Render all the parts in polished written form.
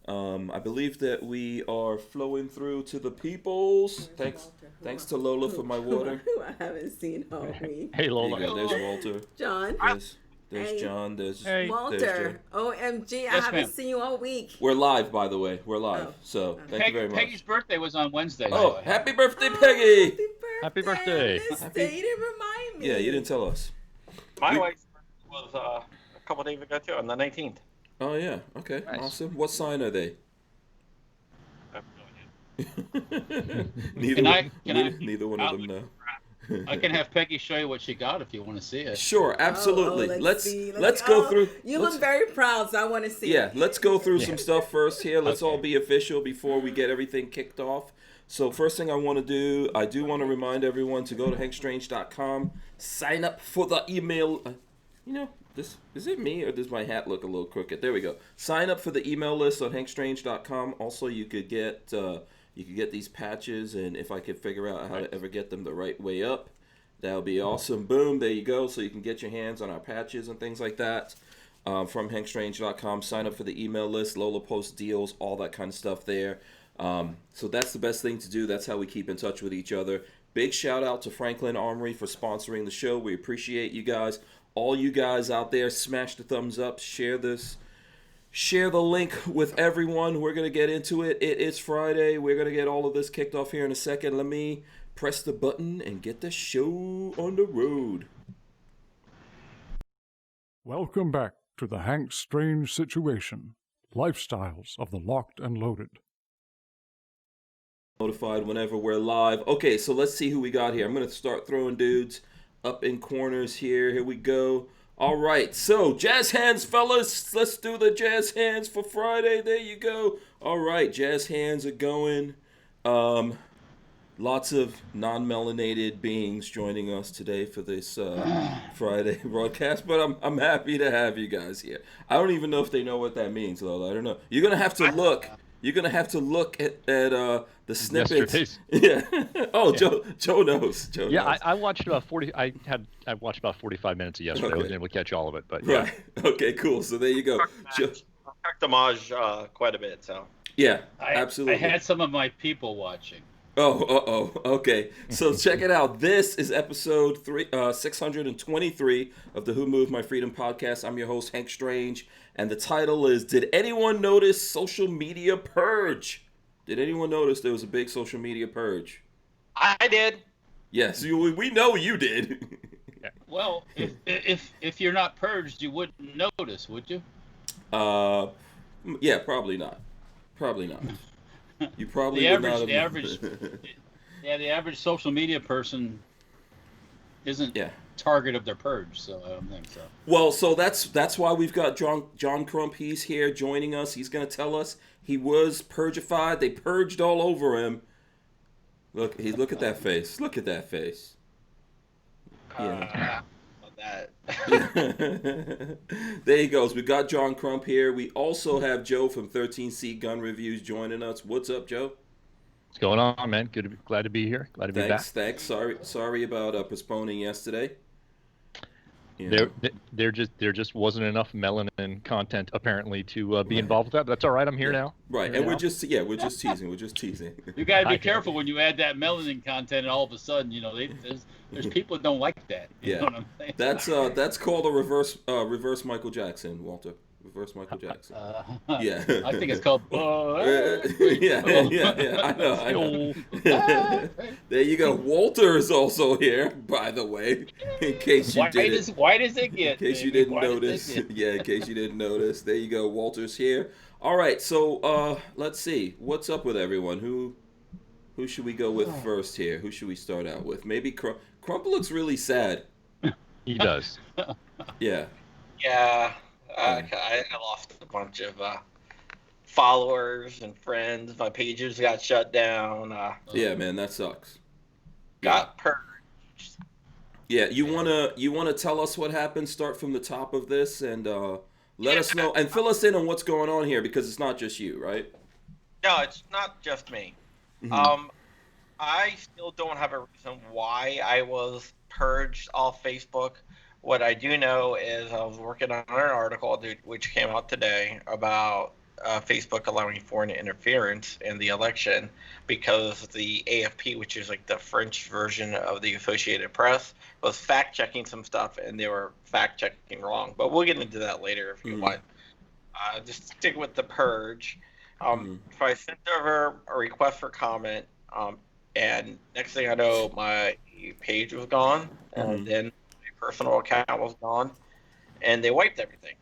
I believe that we are flowing through to the peoples. Thanks to Lola for my water. Who I haven't seen all week. Hey, There you Lola. go. There's Walter. John. There's Hey. John. There's Hey. Walter. OMG, I Yes, haven't ma'am. seen you all week. We're live, by the way. We're live. Oh. So thank you very much. Peggy's birthday was on Wednesday. Oh, so happy birthday, Peggy! Happy birthday. I missed it. You didn't remind me. Yeah, you didn't tell us. My We- wife was a couple days ago too, on the 19th. Oh yeah. Okay. Nice. Awesome. What sign are they? I have no idea. Neither one of them know. I can have Peggy show you what she got if you want to see it. Sure, absolutely. let's let's go through. You let's- look very proud, so I want to see. Yeah, it. let's go through some stuff first here. Let's Okay. all be official before we get everything kicked off. So first thing I want to do, I do want to remind everyone to go to hankstrange.com, sign up for the email. This is it me or does my hat look a little crooked? There we go. Sign up for the email list on hankstrange.com. Also, you could get these patches, and if I could figure out how to ever get them the right way up, that would be awesome. Boom, there you go. So you can get your hands on our patches and things like that. From hankstrange.com. Sign up for the email list. Lola posts deals, all that kind of stuff there. So that's the best thing to do. That's how we keep in touch with each other. Big shout out to Franklin Armory for sponsoring the show. We appreciate you guys. All you guys out there, smash the thumbs up. Share this. Share the link with everyone. We're going to get into it. It is Friday. We're going to get all of this kicked off here in a second. Let me press the button and get the show on the road. Welcome back to the Hank Strange Situation, Lifestyles of the Locked and Loaded. Notified whenever we're live. Okay, so let's see who we got here. I'm going to start throwing dudes up in corners here. Here we go. All right, so jazz hands, fellas. Let's do the jazz hands for Friday. There you go. All right, jazz hands are going. Lots of non-melanated beings joining us today for this Friday broadcast, but I'm happy to have you guys here. I don't even know if they know what that means, though. I don't know. You're gonna have to look. You're gonna have to look at the snippets. Yesterday's. Yeah. Oh, yeah. Joe knows. Joe Yeah, knows. I watched about 40. I watched about 45 minutes of yesterday. I wasn't able to catch all of it, but yeah. Right. Okay. Cool. So there you go. Joe, Packed homage quite a bit, so. yeah. I Absolutely. had some of my people watching. Oh, okay. So check it out. This is episode 623 of the Who Moved My Freedom podcast. I'm your host, Hank Strange, and the title is, Did Anyone Notice Social Media Purge? Did anyone notice there was a big social media purge? I did. Yes, we know you did. Well, if you're not purged, you wouldn't notice, would you? Yeah, probably not. Probably not. You probably The would not average, have- the average social media person isn't Yeah. target of their purge, so I don't think so. Well, so that's why we've got John Crump. He's here joining us. He's going to tell us he was purgified. They purged all over him. Look at that face. Look at that face. Yeah. That. There he goes. We got John Crump here. We also have Joe from 13C Gun Reviews joining us. What's up, Joe? What's going on, man? Glad to be here. Glad to be back. Thanks. Sorry about postponing yesterday. You know. There just wasn't enough melanin content apparently to be involved with that. But that's all right. I'm here now. Right, Here and now. we're just teasing. We're just teasing. You got to be I- careful when you add that melanin content, and all of a sudden, there's people that don't like that. You Yeah. know what I'm saying? That's called a reverse Michael Jackson, Walter. Reverse Michael Jackson. Yeah. I think it's called. yeah. I know. There you go. Walter is also here, by the way, in case you didn't. Why does it get? In case you baby? didn't Why does notice. it get? Yeah, in case you didn't notice. There you go. Walter's here. All right. So let's see. What's up with everyone? Who should we go with first here? Who should we start out with? Maybe Crump. Crump looks really sad. He does. Yeah. Yeah. I lost a bunch of followers and friends. My pages got shut down. Yeah, man, that sucks. Got purged. Yeah, you wanna tell us what happened? Start from the top of this and let us know and fill us in on what's going on here because it's not just you, right? No, it's not just me. Mhm. I still don't have a reason why I was purged off Facebook. What I do know is I was working on an article which came out today about Facebook allowing foreign interference in the election because the AFP, which is like the French version of the Associated Press, was fact-checking some stuff, and they were fact-checking wrong. But we'll get into that later if you want. Just stick with the Purge. So I sent over a request for comment, and next thing I know, my page was gone, and then my personal account was gone, and they wiped everything.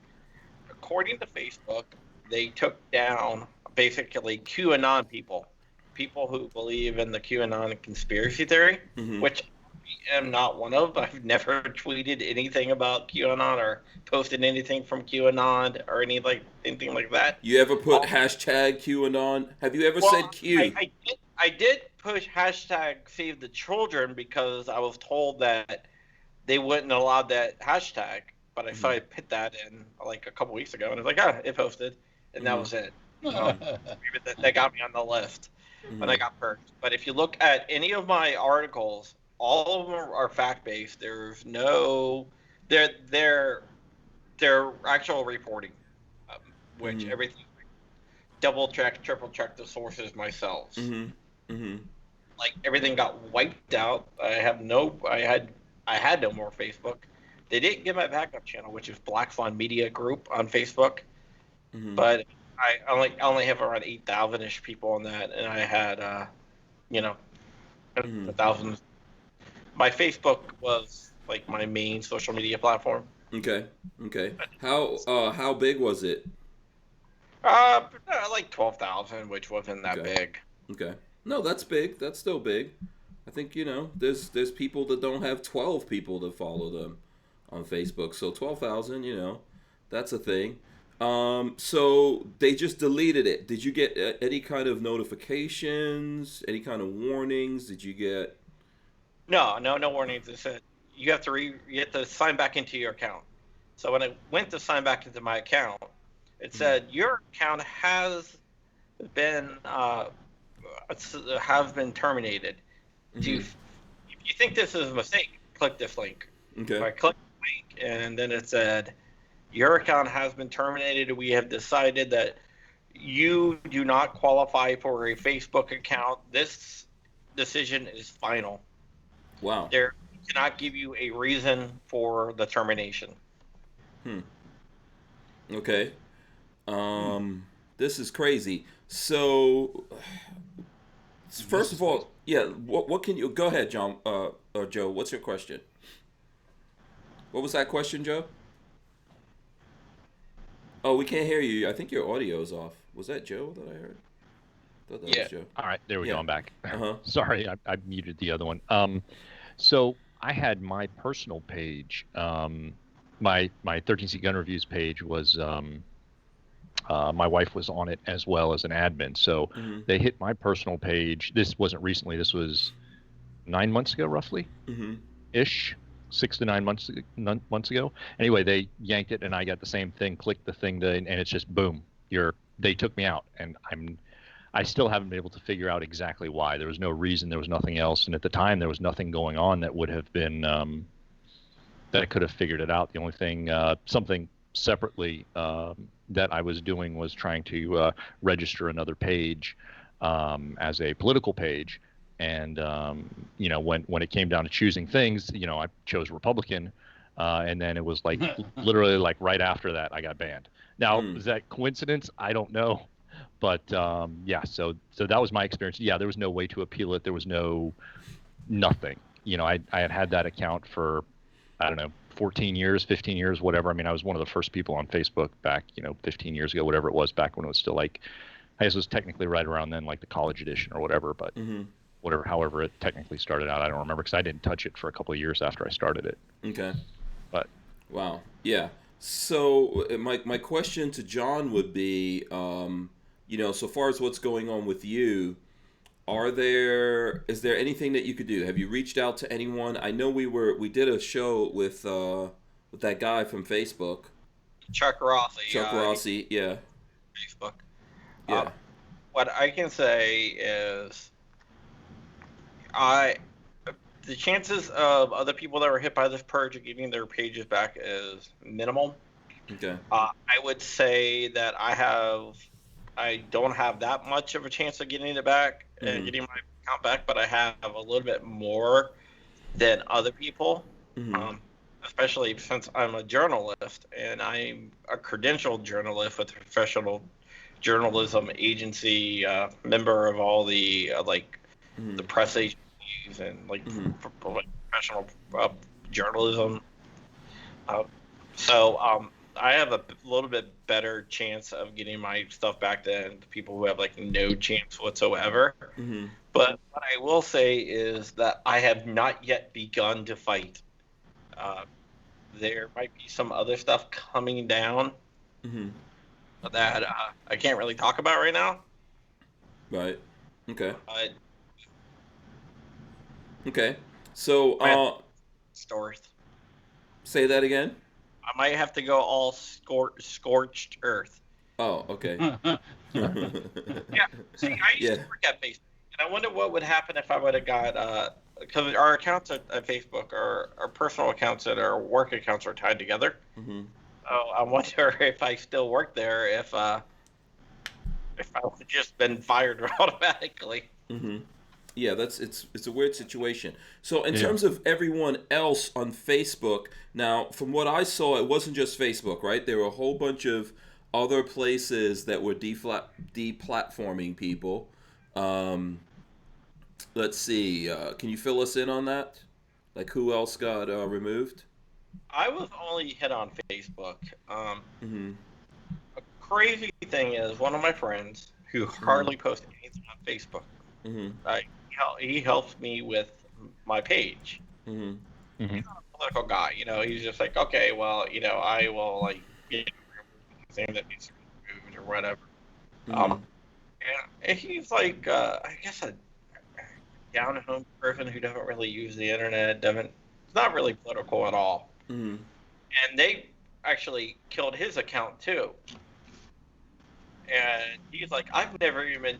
According to Facebook, they took down basically QAnon people who believe in the QAnon conspiracy theory, which I am not one of. I've never tweeted anything about QAnon or posted anything from QAnon or anything like that. You ever put hashtag QAnon? Have you ever said Q? I did push hashtag Save the Children because I was told that they wouldn't allow that hashtag. But I saw I put that in like a couple weeks ago, and I was like, it posted, and that was it. That got me on the list when I got purged. But if you look at any of my articles, all of them are fact-based. There's no, they're actual reporting, which everything, double-check, triple-check the sources myself. Like everything got wiped out. I had no more Facebook. They didn't get my backup channel, which is Black Swan Media Group on Facebook, but I only have around 8,000-ish people on that, and I had, 1,000. My Facebook was like my main social media platform. Okay. How big was it? Like 12,000, which wasn't that big. Okay. No, that's big. That's still big. I think there's people that don't have 12 people that follow them on Facebook. So 12,000, that's a thing. So they just deleted it. Did you get any kind of notifications? Any kind of warnings? Did you get? No warnings. It said you have to sign back into your account. So when I went to sign back into my account, it said your account has been terminated. If you think this is a mistake, click this link. Okay. So I clicked the link, and then it said, your account has been terminated. We have decided that you do not qualify for a Facebook account. This decision is final. Wow. There cannot give you a reason for the termination. Okay. This is crazy. So, first of all, what can you go ahead, John or Joe? What's your question? What was that question, Joe? Oh, we can't hear you. I think your audio is off. Was that Joe that I heard? I thought that was Joe. All right, there we go. I'm back. Uh-huh. Sorry, I muted the other one. So I had my personal page. My 13C Gun Reviews page was my wife was on it as well as an admin. So they hit my personal page. This wasn't recently. This was 9 months ago, roughly, ish. 6 to 9 months ago. Anyway, they yanked it, and I got the same thing. Clicked the thing, and it's just boom. They took me out, and I still haven't been able to figure out exactly why. There was no reason. There was nothing else, and at the time, there was nothing going on that would have been that I could have figured it out. The only thing, something separately that I was doing was trying to register another page as a political page. And, when it came down to choosing things, I chose Republican. And then it was like literally like right after that, I got banned. Now, is that coincidence? I don't know. But so that was my experience. Yeah, there was no way to appeal it. There was nothing. I had that account for, I don't know, 14 years, 15 years, whatever. I mean, I was one of the first people on Facebook back, 15 years ago, whatever it was, back when it was still like, I guess it was technically right around then, like the college edition or whatever. But however it technically started out, I don't remember because I didn't touch it for a couple of years after I started it. Okay. But wow, yeah. So my question to John would be, so far as what's going on with you, is there anything that you could do? Have you reached out to anyone? I know we did a show with that guy from Facebook, Chuck Rossi. Yeah. Facebook. Yeah. What I can say is, the chances of other people that were hit by this purge of getting their pages back is minimal. Okay. I would say that I have I don't have that much of a chance of getting it back and getting my account back, but I have a little bit more than other people. Especially since I'm a journalist and I'm a credentialed journalist with a professional journalism agency, member of all the the press agencies and professional journalism. So I have a little bit better chance of getting my stuff back than the people who have no chance whatsoever. But what I will say is that I have not yet begun to fight. There might be some other stuff coming down that I can't really talk about right now. Right. Okay. But okay. So, stores. Say that again. I might have to go all scorched earth. Oh, okay. Yeah. See, I used to work at Facebook, and I wonder what would happen if I would have got because our accounts at Facebook, our personal accounts and our work accounts are tied together. So I wonder if I still work there, if I would have just been fired automatically. Yeah, it's a weird situation. So in terms of everyone else on Facebook, now from what I saw, it wasn't just Facebook, right? There were a whole bunch of other places that were deplatforming people. Let's see. Can you fill us in on that? Like who else got removed? I was only hit on Facebook. A crazy thing is one of my friends who hardly posts anything on Facebook. He helps me with my page. He's not a political guy, He's just like, okay, well, I will get saying that he's removed or whatever. And he's like, I guess a down at home person who doesn't really use the internet, it's not really political at all. And they actually killed his account too. And he's like, I've never even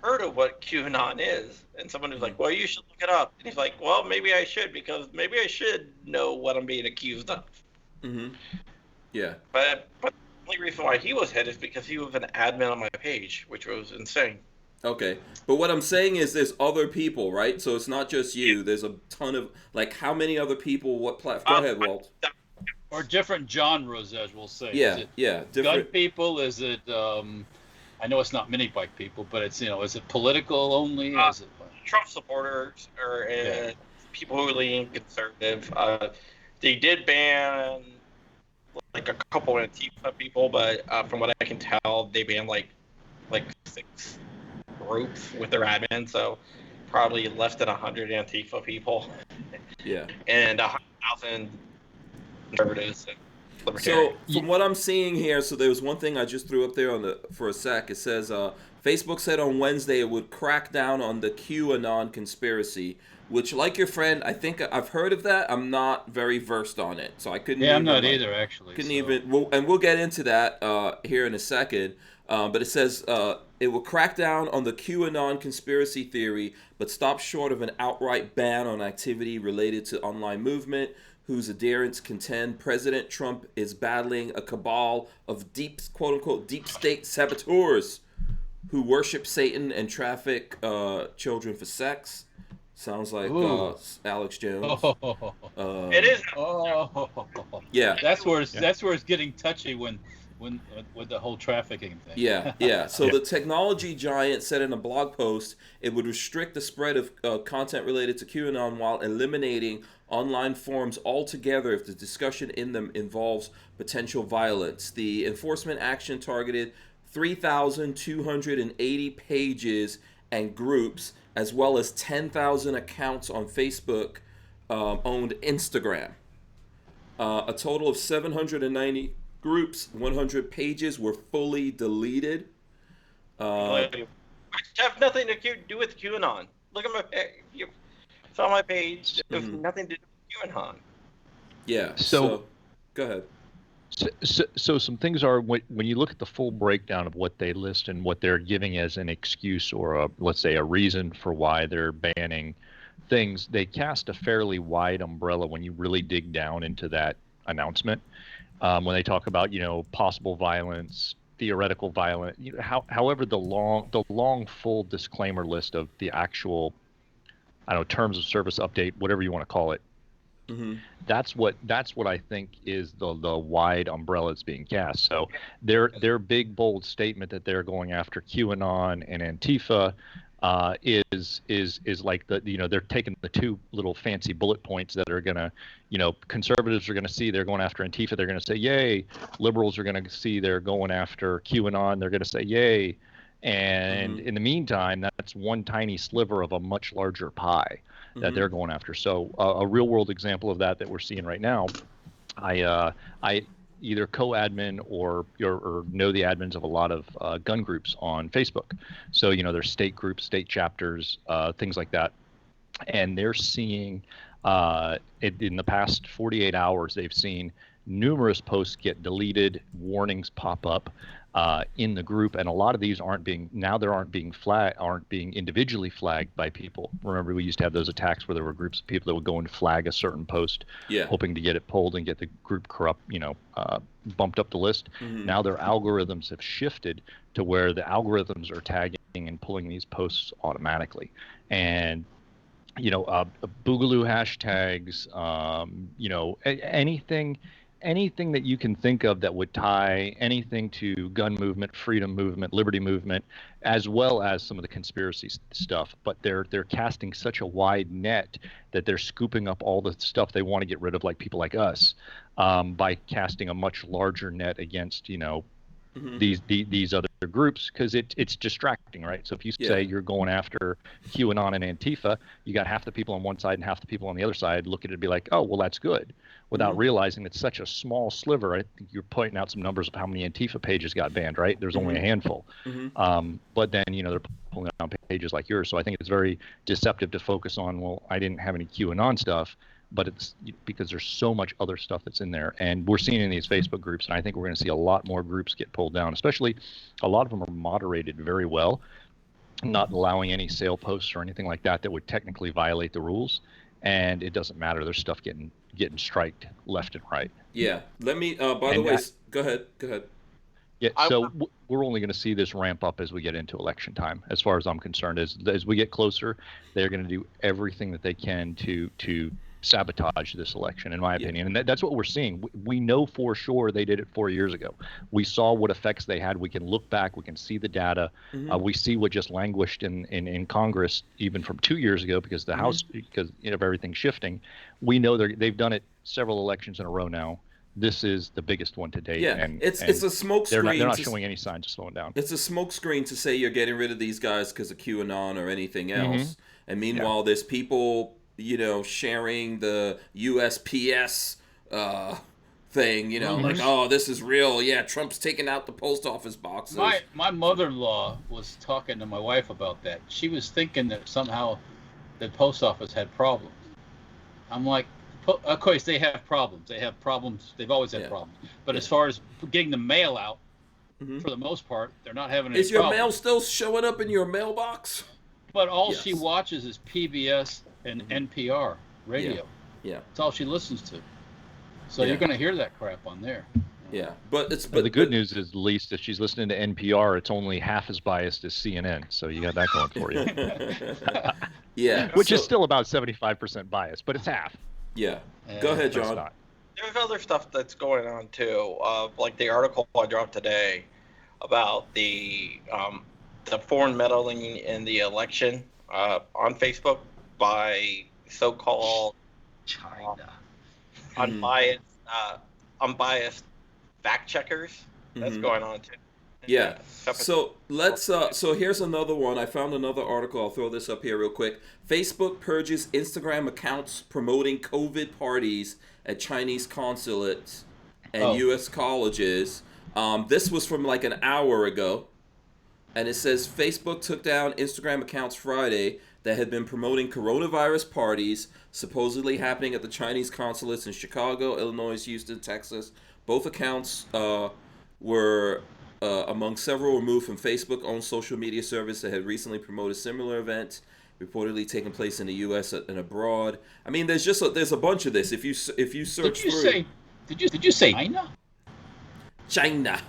heard of what QAnon is. And someone was like, well, you should look it up. And he's like, well, maybe I should, because maybe I should know what I'm being accused of. Yeah. But the only reason why he was hit is because he was an admin on my page, which was insane. Okay. But what I'm saying is there's other people, right? So it's not just you. There's a ton of, how many other people, what platform? Go ahead, Walt. Or different genres, as we'll say. Yeah, different. Gun people? Is it, I know it's not mini bike people, but it's, is it political only? Is it Trump supporters or people who lean conservative? They did ban a couple of Antifa people, but from what I can tell, they banned like 6 groups with their admin, so probably less than 100 Antifa people. Yeah. And 100,000 conservatives and libertarians. So from what I'm seeing here, so there was one thing I just threw up there for a sec. It says Facebook said on Wednesday it would crack down on the QAnon conspiracy, which, like your friend, I think I've heard of that. I'm not very versed on it, so I couldn't. Yeah, I'm not either, actually. We'll get into that here in a second. But it says it will crack down on the QAnon conspiracy theory, but stop short of an outright ban on activity related to online movement, whose adherents contend President Trump is battling a cabal of quote-unquote, deep state saboteurs who worship Satan and traffic children for sex. Sounds like Alex Jones. It is. Yeah. That's where it's getting touchy when with the whole trafficking thing. Yeah. So the technology giant said in a blog post it would restrict the spread of content related to QAnon while eliminating online forums altogether if the discussion in them involves potential violence. The enforcement action targeted 3,280 pages and groups, as well as 10,000 accounts on Facebook owned Instagram. A total of 790 groups, 100 pages were fully deleted. Which have nothing to do with QAnon. Look at my page. It's on my page. There's nothing to do with QAnon. Yeah. So go ahead. So some things are, when you look at the full breakdown of what they list and what they're giving as an excuse or let's say a reason for why they're banning things, they cast a fairly wide umbrella when you really dig down into that announcement. When they talk about, possible violence, theoretical violent, however the long full disclaimer list of the actual, I don't know, terms of service update, whatever you want to call it. Mm-hmm. That's what I think is the wide umbrella that's being cast. So their big bold statement that they're going after QAnon and Antifa is like they're taking the two little fancy bullet points that are gonna, conservatives are gonna see they're going after Antifa, they're gonna say yay. Liberals are gonna see they're going after QAnon, they're gonna say yay. And in the meantime, that's one tiny sliver of a much larger pie that they're going after. So a real world example of that we're seeing right now, I either co-admin or know the admins of a lot of gun groups on Facebook. So, there's state groups, state chapters, things like that. And they're seeing in the past 48 hours, they've seen numerous posts get deleted, warnings pop up in the group, and a lot of these aren't being individually flagged by people. Remember, we used to have those attacks where there were groups of people that would go and flag a certain post, hoping to get it pulled and get the group bumped up the list. Now their algorithms have shifted to where the algorithms are tagging and pulling these posts automatically, and boogaloo hashtags, anything that you can think of that would tie anything to gun movement, freedom movement, liberty movement, as well as some of the conspiracy stuff. But they're casting such a wide net that they're scooping up all the stuff they want to get rid of, like people like us, by casting a much larger net against, these other groups, because it's distracting, right? So if you say you're going after QAnon and Antifa, you got half the people on one side and half the people on the other side look at it and be like, oh, well, that's good, without realizing it's such a small sliver. I think you're pointing out some numbers of how many Antifa pages got banned, right? There's only a handful. But then, they're pulling down pages like yours. So I think it's very deceptive to focus on, well, I didn't have any QAnon stuff, but it's because there's so much other stuff that's in there. And we're seeing in these Facebook groups, and I think we're going to see a lot more groups get pulled down, especially a lot of them are moderated very well, not allowing any sale posts or anything like that would technically violate the rules. And it doesn't matter. There's stuff getting striked left and right. Yeah. Let me, by the way, go ahead. Yeah, so we're only going to see this ramp up as we get into election time, as far as I'm concerned. As we get closer, they're going to do everything that they can to sabotage this election, in my opinion. And that's what we're seeing. We know for sure they did it 4 years ago. We saw what effects they had. We can look back. We can see the data. We see what just languished in Congress even from 2 years ago, because the House, because of everything shifting. We know they've done it several elections in a row now. This is the biggest one to date. Yeah, and it's a smoke screen. They're not showing any signs of slowing down. It's a smoke screen to say you're getting rid of these guys because of QAnon or anything else. And meanwhile, there's people, sharing the USPS thing, like, oh, this is real. Yeah, Trump's taking out the post office boxes. My mother-in-law was talking to my wife about that. She was thinking that somehow the post office had problems. I'm like, of course they have problems. They have problems. They've always had problems. But as far as getting the mail out, for the most part, they're not having any problems. Is your problems. mail still showing up in your mailbox? But all she watches is PBS and NPR radio. Yeah. That's all she listens to. So you're going to hear that crap on there. Yeah. But the good news is, at least if she's listening to NPR, it's only half as biased as CNN. So you got that going for you. Which is still about 75% biased, but it's half. Yeah. Go ahead, John. There's other stuff that's going on too, like the article I dropped today about the foreign meddling in the election on Facebook by so-called China unbiased fact checkers. That's going on too. Yeah. So let's. So here's another one. I found another article. I'll throw this up here real quick. Facebook purges Instagram accounts promoting COVID parties at Chinese consulates and U.S. colleges. This was from like an hour ago, and it says Facebook took down Instagram accounts Friday that had been promoting coronavirus parties supposedly happening at the Chinese consulates in Chicago, Illinois, Houston, Texas. Both accounts were among several removed from Facebook-owned social media service that had recently promoted similar events reportedly taking place in the U.S. and abroad. I mean, there's a bunch of this. If you search Did you say China? China.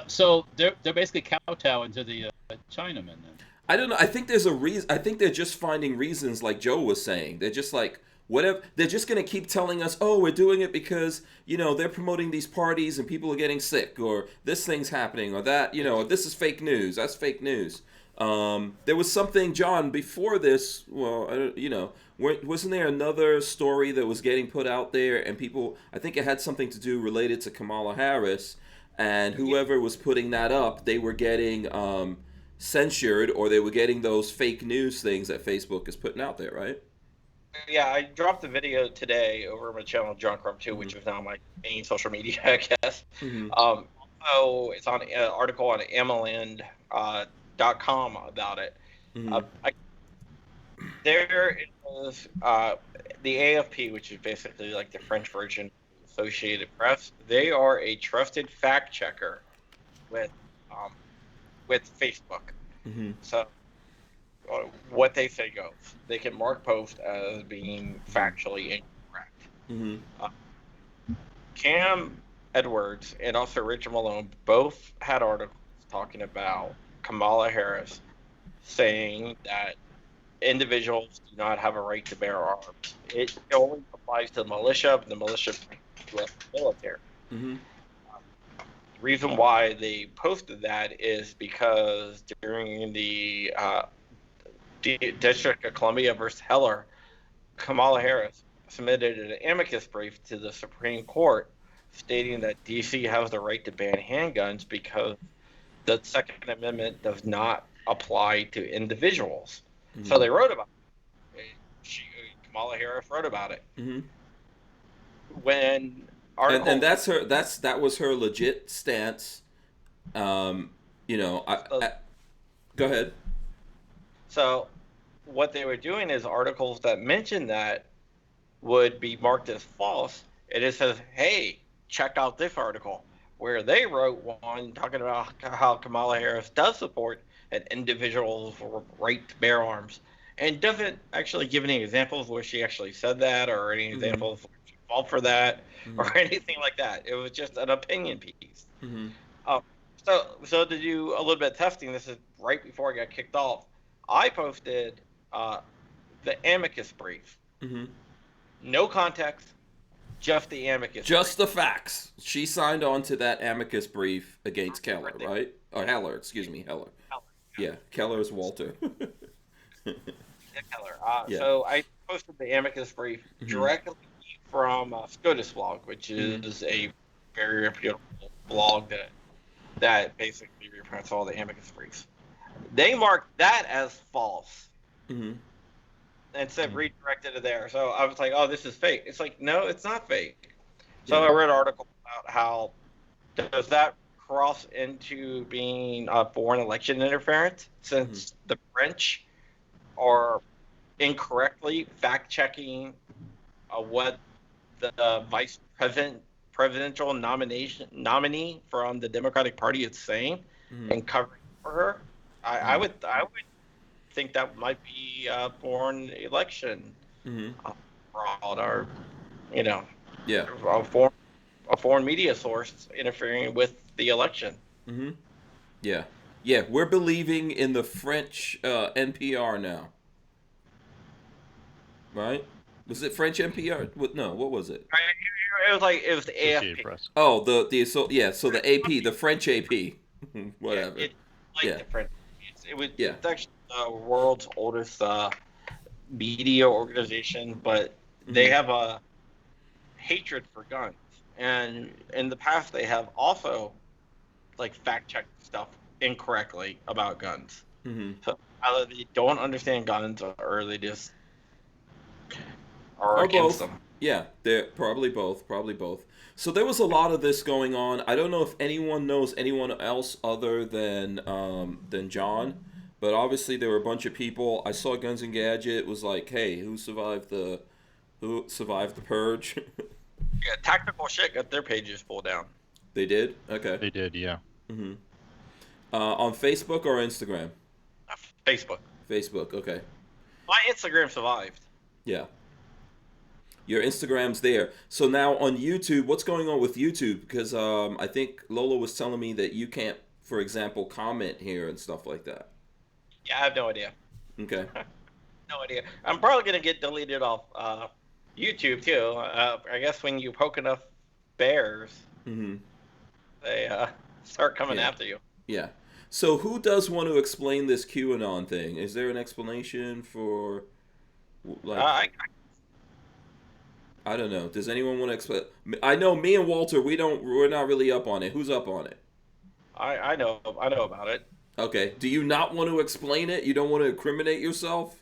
So they're basically kowtowing to the Chinamen then. I don't know. I think there's a reason. I think they're just finding reasons, like Joe was saying. They're just like, whatever. They're just gonna keep telling us, oh, we're doing it because they're promoting these parties and people are getting sick, or this thing's happening, or that, this is fake news. That's fake news. There was something, John, before this. Well, wasn't there another story that was getting put out there, and people? I think it had something to do related to Kamala Harris, and whoever was putting that up, they were getting censured, or they were getting those fake news things that Facebook is putting out there, right? Yeah, I dropped the video today over my channel, John Crump 2, which is now my main social media, I guess. So it's on an article on amaland.com about it. There is the AFP, which is basically like the French version of the Associated Press. They are a trusted fact checker with Facebook. So what they say goes. They can mark posts as being factually incorrect. Cam Edwards and also Richard Malone both had articles talking about Kamala Harris saying that individuals do not have a right to bear arms. It only applies to the militia, but the militia is the U.S. military. The reason why they posted that is because during the District of Columbia versus Heller, Kamala Harris submitted an amicus brief to the Supreme Court stating that D.C. has the right to ban handguns because the Second Amendment does not apply to individuals. So they wrote about it. Kamala Harris wrote about it. When and that was her legit stance. Go ahead. So what they were doing is articles that mentioned that would be marked as false. And it says, hey, check out this article, where they wrote one talking about how Kamala Harris does support an individual's right to bear arms, and doesn't actually give any examples where she actually said that, or any examples where she fought for that, or anything like that. It was just an opinion piece. So to do a little bit of testing, this is right before I got kicked off, I posted the amicus brief. No context, just the amicus Just brief. the facts. She signed on to that amicus brief against Keller, right? Or Heller, excuse me, Heller. Yeah, Keller is Walter. Keller. So I posted the amicus brief directly from SCOTUS blog, which is a very reputable blog that basically reprints all the amicus briefs. They marked that as false. And said redirected to there. So I was like, oh, this is fake. It's like, no, it's not fake. So I read an article about how does that cross into being foreign election interference, since the French are incorrectly fact-checking what the vice presidential nominee from the Democratic Party is saying and covering for her. I would think that might be a foreign election fraud, or a foreign media source interfering with the election. Yeah, we're believing in the French NPR now, right? Was it French NPR? No, what was it? It was the AFP. Press. Oh, so the AP, the French AP, whatever. The French. It's actually the world's oldest media organization, but they have a hatred for guns, and in the past they have also fact-checked stuff incorrectly about guns. So either they don't understand guns, or they just are against them. Yeah, they're probably both. So there was a lot of this going on. I don't know if anyone knows anyone else other than John, but obviously there were a bunch of people. I saw Guns and Gadget was like, "Hey, who survived the Purge?" Yeah, Tactical Shit got their pages pulled down. They did? Okay. They did, yeah. On Facebook or Instagram? Facebook. Facebook, okay. My Instagram survived. Yeah. Your Instagram's there. So now on YouTube, what's going on with YouTube? Because I think Lola was telling me that you can't, for example, comment here and stuff like that. Yeah, I have no idea. Okay. No idea. I'm probably gonna get deleted off YouTube too. I guess when you poke enough bears, they start coming after you. Yeah. So who does want to explain this QAnon thing? Is there an explanation for, like, I don't know. Does anyone want to explain? I know me and Walter, we're not really up on it. Who's up on it? I know about it. Okay. Do you not want to explain it? You don't want to incriminate yourself?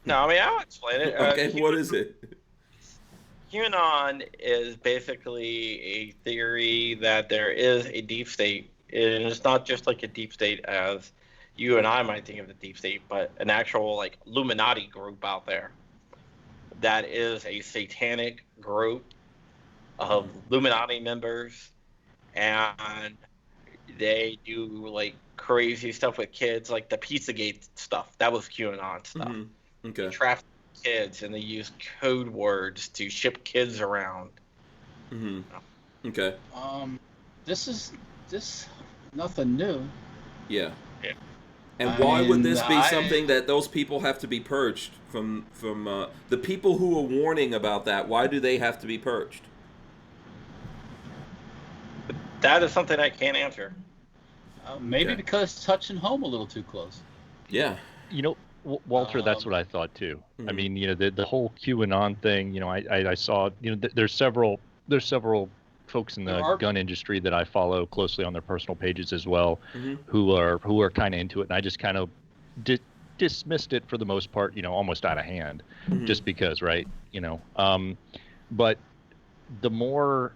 No, I mean, I'll explain it. Okay, what is it? QAnon is basically a theory that there is a deep state, and it's not just like a deep state as you and I might think of the deep state, but an actual like Illuminati group out there that is a satanic group of Illuminati members, and they do like crazy stuff with kids, like the Pizzagate stuff. That was QAnon stuff. Okay. They traffic kids, and they use code words to ship kids around. Okay. This nothing new. Yeah. Yeah. And why would this be something that those people have to be purged from the people who are warning about that? Why do they have to be purged? That is something I can't answer. Maybe because touching home a little too close. Yeah. You know, Walter, that's what I thought too. I mean, you know, the whole QAnon thing. You know, I saw. You know, there's several folks in the gun industry that I follow closely on their personal pages as well, who are kind of into it, and I just kind of dismissed it for the most part. You know, almost out of hand, just because, right? You know, but the more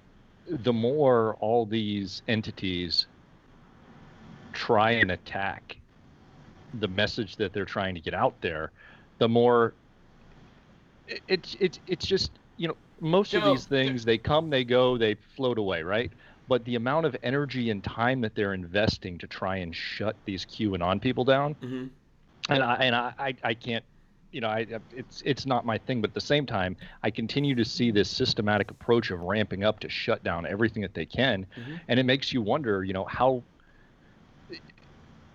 all these entities try and attack the message that they're trying to get out there, the more it's just, you know, most of these things, they come, they go, they float away, right? But the amount of energy and time that they're investing to try and shut these QAnon people down, and I can't, you know, it's not my thing, but at the same time, I continue to see this systematic approach of ramping up to shut down everything that they can, and it makes you wonder, you know, how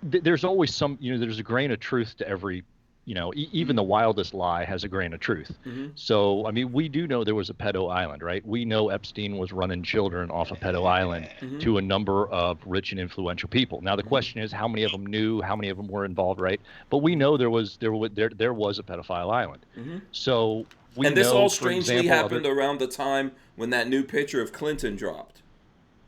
there's always some, you know, there's a grain of truth to every, you know, even the wildest lie has a grain of truth. So, I mean, we do know there was a pedo island, right? We know Epstein was running children off a pedo island to a number of rich and influential people. Now, the question is, how many of them knew, how many of them were involved, right? But we know there was a pedophile island. So, and this all strangely happened around the time when that new picture of Clinton dropped.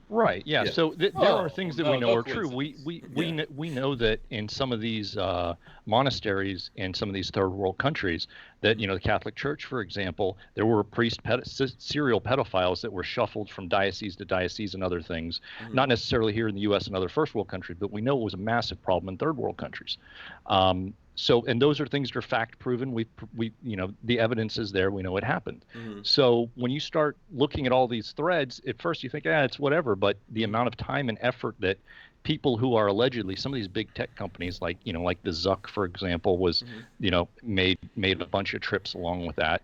Right. Yeah. So there are things that we know are true. We know that in some of these monasteries in some of these third world countries, that, you know, the Catholic Church, for example, there were serial pedophiles that were shuffled from diocese to diocese and other things. Not necessarily here in the U.S. and other first world countries, but we know it was a massive problem in third world countries. So, and those are things that are fact proven. We, you know, the evidence is there. We know it happened. So when you start looking at all these threads, at first you think, it's whatever. But the amount of time and effort that people who are allegedly, some of these big tech companies, like, you know, like the Zuck, for example, was, you know, made a bunch of trips along with that,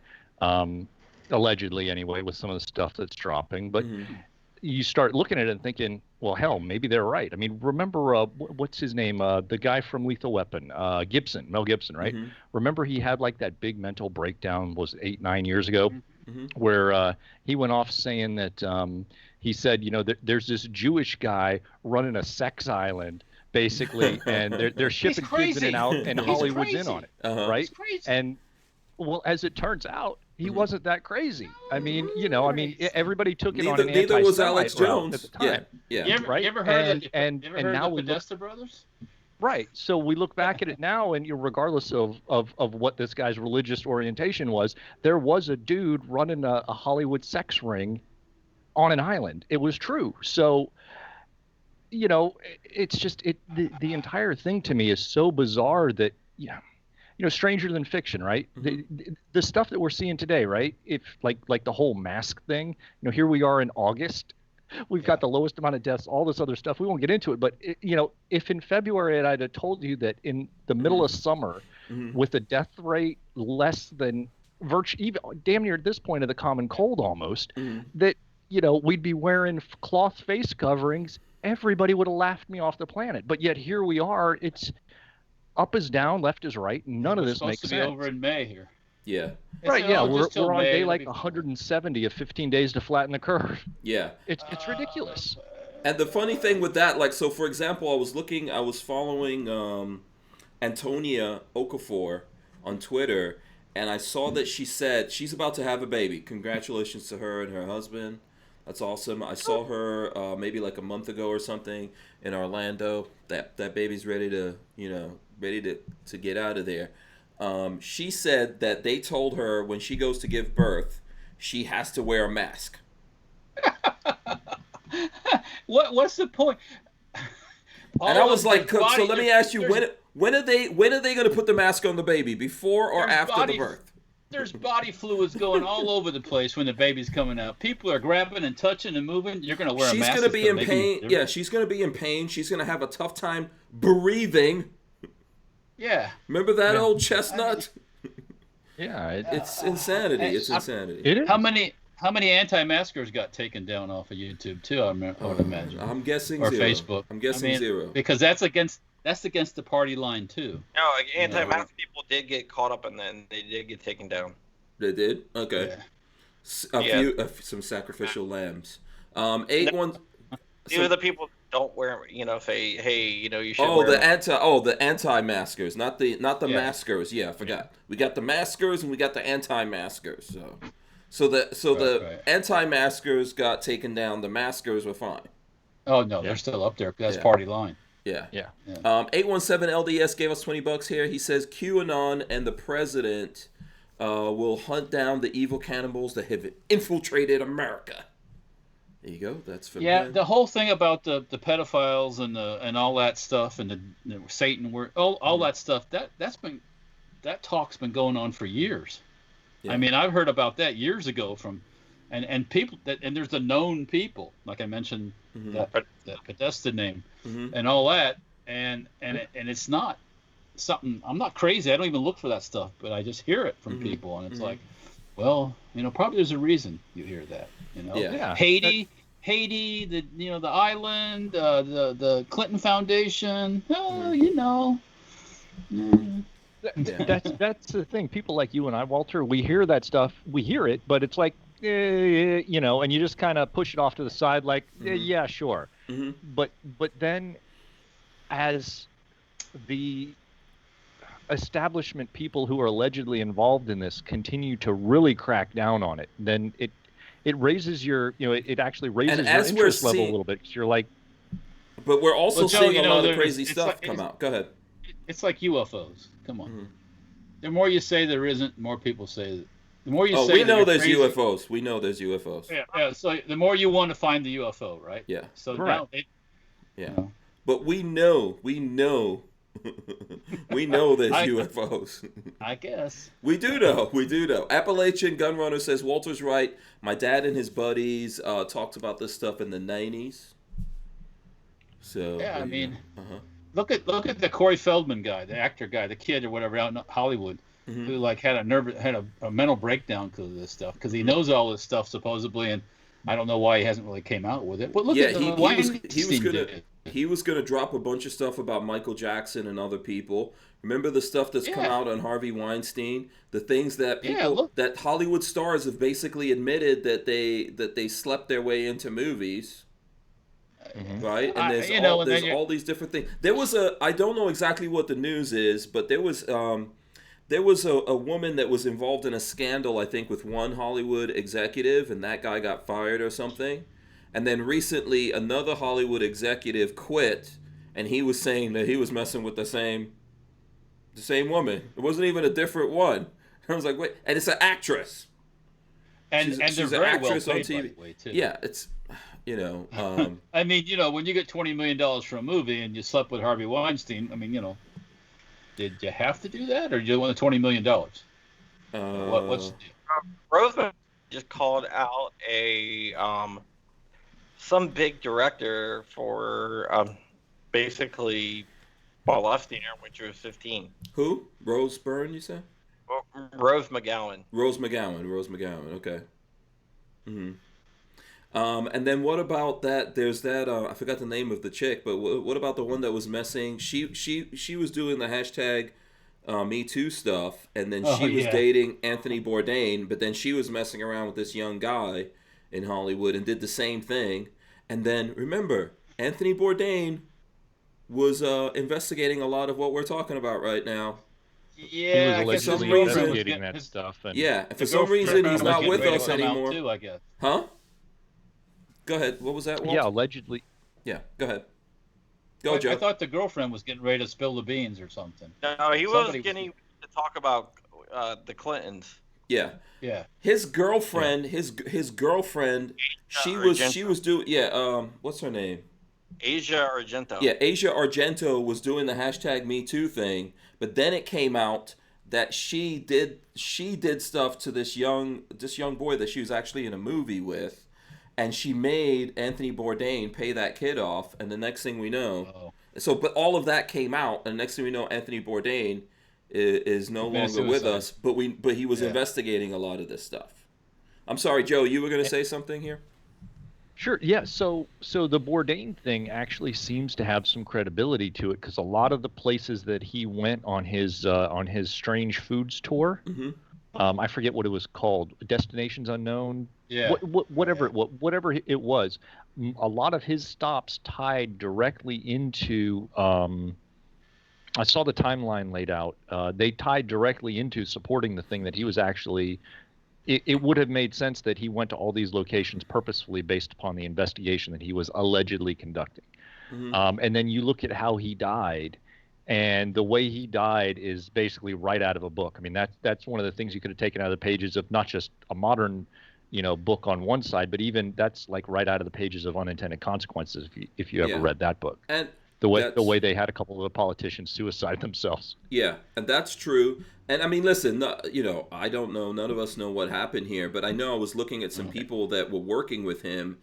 allegedly anyway, with some of the stuff that's dropping. But you start looking at it and thinking, well, hell, maybe they're right. I mean, remember, what's his name? The guy from Lethal Weapon, Mel Gibson, right? Remember he had like that big mental breakdown, was 8-9 years ago, where he went off saying that he said, you know, there's this Jewish guy running a sex island, basically, and they're shipping kids in and out, and Hollywood's in on it, right? And, well, as it turns out, he wasn't that crazy. I mean, you know, everybody took it on an neither was Alex Jones at the time. You ever heard of the Podesta brothers? Right. So we look back at it now, and regardless of what this guy's religious orientation was, there was a dude running a Hollywood sex ring on an island. It was true. So, you know, it's just the entire thing to me is so bizarre that, yeah. You know, stranger than fiction, right? The stuff that we're seeing today, right? If like the whole mask thing, you know, here we are in August, we've got the lowest amount of deaths, all this other stuff. We won't get into it, but you know, if in February I'd have told you that in the middle of summer, with a death rate less than even damn near at this point of the common cold almost, Mhm. that we'd be wearing cloth face coverings. Everybody would have laughed me off the planet. But yet here we are. It's up is down, left is right. None of We're this supposed makes to be sense. over in May here. Yeah. They Right, said, yeah, "Oh, just till we're on May, day it'll like be fine." 170 of 15 days to flatten the curve. Yeah. It's ridiculous. And the funny thing with that, like, so for example, I was following Antonia Okafor on Twitter, and I saw that she said she's about to have a baby. Congratulations to her and her husband. That's awesome. I saw her maybe like a month ago or something in Orlando. That baby's ready to get out of there. She said that they told her when she goes to give birth, she has to wear a mask. What's the point? And I was like, so let me ask you, there's- when are they going to put the mask on the baby? Before or There's after the birth? There's body fluids going all over the place when the baby's coming out. People are grabbing and touching and moving. You're going to wear a She's mask. going to be in pain. Yeah, she's going to be in pain. She's going to have a tough time breathing. Yeah. Remember that old chestnut? Yeah, It's insanity. It's insanity. it is. How many anti-maskers got taken down off of YouTube too? I would imagine. I'm guessing Or zero. Facebook. I'm guessing zero. Because that's against the party line too. No, like, anti-mask people did get caught up, and then they did get taken down. They did? Okay. Yeah. Some sacrificial lambs. 8-1. These are the people that don't wear, say, hey, you should Oh, wear the anti-maskers, not the Yeah. maskers. Yeah, I forgot. We got the maskers and we got the anti-maskers. So the Right. anti-maskers got taken down. The maskers were fine. Oh no, they're still up there. That's Yeah. party line. Yeah. Yeah. 817 LDS gave us $20 here. He says QAnon and the president will hunt down the evil cannibals that have infiltrated America. There you go. That's for The whole thing about the pedophiles and all that stuff and the Satan word, all that stuff that talk's been going on for years. Yeah. I mean, I've heard about that years ago from, and people and there's the known people, like I mentioned that Podesta name and all that, and it's not something. I'm not crazy. I don't even look for that stuff, but I just hear it from people, and it's like, well, probably there's a reason you hear that. Yeah. Haiti, the island, the Clinton Foundation. That's the thing. People like you and I, Walter, we hear that stuff. We hear it, but it's like, and you just kind of push it off to the side, like, yeah, sure. But then, as the establishment people who are allegedly involved in this continue to really crack down on it, then it raises your, it actually raises your interest level a little bit. 'Cause you're like, but we're also seeing a lot of crazy it's stuff come out. Go ahead. It's like UFOs. Come on. The more you say there isn't, the more people say that. The more you say we know there's crazy, UFOs. We know there's UFOs. Yeah. So the more you want to find the UFO, right? Yeah. So Correct. Yeah. But we know we know there's UFOs. I guess. We do know. Appalachian Gunrunner says Walter's right. My dad and his buddies talked about this stuff in the 90s. So yeah, I mean, look at the Corey Feldman guy, the actor guy, the kid or whatever out in Hollywood, who like had a mental breakdown because of this stuff, because he knows all this stuff supposedly, and I don't know why he hasn't really came out with it. But look at he was gonna drop a bunch of stuff about Michael Jackson and other people. Remember the stuff that's come out on Harvey Weinstein? The things that people that Hollywood stars have basically admitted that they slept their way into movies. Right, and there's all these different things. There was I don't know exactly what the news is, but there was a woman that was involved in a scandal, I think, with one Hollywood executive, and that guy got fired or something. And then recently, another Hollywood executive quit, and he was saying that he was messing with the same woman. It wasn't even a different one. I was like, wait, and it's an actress. And she's they're an very actress well on paid, TV. by the way, too. Yeah, it's I mean, when you get $20 million for a movie and you slept with Harvey Weinstein, I mean, did you have to do that, or did you want the $20 million? What's the deal? Roseman just called out some big director for basically molesting her when she was 15. Who? Rose Byrne, you said? Rose McGowan. Rose McGowan. Okay. Mm-hmm. And then what about that? There's that. I forgot the name of the chick, but what about the one that was messing? She was doing the hashtag Me Too stuff, and then she was dating Anthony Bourdain, but then she was messing around with this young guy in Hollywood and did the same thing. And then remember, Anthony Bourdain was investigating a lot of what we're talking about right now. Yeah, he was allegedly investigating that stuff. And for some reason he's not with us anymore. Too, I guess. Huh? Go ahead. What was that, Walt? Yeah, allegedly. Yeah, go ahead. Go, Joe. I thought the girlfriend was getting ready to spill the beans or something. No, he was getting to talk about the Clintons. Yeah. Yeah. His girlfriend, his girlfriend, she was doing what's her name? Asia Argento. Yeah, Asia Argento was doing the hashtag Me Too thing, but then it came out that she did stuff to this young boy that she was actually in a movie with, and she made Anthony Bourdain pay that kid off, and the next thing we know, but all of that came out, and the next thing we know, Anthony Bourdain is no longer with us, but he was investigating a lot of this stuff. I'm sorry, Joe, you were going to say something here? Sure. Yeah. So the Bourdain thing actually seems to have some credibility to it, because a lot of the places that he went on his Strange Foods tour, I forget what it was called, Destinations Unknown. Yeah. Whatever it was, a lot of his stops tied directly into. I saw the timeline laid out. They tied directly into supporting the thing that he was actually. It would have made sense that he went to all these locations purposefully based upon the investigation that he was allegedly conducting. And then you look at how he died, and the way he died is basically right out of a book. I mean, that's one of the things you could have taken out of the pages of not just a modern, book on one side, but even that's like right out of the pages of Unintended Consequences if you ever read that book. And the way they had a couple of the politicians suicide themselves. Yeah, and that's true. And I mean, listen, I don't know. None of us know what happened here, but I know I was looking at some people that were working with him,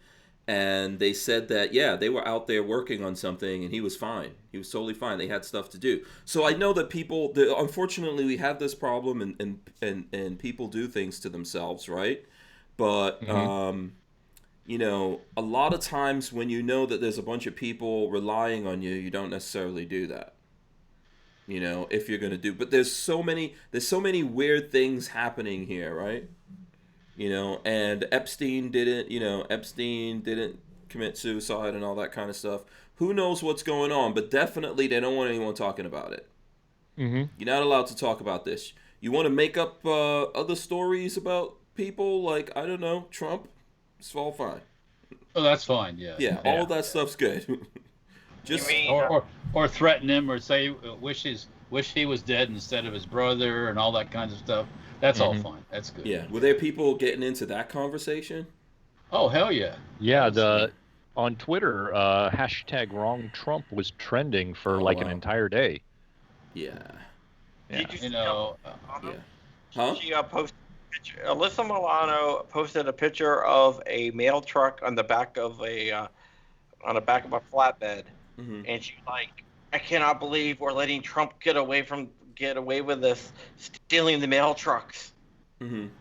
and they said that, they were out there working on something, and he was fine. He was totally fine. They had stuff to do. So I know that people, unfortunately, we have this problem, and people do things to themselves, right? But, a lot of times when you know that there's a bunch of people relying on you, you don't necessarily do that. If you're going to do, but there's so many weird things happening here, right? And Epstein didn't commit suicide and all that kind of stuff. Who knows what's going on, but definitely they don't want anyone talking about it. You're not allowed to talk about this. You want to make up other stories about people like, I don't know, Trump? It's all fine. Oh, that's fine, yeah. Yeah, all of that stuff's good. Just or threaten him, or say wish he was dead instead of his brother, and all that kinds of stuff. That's all fine. That's good. Yeah. Were there people getting into that conversation? Oh, hell yeah. Yeah, on Twitter, hashtag Wrong Trump was trending for an entire day. Yeah. Did you Huh? She posted a picture. Alyssa Milano posted a picture of a mail truck on the back of a flatbed. And she's like, I cannot believe we're letting Trump get away with this, stealing the mail trucks. And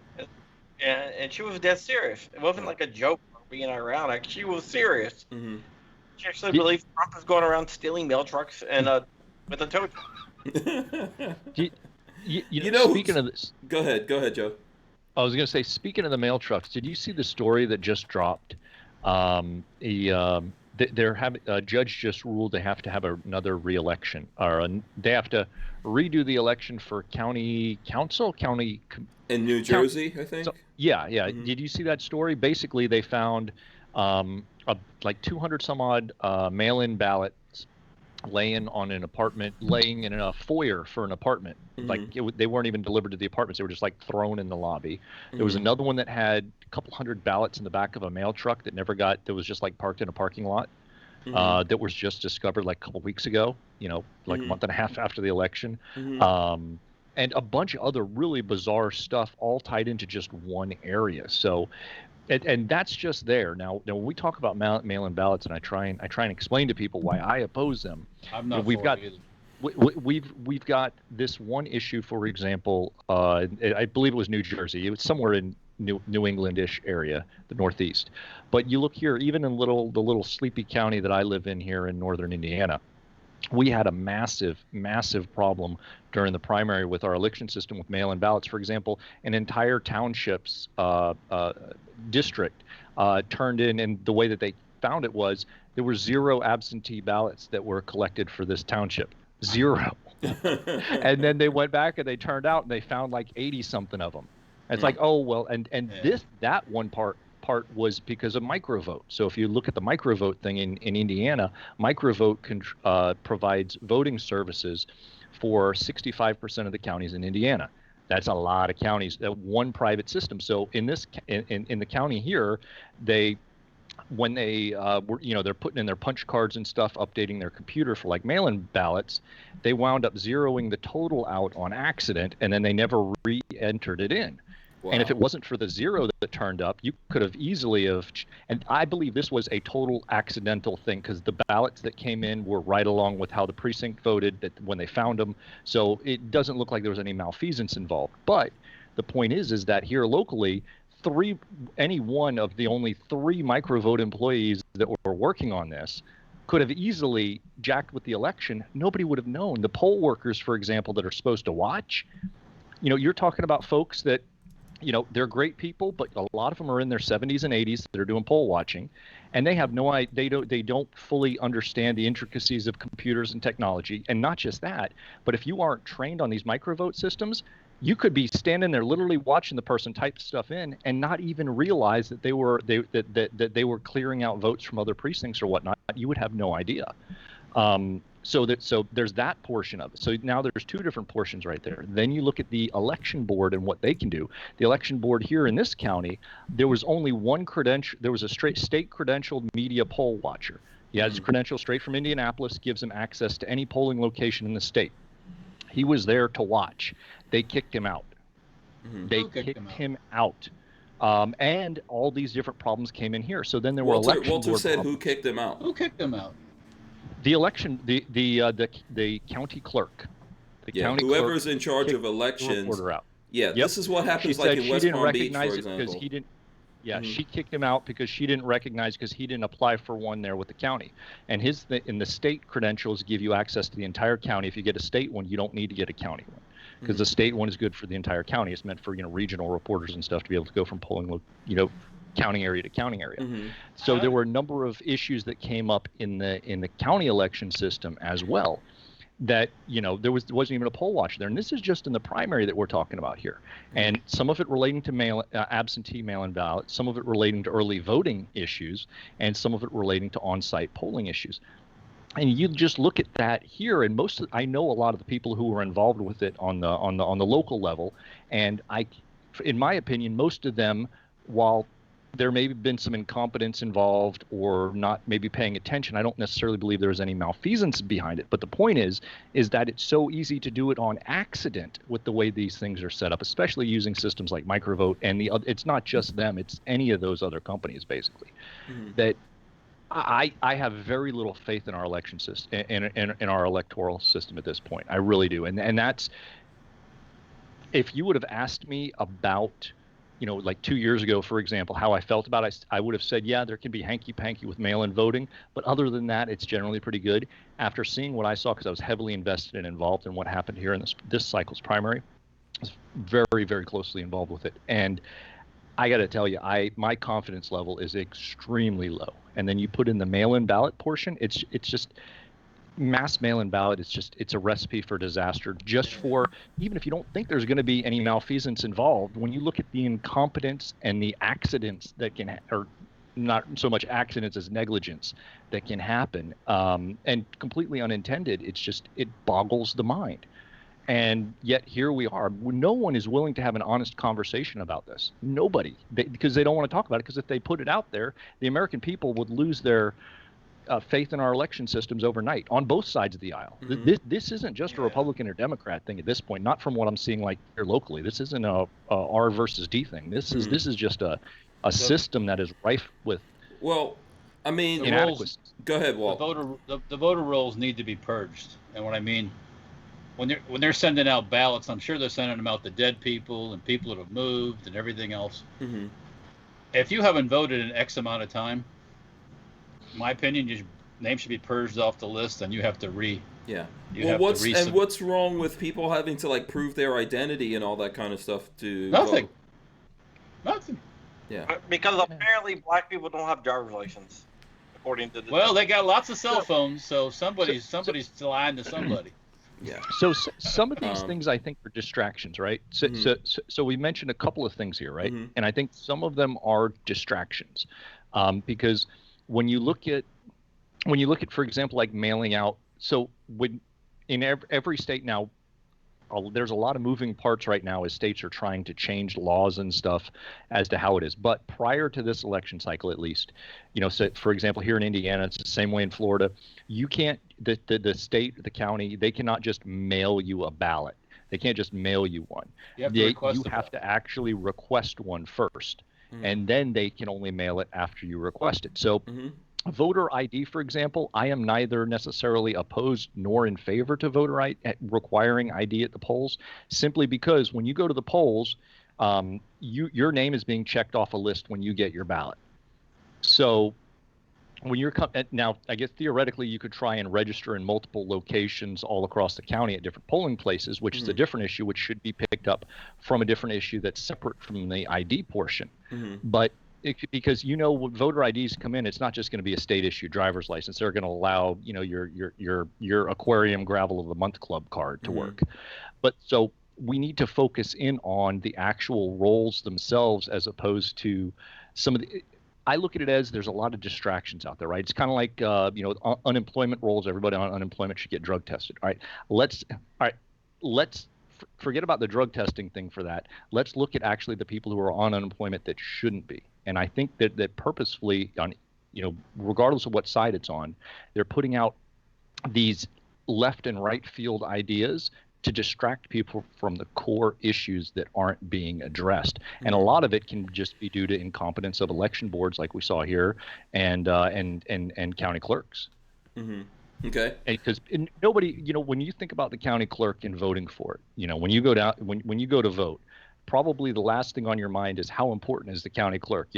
she was dead serious. It wasn't like a joke being around. She was serious. She actually believes Trump is going around stealing mail trucks and with a tow truck. Speaking of this, go ahead, Joe. I was going to say, speaking of the mail trucks, did you see the story that just dropped? A judge just ruled they have to have another re-election, they have to redo the election for county council, in New Jersey, I think. So, yeah. Did you see that story? Basically, they found like 200 some odd mail-in ballots laying in a foyer for an apartment. Like they weren't even delivered to the apartments; they were just like thrown in the lobby. There was another one that had a couple hundred ballots in the back of a mail truck that that was just like parked in a parking lot. That was just discovered like a couple weeks ago. Like a month and a half after the election. And a bunch of other really bizarre stuff, all tied into just one area. So. And that's just there. Now when we talk about mail-in ballots, and I try and explain to people why I oppose them. I'm not we've got either. we've got this one issue, for example. I believe it was New Jersey. It was somewhere in New England-ish area, the Northeast. But you look here, even in the little sleepy county that I live in here in northern Indiana, we had a massive problem during the primary with our election system with mail-in ballots. For example, an entire township's district turned in, and the way that they found it was there were 0 absentee ballots that were collected for this township. 0. And then they went back and they turned out and they found like 80 something of them. And it's like, oh well, and that one part was because of microvote. So if you look at the microvote thing in Indiana, microvote provides voting services for 65% of the counties in Indiana. That's a lot of counties, one private system. So in the county here, when they were, they're putting in their punch cards and stuff, updating their computer for like mail-in ballots, they wound up zeroing the total out on accident, and then they never re-entered it in. Wow. And if it wasn't for the 0 that turned up, you could have easily and I believe this was a total accidental thing because the ballots that came in were right along with how the precinct voted that when they found them. So it doesn't look like there was any malfeasance involved. But the point is that here locally, any one of the only 3 microvote employees that were working on this could have easily jacked with the election. Nobody would have known. The poll workers, for example, that are supposed to watch, you're talking about folks that, they're great people, but a lot of them are in their 70s and 80s that are doing poll watching, and they have no idea. They don't fully understand the intricacies of computers and technology. And not just that, but if you aren't trained on these microvote systems, you could be standing there literally watching the person type stuff in and not even realize that they were clearing out votes from other precincts or whatnot. You would have no idea. So there's that portion of it. So now there's 2 different portions right there. Then you look at the election board and what they can do. The election board here in this county, there was only one credential. There was a state credentialed media poll watcher. He has a credential straight from Indianapolis, gives him access to any polling location in the state. He was there to watch. They kicked him out. They kicked him out. And all these different problems came in here. So then there were election Walther board said problems. who kicked him out? Who kicked him out? The election, the county clerk. Whoever's in charge of elections. Out. Yeah, this is what happens like in West Palm Beach, for example. She kicked him out because she didn't recognize because he didn't apply for one there with the county. And in the state credentials give you access to the entire county. If you get a state one, you don't need to get a county one because the state one is good for the entire county. It's meant for regional reporters and stuff to be able to go from polling, county area to county area. So there were a number of issues that came up in the county election system as well that there wasn't even a poll watcher there, and this is just in the primary that we're talking about here, and some of it relating to absentee mail-in ballots, some of it relating to early voting issues, and some of it relating to on-site polling issues. And you just look at that here, and I know a lot of the people who were involved with it on the local level, and in my opinion, most of them, while there may have been some incompetence involved or not maybe paying attention, I don't necessarily believe there was any malfeasance behind it. But the point is that it's so easy to do it on accident with the way these things are set up, especially using systems like Microvote and it's not just them, it's any of those other companies basically. That I have very little faith in our election system, in our electoral system at this point. I really do. And that's, if you would have asked me about like 2 years ago, for example, how I felt about it, I would have said, yeah, there can be hanky-panky with mail-in voting, but other than that, it's generally pretty good. After seeing what I saw, because I was heavily invested and involved in what happened here in this cycle's primary, I was very, very closely involved with it. And I got to tell you, my confidence level is extremely low. And then you put in the mail-in ballot portion, it's just mass mail-in ballot. It's a recipe for disaster. Just for, even if you don't think there's going to be any malfeasance involved, when you look at the incompetence and the accidents that can, or not so much accidents as negligence that can happen, and completely unintended, it boggles the mind. And yet here we are. No one is willing to have an honest conversation about this. Nobody, because they don't want to talk about it. Because if they put it out there, the American people would lose their faith in our election systems overnight on both sides of the aisle. This isn't just a Republican or Democrat thing at this point. Not from what I'm seeing like here locally. This isn't a R versus D thing. This is just a system that is rife with. Well, I mean, the rules, go ahead, Walt. The voter rolls need to be purged, and what I mean, when they're sending out ballots, I'm sure they're sending them out to dead people and people that have moved and everything else. Mm-hmm. If you haven't voted in X amount of time, in my opinion, your name should be purged off the list, and you have to Yeah. Well, what's wrong with people having to like prove their identity and all that kind of stuff to Nothing. vote? Nothing. Yeah. Because apparently black people don't have driver's license, according to the. Well, they got lots of cell phones, so somebody's lying to somebody. Yeah. So some of these things I think are distractions, right? So we mentioned a couple of things here, right? Mm-hmm. And I think some of them are distractions, because when you look at, for example, like mailing out. So in every state now, there's a lot of moving parts right now as states are trying to change laws and stuff as to how it is. But prior to this election cycle, at least, so for example, here in Indiana, it's the same way in Florida. You can't, the state, the county, they cannot just mail you a ballot. They can't just mail you one. You have to actually request one first, and then they can only mail it after you request it. So voter ID, for example, I am neither necessarily opposed nor in favor to voter ID, requiring ID at the polls, simply because when you go to the polls, your name is being checked off a list when you get your ballot. So when you're now, I guess theoretically you could try and register in multiple locations all across the county at different polling places, which is a different issue, which should be picked up from a different issue that's separate from the ID portion. But because when voter IDs come in, it's not just going to be a state issued driver's license. They're going to allow your aquarium gravel of the month club card to work. But so we need to focus in on the actual roles themselves as opposed to some of the. I look at it as there's a lot of distractions out there, right? It's kind of like unemployment rolls. Everybody on unemployment should get drug tested. All right, let's forget about the drug testing thing for that. Let's look at actually the people who are on unemployment that shouldn't be. And I think that purposefully, regardless of what side it's on, they're putting out these left and right field ideas to distract people from the core issues that aren't being addressed. And a lot of it can just be due to incompetence of election boards, like we saw here, and county clerks. Okay. Because nobody, when you think about the county clerk and voting for it, when you go down, when you go to vote, probably the last thing on your mind is how important is the county clerk?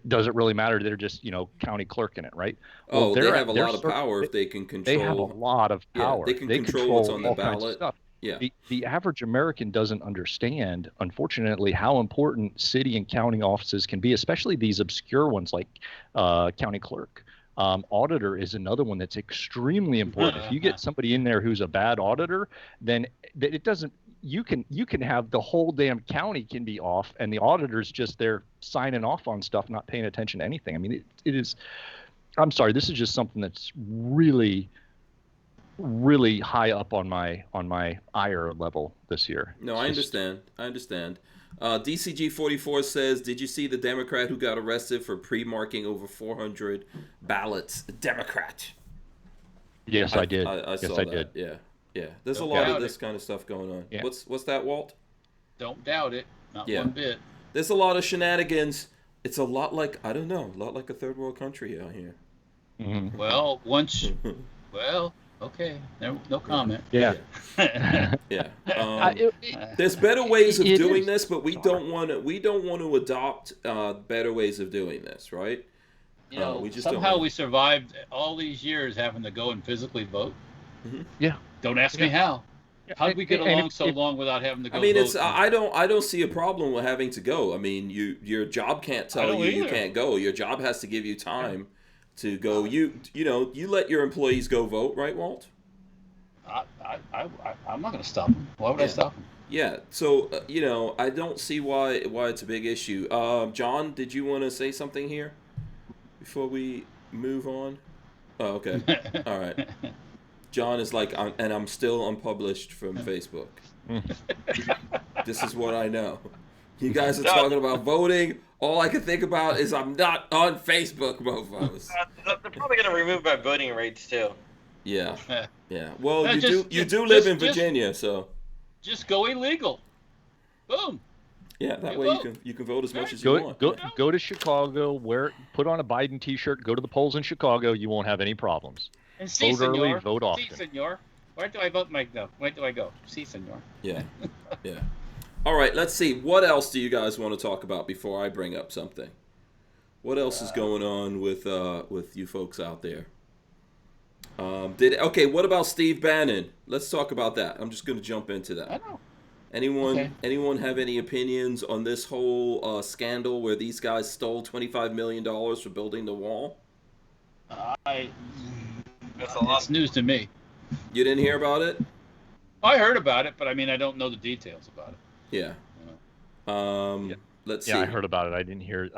Does it really matter? They're just, county clerk in it, right? Well, they have a lot of power if they can control. They have a lot of power. Yeah, they can control what's on the ballot. Yeah. The average American doesn't understand, unfortunately, how important city and county offices can be, especially these obscure ones like county clerk. Auditor is another one that's extremely important. If you get somebody in there who's a bad auditor, then it doesn't. You can have the whole damn county can be off, and the auditor's just there signing off on stuff, not paying attention to anything. I mean, it is. I'm sorry. This is just something that's really high up on my ire level this year. No, I understand. DCG 44 says, did you see the Democrat who got arrested for pre-marking over 400 ballots? Democrat. Yes, I did. I yes, saw I that. did. Yeah. There's a lot of this kind of stuff going on. Yeah. What's that, Walt? Don't doubt it. Not one bit. There's a lot of shenanigans. It's a lot like, I don't know, a lot like a third world country out here. Mm-hmm. Well, okay, no comment. Yeah. Yeah. There's better ways of doing this, but we don't want to adopt better ways of doing this, right? We just somehow we survived all these years having to go and physically vote. Yeah. Don't ask me how. How did we get along so long without having to go? I mean, vote? I don't see a problem with having to go. I mean, your job can't tell you can't go. Your job has to give you time to go. You let your employees go vote, right, Walt? I'm not going to stop them. Why would I stop them? Yeah. So I don't see why it's a big issue. John, did you want to say something here before we move on? Oh, okay. All right. John is like, and I'm still unpublished from Facebook. This is what I know. You guys are talking about voting. All I can think about is I'm not on Facebook, mofos. They're probably going to remove my voting rates too. Yeah. Well, you do live in Virginia, so just go illegal. Boom. Yeah, that way you can vote as much as you want. Go to Chicago, put on a Biden T-shirt, go to the polls in Chicago. You won't have any problems. And vote early, vote often. Senor. Where do I vote, Mike? No. Where do I go? Si, senor. Yeah. Yeah. All right, let's see. What else do you guys want to talk about before I bring up something? What else is going on with you folks out there? What about Steve Bannon? Let's talk about that. I'm just going to jump into that. I know. Anyone have any opinions on this whole scandal where these guys stole $25 million for building the wall? It's news to me. You didn't hear about it? I heard about it, but I mean, I don't know the details about it. Yeah. Let's see. Yeah, I heard about it. I didn't hear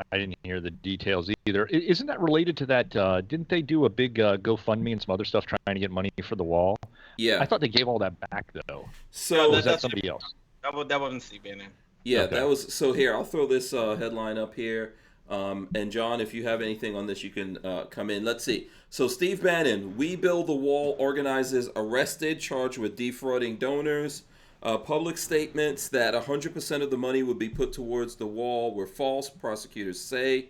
the details either. Isn't that related to that? Didn't they do a big GoFundMe and some other stuff trying to get money for the wall? Yeah. I thought they gave all that back though. So was that somebody else? That wasn't Steve Bannon. Yeah, Okay. that was. So here, I'll throw this headline up here. And John, if you have anything on this, you can come in. Let's see. So Steve Bannon, We Build the Wall organizers arrested, charged with defrauding donors. Public statements that 100% of the money would be put towards the wall were false, prosecutors say.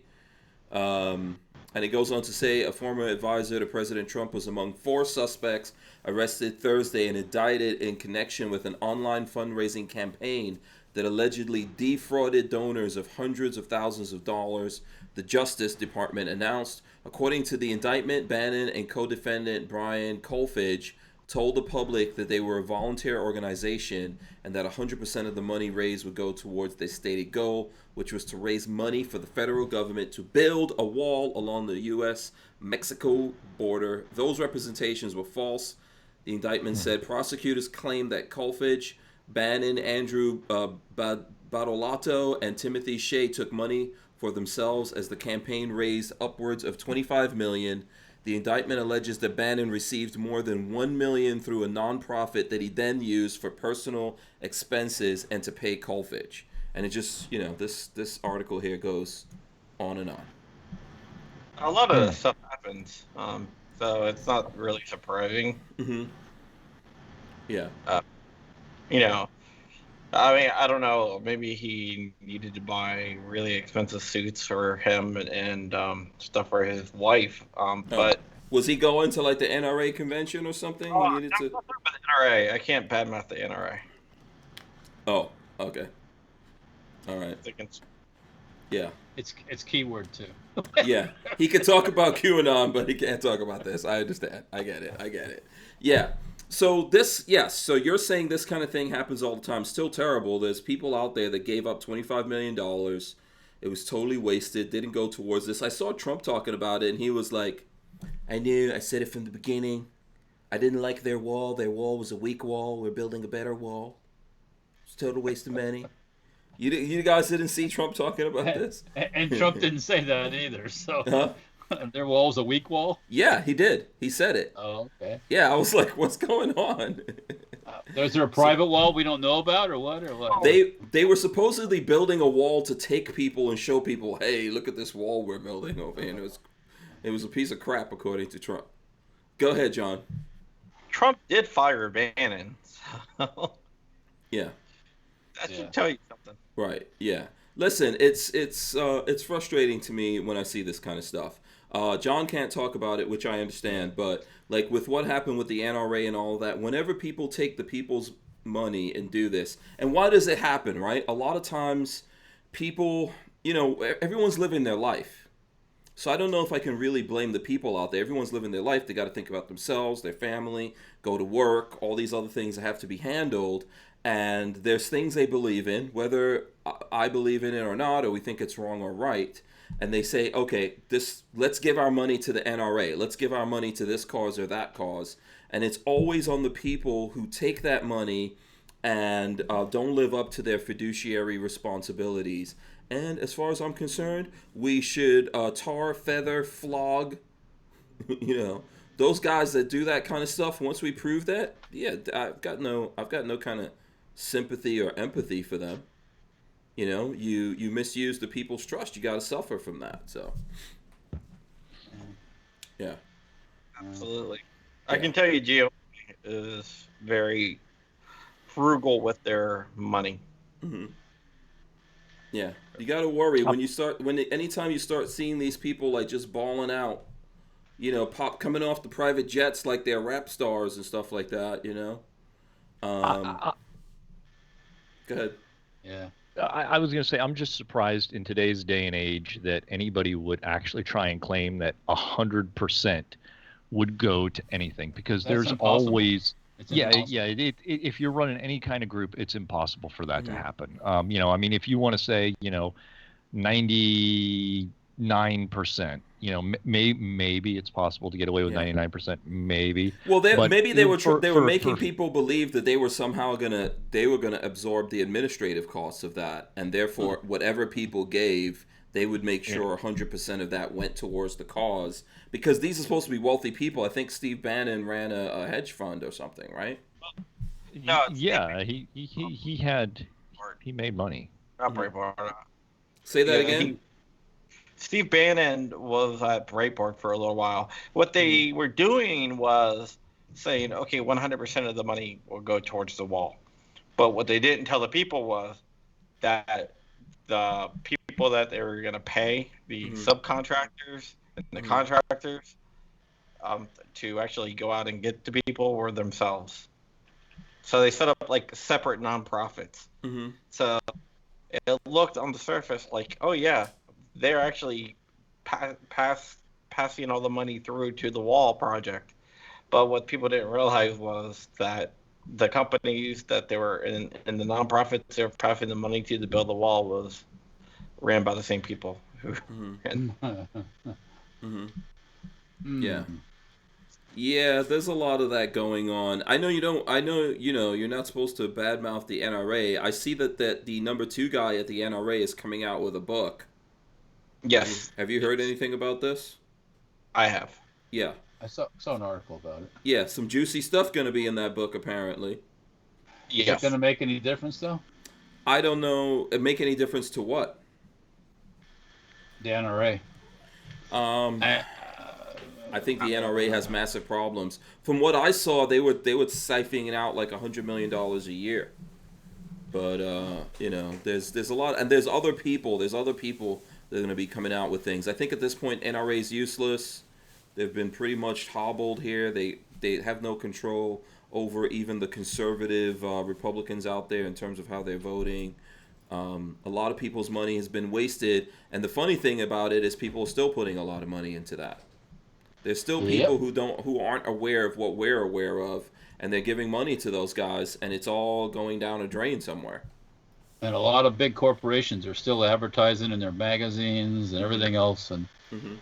And it goes on to say a former advisor to President Trump was among 4 suspects arrested Thursday and indicted in connection with an online fundraising campaign that allegedly defrauded donors of hundreds of thousands of dollars, the Justice Department announced. According to the indictment, Bannon and co-defendant Brian Kolfage told the public that they were a volunteer organization and that 100% of the money raised would go towards their stated goal, which was to raise money for the federal government to build a wall along the U.S.-Mexico border. Those representations were false. The indictment said prosecutors claimed that Kolfage, Bannon, Andrew Badolato, and Timothy Shea took money for themselves as the campaign raised upwards of $25 million. The indictment alleges that Bannon received more than $1 million through a nonprofit that he then used for personal expenses and to pay Kolfage. And it just, this article here goes on and on. A lot of stuff happens, so it's not really surprising. Mm-hmm. Yeah. I mean, I don't know. Maybe he needed to buy really expensive suits for him and stuff for his wife. But was he going to like the NRA convention or something? He needed to. The NRA. I can't badmouth the NRA. Oh, okay. All right. Yeah. It's keyword too. Yeah. He could talk about QAnon, but he can't talk about this. I understand. I get it. Yeah. So so you're saying this kind of thing happens all the time. Still terrible. There's people out there that gave up $25 million. It was totally wasted. Didn't go towards this. I saw Trump talking about it, and he was like, I said it from the beginning. I didn't like their wall. Their wall was a weak wall. We're building a better wall. It's a total waste of money. You guys didn't see Trump talking about this? And Trump didn't say that either, so... Their wall's a weak wall? Yeah, he did. He said it. Oh, okay. Yeah, I was like, what's going on? Is there a private wall we don't know about or what? They were supposedly building a wall to take people and show people, hey, look at this wall we're building over here. And it was a piece of crap, according to Trump. Go ahead, John. Trump did fire Bannon. So. Yeah. That should tell you something. Right, yeah. Listen, it's frustrating to me when I see this kind of stuff. John can't talk about it, which I understand, but like with what happened with the NRA and all of that, whenever people take the people's money and do this, and why does it happen, right? A lot of times people, everyone's living their life. So I don't know if I can really blame the people out there. Everyone's living their life. They got to think about themselves, their family, go to work, all these other things that have to be handled. And there's things they believe in, whether I believe in it or not, or we think it's wrong or right. And they say, okay, let's give our money to the NRA. Let's give our money to this cause or that cause. And it's always on the people who take that money and don't live up to their fiduciary responsibilities. And as far as I'm concerned, we should tar, feather, flog, those guys that do that kind of stuff. Once we prove that, yeah, I've got no kind of sympathy or empathy for them. You misuse the people's trust. You got to suffer from that. So, yeah, absolutely. I can tell you, GOP is very frugal with their money. Mm-hmm. Yeah, you got to worry when anytime you start seeing these people like just balling out coming off the private jets like they're rap stars and stuff like that. Go ahead. Yeah. I was going to say, I'm just surprised in today's day and age that anybody would actually try and claim that 100% would go to anything, because That's there's impossible. always, It's yeah, impossible. yeah. If you're running any kind of group, it's impossible for that to Mhm. happen. I mean, if you want to say, 99%, maybe it's possible to get away with Yeah. 99%, maybe. Well, But maybe they were for making people believe that they were somehow gonna absorb the administrative costs of that, and therefore whatever people gave, they would make sure 100% of that went towards the cause, because these are supposed to be wealthy people. I think Steve Bannon ran a hedge fund or something, right? No, it's yeah, he made money. not Breitbart. Say that Yeah, again. Steve Bannon was at Breitbart for a little while. What they were doing was saying, okay, 100% of the money will go towards the wall. But what they didn't tell the people was that the people that they were going to pay, the subcontractors and the contractors, to actually go out and get the people were themselves. So they set up like separate nonprofits. Mm-hmm. So it looked on the surface like, oh yeah, they're actually passing all the money through to the wall project. But what people didn't realize was that the companies that they were in the nonprofits they were passing the money to build the wall was ran by the same people. Yeah. Yeah, there's a lot of that going on. I know you're not supposed to badmouth the NRA. I see that the number 2 guy at the NRA is coming out with a book. Yes. Have you heard anything about this? I have. Yeah. I saw an article about it. Yeah, some juicy stuff going to be in that book, apparently. Is Yes. it going to make any difference, though? I don't know. It make any difference to what? The NRA. I think the NRA has massive problems. From what I saw, they were siphoning out like $100 million a year. But there's a lot, and there's other people that are going to be coming out with things. I think at this point, NRA is useless. They've been pretty much hobbled here. They have no control over even the conservative Republicans out there in terms of how they're voting. A lot of people's money has been wasted, and the funny thing about it is people are still putting a lot of money into that. There's still people who aren't aware of what we're aware of, and they're giving money to those guys, and it's all going down a drain somewhere. And a lot of big corporations are still advertising in their magazines and everything else. And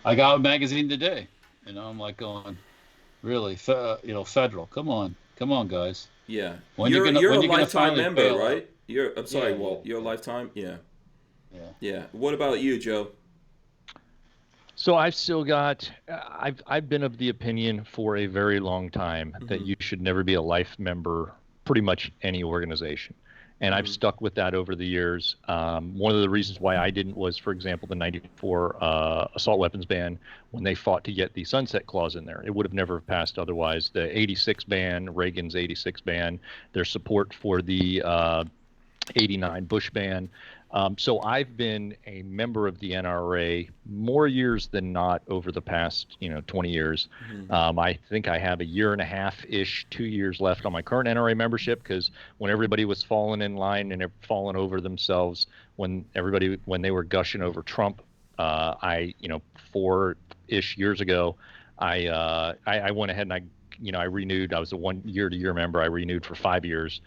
I got a magazine today. I'm like going, really, federal. Come on, guys. Yeah. You're a lifetime member, right? I'm sorry, Walt. You're a lifetime? Yeah. Yeah. What about you, Joe? So I've still got. I've been of the opinion for a very long time that you should never be a life member, pretty much any organization, and I've stuck with that over the years. One of the reasons why I didn't was, for example, the '94 assault weapons ban. When they fought to get the sunset clause in there, it would have never passed otherwise. The '86 ban, Reagan's '86 ban, their support for the '89 Bush ban. So I've been a member of the NRA more years than not over the past, 20 years. I think I have a year and a half-ish, 2 years left on my current NRA membership, because when everybody was falling in line and falling over themselves, when they were gushing over Trump, 4-ish years ago, I went ahead and I renewed. I was a 1 year-to-year member. I renewed for 5 years.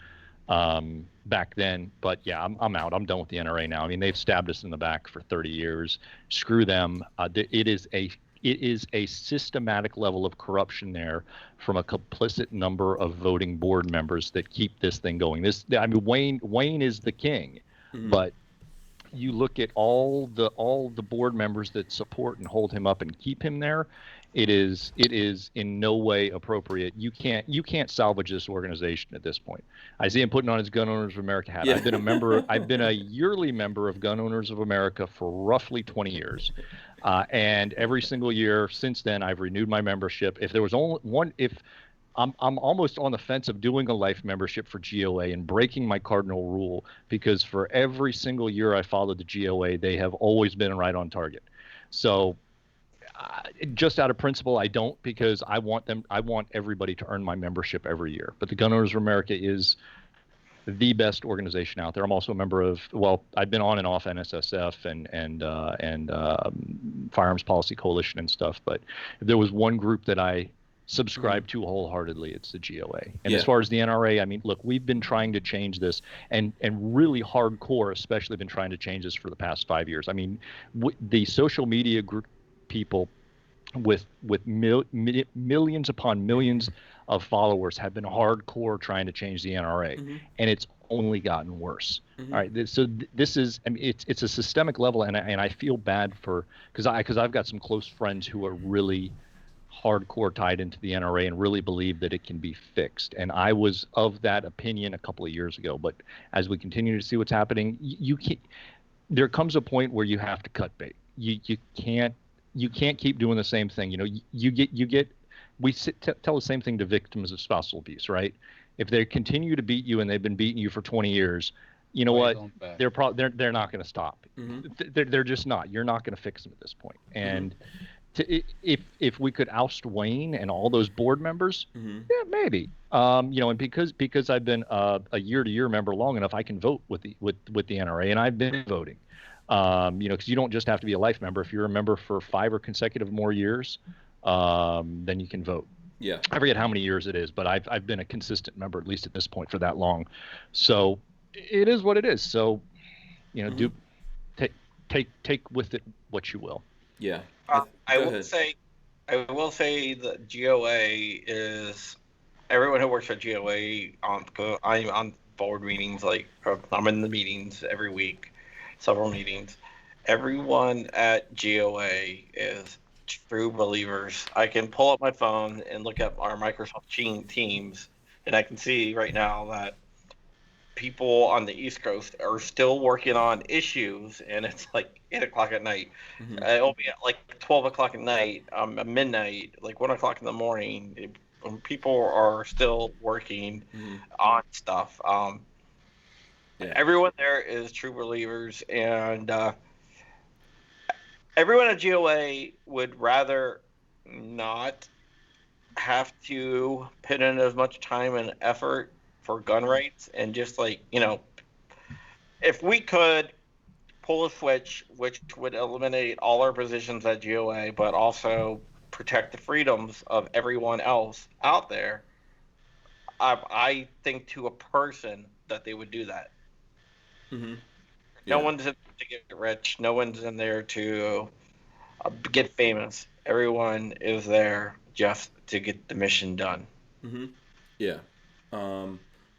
Back then, but yeah, I'm out. I'm done with the NRA now. I mean, they've stabbed us in the back for 30 years. Screw them. It is a systematic level of corruption there from a complicit number of voting board members that keep this thing going. Wayne is the king, but you look at all the board members that support and hold him up and keep him there. It is in no way appropriate. You can't salvage this organization at this point. I see him putting on his Gun Owners of America hat. Yeah. I've been a yearly member of Gun Owners of America for roughly 20 years. And every single year since then, I've renewed my membership. If there was only one, I'm almost on the fence of doing a life membership for GOA and breaking my cardinal rule, because for every single year I followed the GOA, they have always been right on target. So Just out of principle, I don't, because I want everybody to earn my membership every year. But the Gun Owners of America is the best organization out there. I'm also a member of, well, I've been on and off NSSF and Firearms Policy Coalition and stuff. But if there was one group that I subscribe to wholeheartedly, it's the GOA. And as far as the NRA, I mean, look, we've been trying to change this, and really hardcore, especially been trying to change this for the past 5 years. I mean, the social media group people with millions upon millions of followers have been hardcore trying to change the NRA, and it's only gotten worse. All right, so this is, I mean, it's a systemic level, and I feel bad for, because I've got some close friends who are really hardcore tied into the NRA and really believe that it can be fixed. And I was of that opinion a couple of years ago, but as we continue to see what's happening, there comes a point where you have to cut bait. You can't keep doing the same thing. You know, we tell the same thing to victims of spousal abuse, right? If they continue to beat you and they've been beating you for 20 years, you know what? They're not going to stop. They're just not. You're not going to fix them at this point. And if we could oust Wayne and all those board members, yeah, maybe. You know, and because I've been a year-to-year member long enough, I can vote with the NRA, and I've been voting. You know, because you don't just have to be a life member. If you're a member for 5 or consecutive more years, then you can vote. Yeah. I forget how many years it is, but I've been a consistent member, at least at this point, for that long. So it is what it is. So, you know, take with it what you will. Yeah. I will say the GOA is, everyone who works at GOA, I'm on board meetings, like I'm in the meetings every week, several meetings. Everyone at GOA is true believers. I can pull up my phone and look at our Microsoft Teams, and I can see right now that people on the East Coast are still working on issues, and it's like 8 o'clock at night. It'll be at like 12 o'clock at night, midnight, like 1 o'clock in the morning. People are still working on stuff. Everyone there is true believers, and everyone at GOA would rather not have to put in as much time and effort for gun rights, and just, like, you know, if we could pull a switch which would eliminate all our positions at GOA but also protect the freedoms of everyone else out there, I think to a person that they would do that. No one's in there to get rich. No one's in there to get famous. Everyone is there just to get the mission done. Yeah.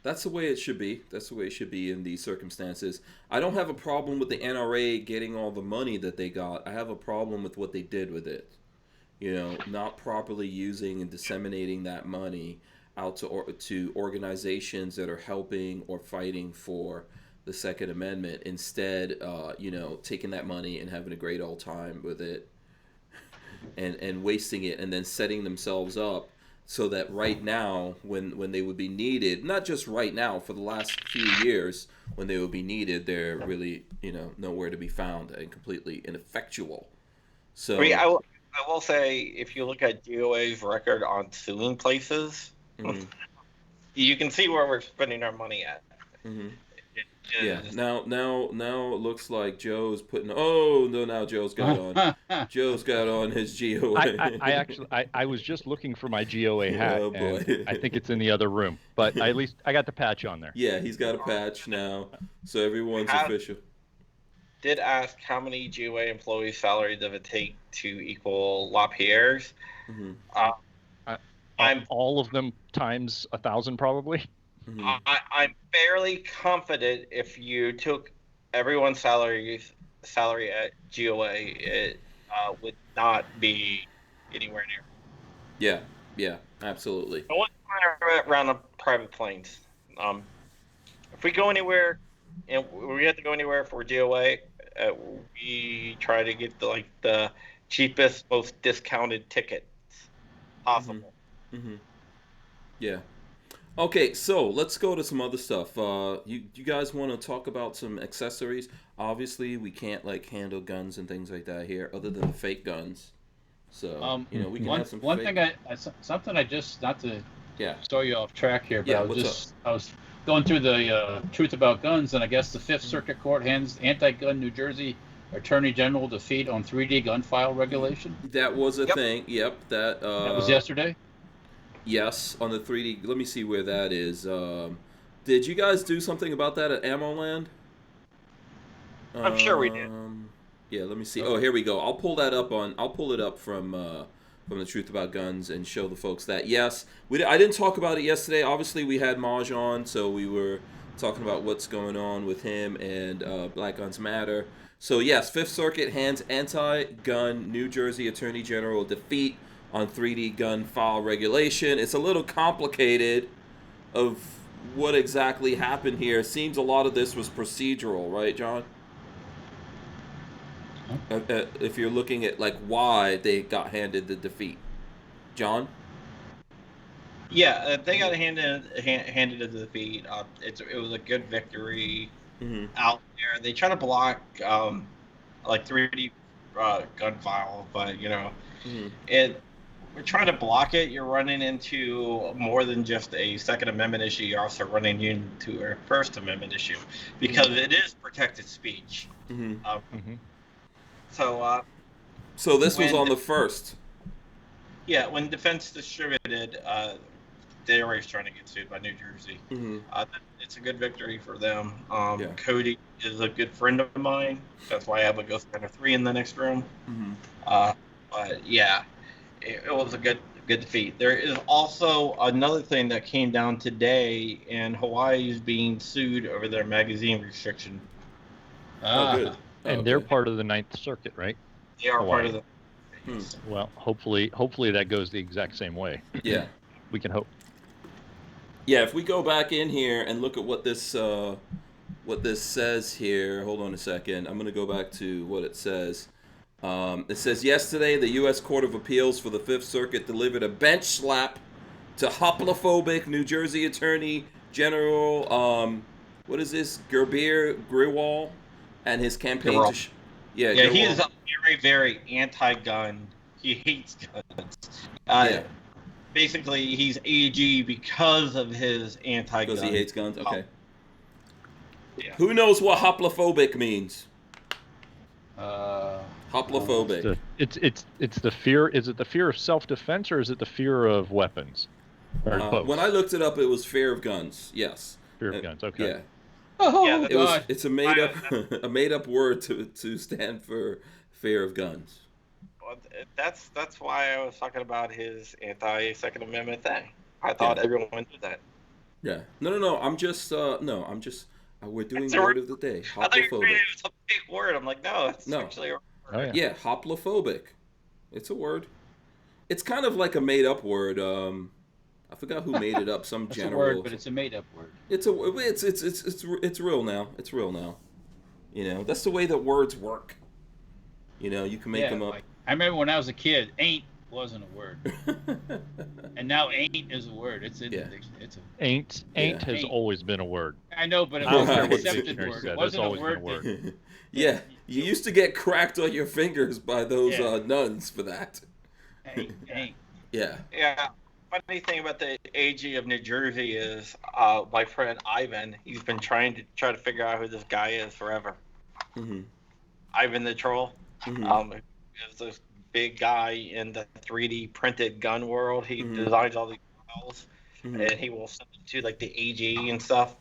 That's the way it should be. That's the way it should be in these circumstances. I don't have a problem with the NRA getting all the money that they got. I have a problem with what they did with it. You know, not properly using and disseminating that money out to organizations that are helping or fighting for the Second Amendment. Instead, you know, taking that money and having a great old time with it, and wasting it, and then setting themselves up so that right now, when they would be needed, not just right now, for the last few years, when they would be needed, they're really, you know, nowhere to be found and completely ineffectual. So I will say, if you look at GOA's record on suing places, you can see where we're spending our money at. Now it looks like Joe's putting. Oh no! Now Joe's got on. Joe's got on his GOA. I was just looking for my GOA hat. Oh boy! And I think it's in the other room, but at least I got the patch on there. Yeah, he's got a patch now, so everyone's official. Did ask how many GOA employees' salary does it take to equal LaPierre's? I'm all of them times 1,000 probably. I'm fairly confident if you took everyone's salary at GOA, it would not be anywhere near. Yeah, absolutely. I want to around the private planes. If we go anywhere, and we have to go anywhere for GOA, we try to get the cheapest, most discounted tickets possible. Yeah. Okay, so let's go to some other stuff. You guys want to talk about some accessories? Obviously, we can't handle guns and things like that here, other than the fake guns. So we can one have some. one fake... thing something I just not to Yeah. start you off track here, but Yeah, I was going through the Truth About Guns, and I guess the Fifth Circuit Court hands anti-gun New Jersey Attorney General defeat on 3D gun file regulation. That was a thing. Yep. That was yesterday. Yes, on the 3D. Let me see where that is. Did you guys do something about that at AmmoLand? I'm sure we did. Yeah, let me see. Oh, here we go. I'll pull it up from the Truth About Guns and show the folks that yes, I didn't talk about it yesterday. Obviously, we had Maj on, so we were talking about what's going on with him and Black Guns Matter. So yes, Fifth Circuit hands anti-gun New Jersey Attorney General defeat on 3D gun file regulation. It's a little complicated of what exactly happened here. It seems a lot of this was procedural, right, John? If you're looking at like why they got handed the defeat, John. Yeah, they got handed the defeat. It was a good victory out there. They try to block like 3D gun file, but we're trying to block it. You're running into more than just a Second Amendment issue. You're also running into a First Amendment issue because it is protected speech. So this was on the first. Yeah, when Defense Distributed, they're always trying to get sued by New Jersey. It's a good victory for them. Cody is a good friend of mine. That's why I have a Ghost Gunner 3 in the next room. But yeah, it was a good defeat. There is also another thing that came down today, and Hawaii is being sued over their magazine restriction. Good. And they're part of the Ninth Circuit, right? They are part of the. Well, hopefully that goes the exact same way. Yeah, we can hope. Yeah, if we go back in here and look at what this says here. Hold on a second. I'm going to go back to what it says. It says yesterday the U.S. Court of Appeals for the Fifth Circuit delivered a bench slap to hoplophobic New Jersey Attorney General. What is this? Gerbir Grewal and his campaign. He is a very, very anti-gun. He hates guns. Basically, he's AG because of his anti-gun. Because he hates guns. Okay. Yeah. Who knows what hoplophobic means? Hoplophobic. It's the fear. Is it the fear of self-defense or is it the fear of weapons? When I looked it up, it was fear of guns. Yes. Fear of guns. Okay. Yeah. Oh, it's a made up word to stand for fear of guns. Well, that's why I was talking about his anti-Second Amendment thing. I thought everyone knew that. Yeah. No. I'm just we're doing word of the day. Hoplophobic. I thought you were saying it was a big word. I'm like, no, it's actually a word. Yeah, hoplophobic. It's a word. It's kind of like a made up word. I forgot who made it up. Some general. It's a word, but it's a made-up word. It's real now. It's real now. That's the way that words work. You can make them up. Like, I remember when I was a kid, "ain't" wasn't a word, and now "ain't" is a word. It's in the dictionary. It's ain't has always been a word. I know, but it was an accepted word. It wasn't a word. Yeah, you used to get cracked on your fingers by those nuns for that. Ain't. Yeah. Yeah. Funny thing about the AG of New Jersey is my friend Ivan. He's been trying to figure out who this guy is forever. Ivan the Troll. Is this big guy in the 3D printed gun world. He designs all these files, and he will send them to like the AG and stuff,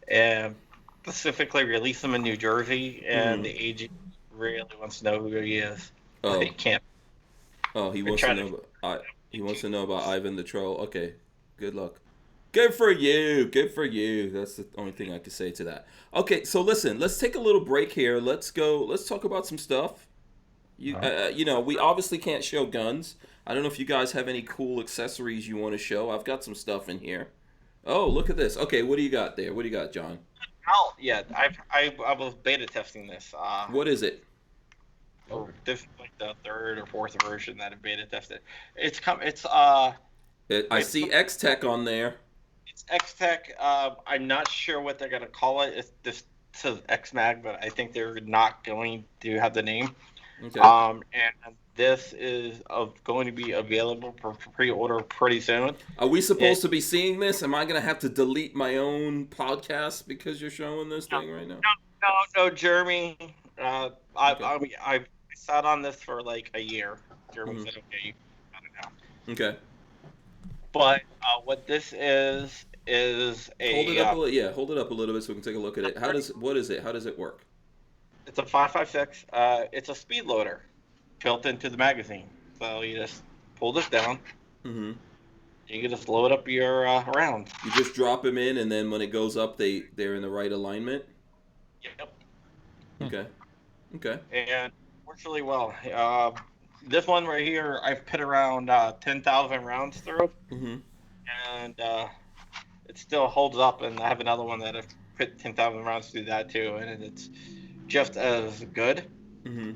and specifically release them in New Jersey. And the AG really wants to know who he is. But he can't. Oh, he wants to know. He wants to know about Ivan the Troll. Okay, good luck. Good for you. Good for you. That's the only thing I can say to that. Okay, so listen, let's take a little break here. Let's talk about some stuff. We obviously can't show guns. I don't know if you guys have any cool accessories you want to show. I've got some stuff in here. Oh, look at this. Okay, what do you got there? What do you got, John? Oh, yeah, I was beta testing this. What is it? This is like the third or fourth version that I beta tested. I see X-Tech on there. It's X-Tech. I'm not sure what they're gonna call it. This says X-Mag, but I think they're not going to have the name. Okay. And this is going to be available for pre-order pretty soon. Are we supposed to be seeing this? Am I going to have to delete my own podcast because you're showing this thing right now? No, Jeremy. Okay. I sat on this for like a year. Jeremy Mhm. said, "Okay, you got it now." Okay. But what this is a Hold it up hold it up a little bit so we can take a look at it. What is it? How does it work? it's a 5.56. It's a speed loader built into the magazine. So you just pull this down. Mm-hmm. You can just load up your rounds. You just drop them in, and then when it goes up, they're in the right alignment. Yep. Okay. Okay. And works really well. This one right here, I've put around 10,000 rounds through, Mm-hmm. and it still holds up. And I have another one that I've put 10,000 rounds through that too, and it's just as good. Mm-hmm.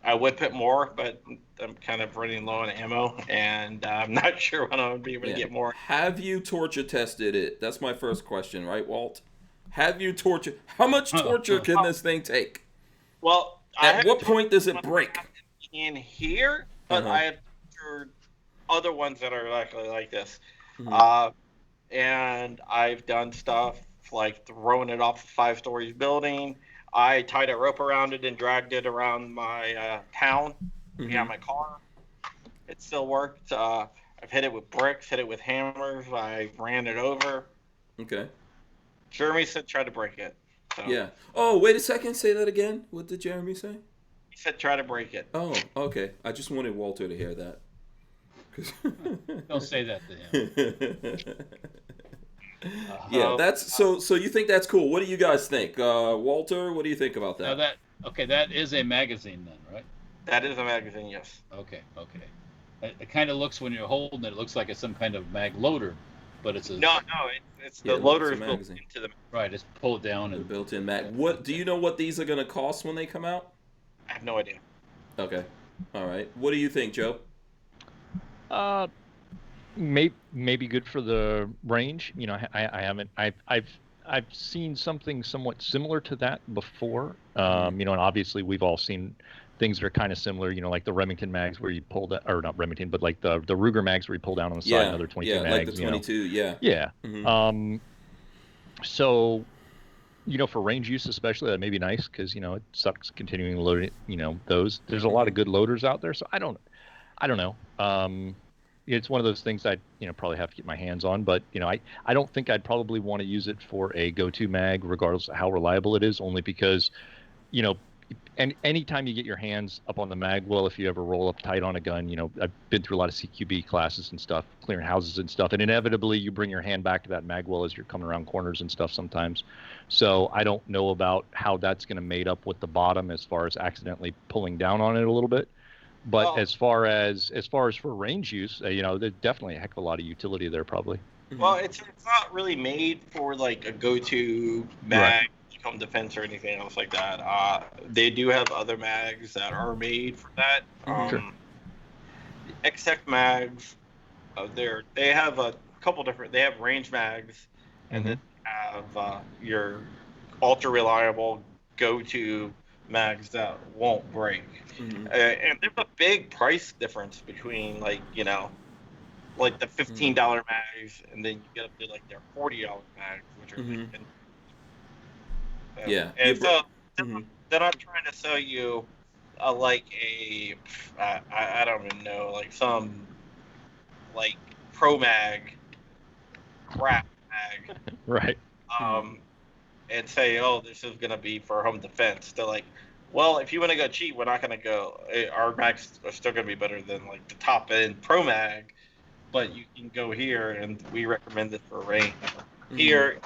I would put more, but I'm kind of running low on ammo, and I'm not sure when I'm going to be able to get more. Have you torture tested it? That's my first question, right, Walt? Have you torture? How much torture can this thing take? Well, at what point does it break? In here, but I have tortured other ones that are actually like this. Mm-hmm. And I've done stuff like throwing it off a 5-story building. I tied a rope around it and dragged it around my town, behind my car. It still worked. I've hit it with bricks, hit it with hammers. I ran it over. Okay. Jeremy said try to break it. So. Yeah. Oh, wait a second. Say that again. What did Jeremy say? He said try to break it. Oh, okay. I just wanted Walter to hear that. Don't say that to him. Yeah, that's so you think that's cool. What do you guys think? Walter, what do you think about that? Now that is a magazine then, right? That is a magazine, yes. Okay. It kind of looks, when you're holding it, it looks like it's some kind of mag loader, but it's a it's the loader is built magazine. into the. Right, it's pulled down and built-in mag. What do you know what these are going to cost when they come out? I have no idea. Okay, all right. What do you think, Joe? Maybe good for the range. You know, I haven't. I've seen something somewhat similar to that before. You know, and obviously we've all seen things that are kind of similar. You know, like the Remington mags where you pull that, or not Remington, but like the Ruger mags where you pull down on the side another 22 mags. Like the 22. You know? Yeah. Mm-hmm. So, you know, for range use especially, that may be nice because, you know, it sucks continuing to load it. You know, there's a lot of good loaders out there. So I don't know. It's one of those things I'd, you know, probably have to get my hands on, but, you know, I don't think I'd probably want to use it for a go-to mag, regardless of how reliable it is, only because, you know, and anytime you get your hands up on the mag well, if you ever roll up tight on a gun, you know, I've been through a lot of CQB classes and stuff, clearing houses and stuff, and inevitably you bring your hand back to that mag well as you're coming around corners and stuff sometimes. So I don't know about how that's going to mate up with the bottom as far as accidentally pulling down on it a little bit. But as far as for range use, you know, there's definitely a heck of a lot of utility there, probably. Well, it's not really made for like a go-to mag, home defense, or anything else like that. They do have other mags that are made for that. Sure. XTech mags, they have a couple different. They have range mags, and then have your ultra reliable go-to mags that won't break. And there's a big price difference between, like, you know, like the $15 mags, and then you get up to like their $40 mags, which are and so they're not trying to sell you like I don't even know, like some like pro mag crap mag, right? And say, oh, this is gonna be for home defense. They're like, well, if you want to go cheap, we're not going to go. Our mags are still going to be better than like the top end pro mag, but you can go here, and we recommend it for range. Here,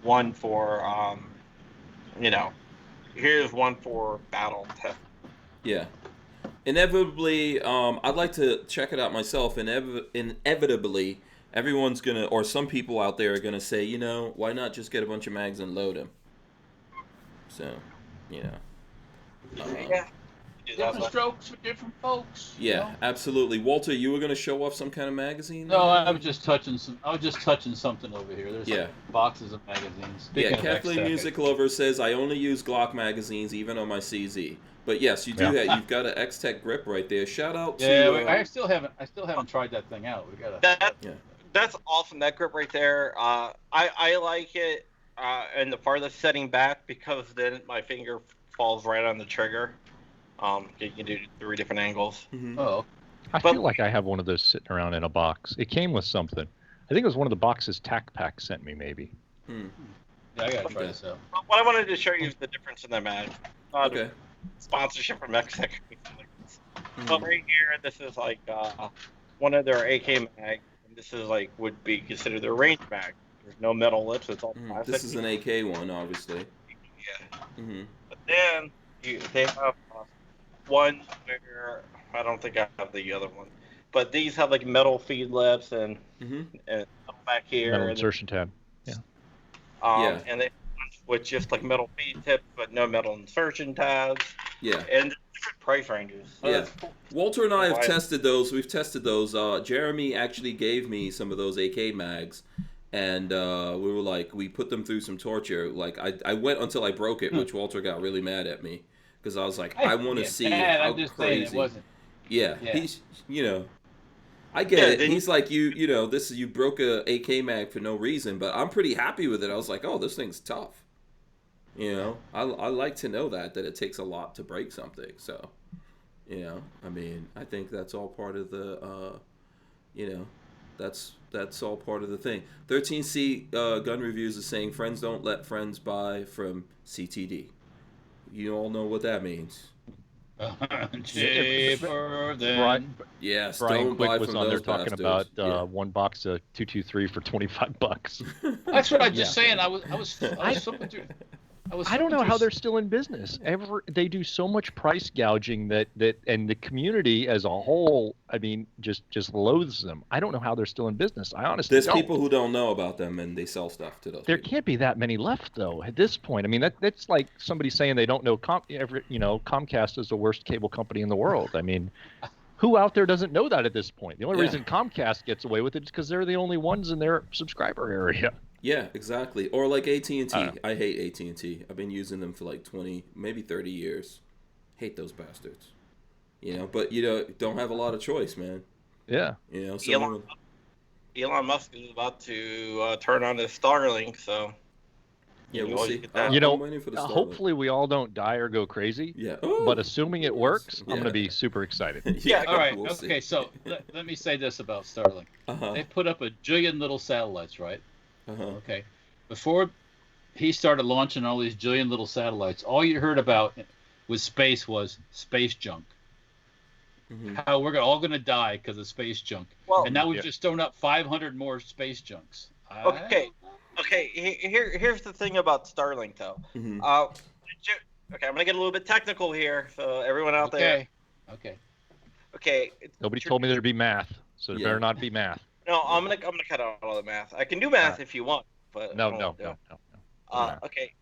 one for you know, here's one for battle test. Yeah. Inevitably, I'd like to check it out myself. Inevitably, everyone's gonna, or some people out there are gonna say, you know, why not just get a bunch of mags and load them? So. You know. do that. Different strokes for different folks. you Yeah, know? absolutely. Walter, you were going to show off some kind of magazine? No, I was just touching something over here. There's Yeah. boxes of magazines. Yeah, Speaking of Kathleen X-Tech, Music Lover says, I only use Glock magazines, even on my CZ. But yes, you do have, you've got an X-Tech grip right there. Shout out to... Yeah, I still haven't tried that thing out. We gotta. That's awesome. That grip right there. I like it in the farthest setting back because then my finger falls right on the trigger. You can do 3 different angles. Mm-hmm. Oh. I feel like I have one of those sitting around in a box. It came with something. I think it was one of the boxes TAC Pack sent me, maybe. Yeah, I gotta try this out. What I wanted to show you is the difference in the mag. Okay. Sponsorship from X-Tech. But right here, this is like one of their AK mag. And this is like would be considered their range mag. There's no metal lips. It's all plastic. This is an AK one, obviously. Yeah. Mm-hmm. But then they have one where I don't think I have the other one, but these have like metal feed lips and metal back here. Metal insertion tab. Yeah. And they with just like metal feed tips, but no metal insertion tabs. Yeah. And different price ranges. Yeah. Walter and I have tested those. We've tested those. Jeremy actually gave me some of those AK mags. And we were like, we put them through some torture. Like, I went until I broke it, which Walter got really mad at me. Because I was like, I want to see how I'm just crazy. saying it wasn't. Yeah, he's, I get it. He's like, you broke a AK mag for no reason, but I'm pretty happy with it. I was like, oh, this thing's tough. I like to know that it takes a lot to break something. So, I mean, I think that's all part of the, that's all part of the thing. 13C Gun Reviews is saying friends don't let friends buy from CTD. You all know what that means. Cheaper than... Yes, Brian don't buy Quick was from on there those talking bastards. about one box of 223 for $25. That's what I was just saying. I was flipping through. I don't know how they're still in business. They do so much price gouging that and the community as a whole, I mean, just loathes them. I don't know how they're still in business. I honestly There's don't. people who don't know about them and they sell stuff to those. There people. can't be that many left though at this point. I mean, that's like somebody saying they don't know Comcast is the worst cable company in the world. I mean, who out there doesn't know that at this point? The only reason Comcast gets away with it is because they're the only ones in their subscriber area. Yeah, exactly. Or like AT&T. I hate AT&T. I've been using them for like 20, maybe 30 years. Hate those bastards. But don't have a lot of choice, man. Yeah. Elon Musk is about to turn on his Starlink, so we'll see. I'm waiting for the Starlink. Hopefully we all don't die or go crazy. Yeah. But assuming it works, I'm going to be super excited. All right. We'll Okay. see. So let me say this about Starlink. They put up a jillion little satellites, right? Okay. Before he started launching all these jillion little satellites, all you heard about with space was space junk. How we're all going to die because of space junk. Well, and now we've just thrown up 500 more space junks. Okay. Here's the thing about Starlink, though. Okay, I'm going to get a little bit technical here, so everyone out there. Okay. Nobody told me there'd be math, so there better not be math. No, I'm gonna cut out all the math. I can do math if you want, but no. Okay.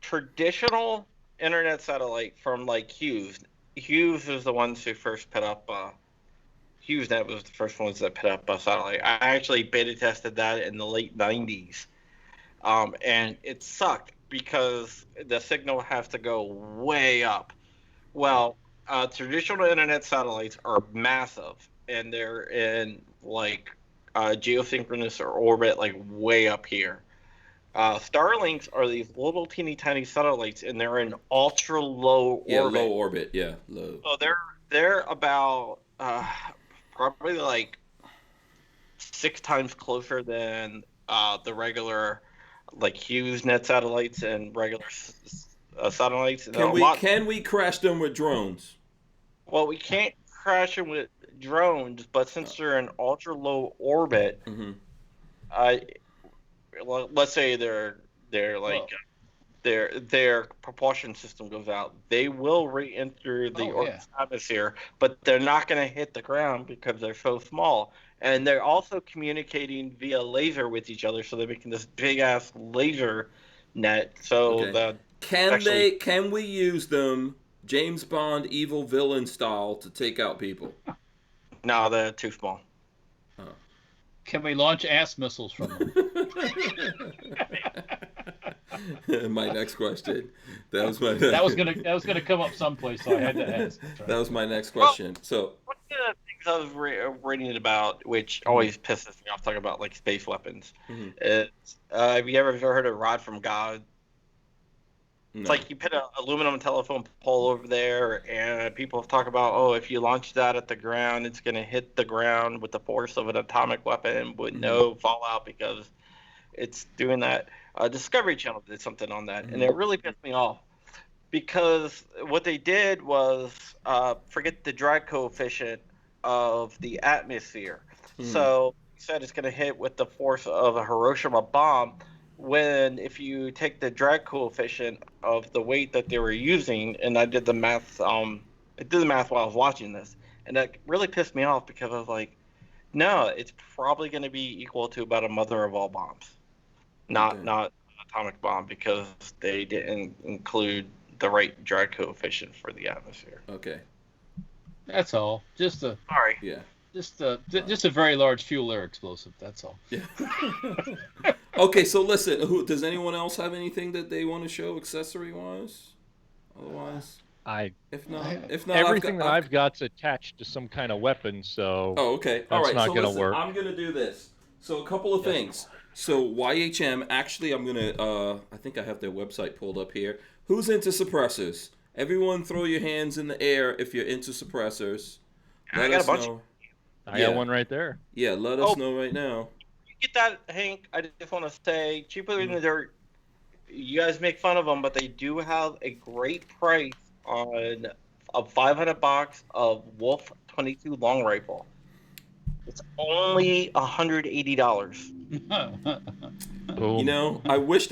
Traditional internet satellite from like Hughes. Hughes is the ones who first put up. HughesNet was the first ones that put up a satellite. I actually beta tested that in the late '90s, and it sucked because the signal has to go way up. Well, traditional internet satellites are massive, and they're in like geosynchronous or orbit, like way up here. Starlinks are these little teeny tiny satellites, and they're in ultra low orbit. Yeah, low orbit. Yeah, low. So they're about probably like 6 times closer than the regular like HughesNet satellites and regular satellites. Can we crash them with drones? Well, we can't crash them with drones, but since they're in ultra low orbit, let's say they're like their propulsion system goes out, they will re-enter the Earth's atmosphere, but they're not going to hit the ground because they're so small. And they're also communicating via laser with each other, so they're making this big ass laser net. So can we use them James Bond evil villain style to take out people? No, they're too small. Can we launch ass missiles from them? My next question. That was my. That was gonna come up someplace, so I had to ask. That was my next question. So. One of the things I was reading about, which always pisses me off, talking about like space weapons, is have you ever heard of Rod from God? It's like you put an aluminum telephone pole over there, and people talk about, oh, if you launch that at the ground, it's going to hit the ground with the force of an atomic weapon with no fallout because it's doing that. Discovery Channel did something on that, and it really pissed me off because what they did was forget the drag coefficient of the atmosphere. So you said it's going to hit with the force of a Hiroshima bomb. When if you take the drag coefficient of the weight that they were using, and I did the math, I did the math while I was watching this, and that really pissed me off because I was like, no, it's probably going to be equal to about a mother of all bombs, not an atomic bomb, because they didn't include the right drag coefficient for the atmosphere. Okay. That's all. Sorry. Yeah. Just a very large fuel air explosive. That's all. Yeah. Okay, so listen. Does anyone else have anything that they want to show accessory wise? Otherwise, if not, everything I've got's attached to some kind of weapon. So. Oh, okay. All right. That's not gonna work. I'm gonna do this. So a couple of things. So YHM. Actually, I'm gonna. I think I have their website pulled up here. Who's into suppressors? Everyone, throw your hands in the air if you're into suppressors. I got a bunch. I got one right there. Yeah, let us know right now. You get that, Hank? I just want to say, cheaper than the dirt. You guys make fun of them, but they do have a great price on a $500 of Wolf 22 long rifle. It's only $180. You know, I wish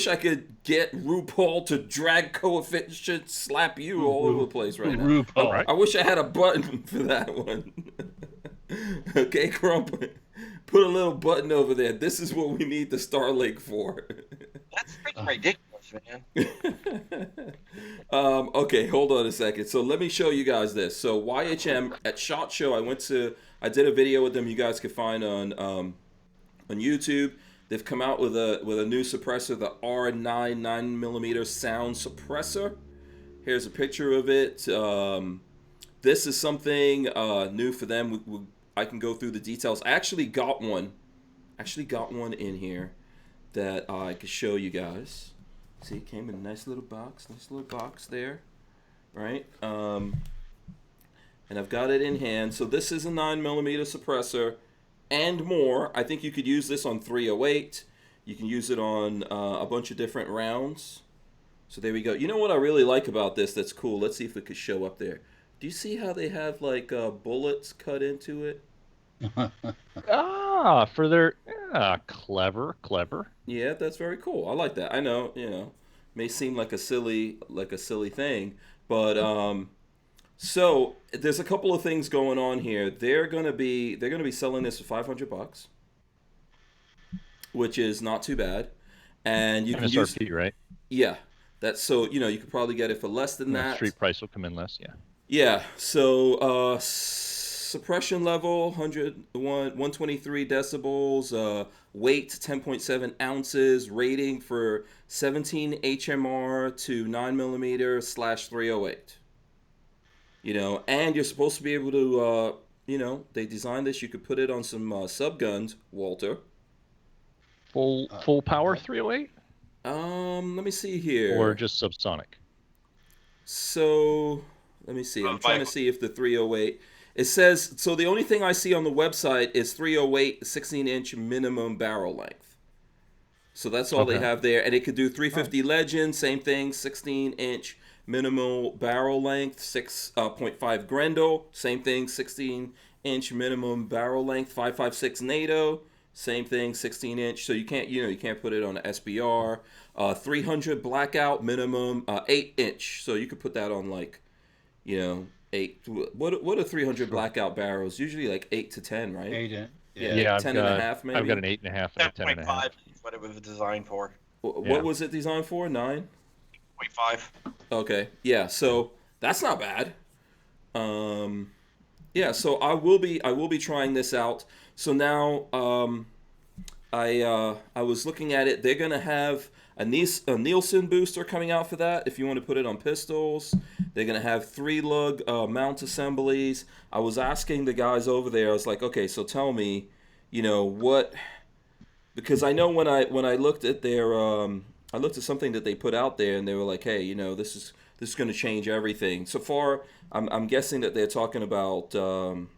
I could get RuPaul to drag coefficient slap you all over the place right now. RuPaul. I wish I had a button for that one. Okay, Crump, put a little button over there. This is what we need the Starlink for. That's freaking ridiculous, man. Okay, hold on a second. So let me show you guys this. So YHM at SHOT Show, I did a video with them. You guys can find on YouTube. They've come out with a new suppressor, the R9 9mm sound suppressor. Here's a picture of it. This is something new for them. I can go through the details. I actually got one in here that I could show you guys. See, it came in a nice little box there, right? And I've got it in hand. So this is a 9mm suppressor. And more. I think you could use this on 308. You can use it on a bunch of different rounds. So there we go. You know what I really like about this that's cool? Let's see if it could show up there. Do you see how they have like bullets cut into it? For their clever. Yeah, that's very cool. I like that. I know, may seem like a silly thing, but so there's a couple of things going on here. They're gonna be selling this for $500, which is not too bad, and you can use MSRP, right? Yeah, that's so you could probably get it for less than that. Street price will come in less, yeah. Yeah. So suppression level 123 decibels, weight 10.7 ounces, rating for 17 HMR to 9mm/308. And you're supposed to be able to, they designed this. You could put it on some sub guns, Walter. Full power 308? Let me see here. Or just subsonic? So, let me see. I'm trying to see if the 308. It says, so the only thing I see on the website is 308 16-inch minimum barrel length. So that's all they have there. And it could do 350 Legend, same thing, 16-inch minimal barrel length, 6.5 Grendel, same thing, 16-inch minimum barrel length, 5.56 NATO, same thing, 16-inch. So you can't put it on an SBR. 300 Blackout minimum, 8-inch. So you could put that on like, 8. What are 300 Blackout barrels? Usually like 8 to 10, right? 8. Yeah, 10 and a half maybe. I've got an 8.5 and a 10.5. 10.5 is what it was designed for. What was it designed for? 9? 25. Okay, yeah, so that's not bad. Yeah, so I will be trying this out. So now I was looking at it. They're gonna have a Nielsen booster coming out for that. If you want to put it on pistols, they're gonna have 3-lug mount assemblies. I was asking the guys over there. I was like, okay, so tell me, what? Because I know when I looked at their I looked at something that they put out there, and they were like, hey, this is going to change everything. So far, I'm guessing that they're talking about from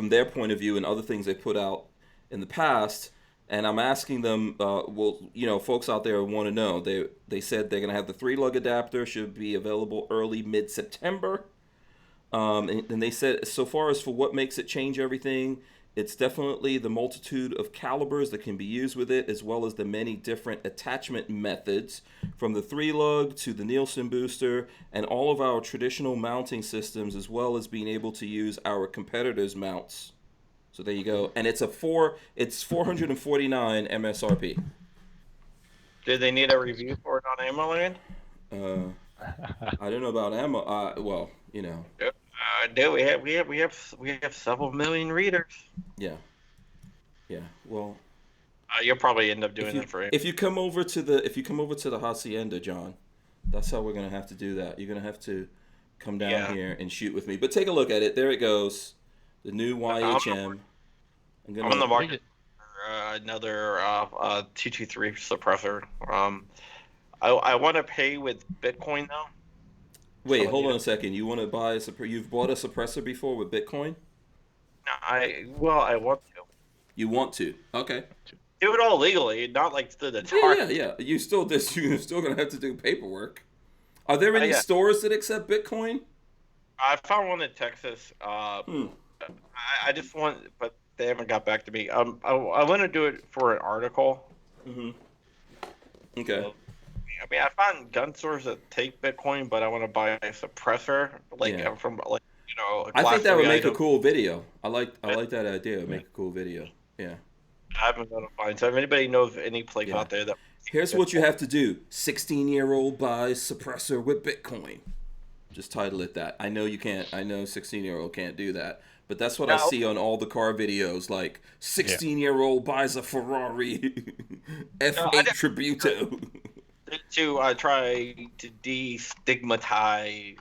their point of view and other things they put out in the past. And I'm asking them, folks out there want to know. They said they're going to have the 3-lug adapter, should be available early mid-September. And they said, so far as for what makes it change everything, it's definitely the multitude of calibers that can be used with it, as well as the many different attachment methods, from the 3-lug to the Nielsen booster, and all of our traditional mounting systems, as well as being able to use our competitors' mounts. So there you go. And it's $449 MSRP. Did they need a review for it on AmmoLand? I don't know about ammo. Do we have several million readers? Yeah. Well, you'll probably end up doing it for him. If you come over to the Hacienda, John, that's how we're gonna have to do that. You're gonna have to come down here and shoot with me. But take a look at it. There it goes. The new YHM. I'm on the market for another 223 suppressor. I want to pay with Bitcoin though. Wait, hold on a second. You want to buy You've bought a suppressor before with Bitcoin? No, I want to. You want to? Okay. Do it all legally, not like the dark. Yeah. You're still gonna have to do paperwork. Are there any stores that accept Bitcoin? I found one in Texas. I just want, but they haven't got back to me. I want to do it for an article. Mm-hmm. Okay. So, I found gun stores that take Bitcoin, but I want to buy a suppressor, from I think that would make a cool video. I like that idea. It would make a cool video. Yeah. I haven't done a find. So if anybody knows any place out there that. Here's what you have to do: 16-year-old buys suppressor with Bitcoin. Just title it that. I know you can't. I know 16-year-old can't do that. But that's what I see on all the car videos, like 16-year-old buys a Ferrari F8 Tributo. To try to destigmatize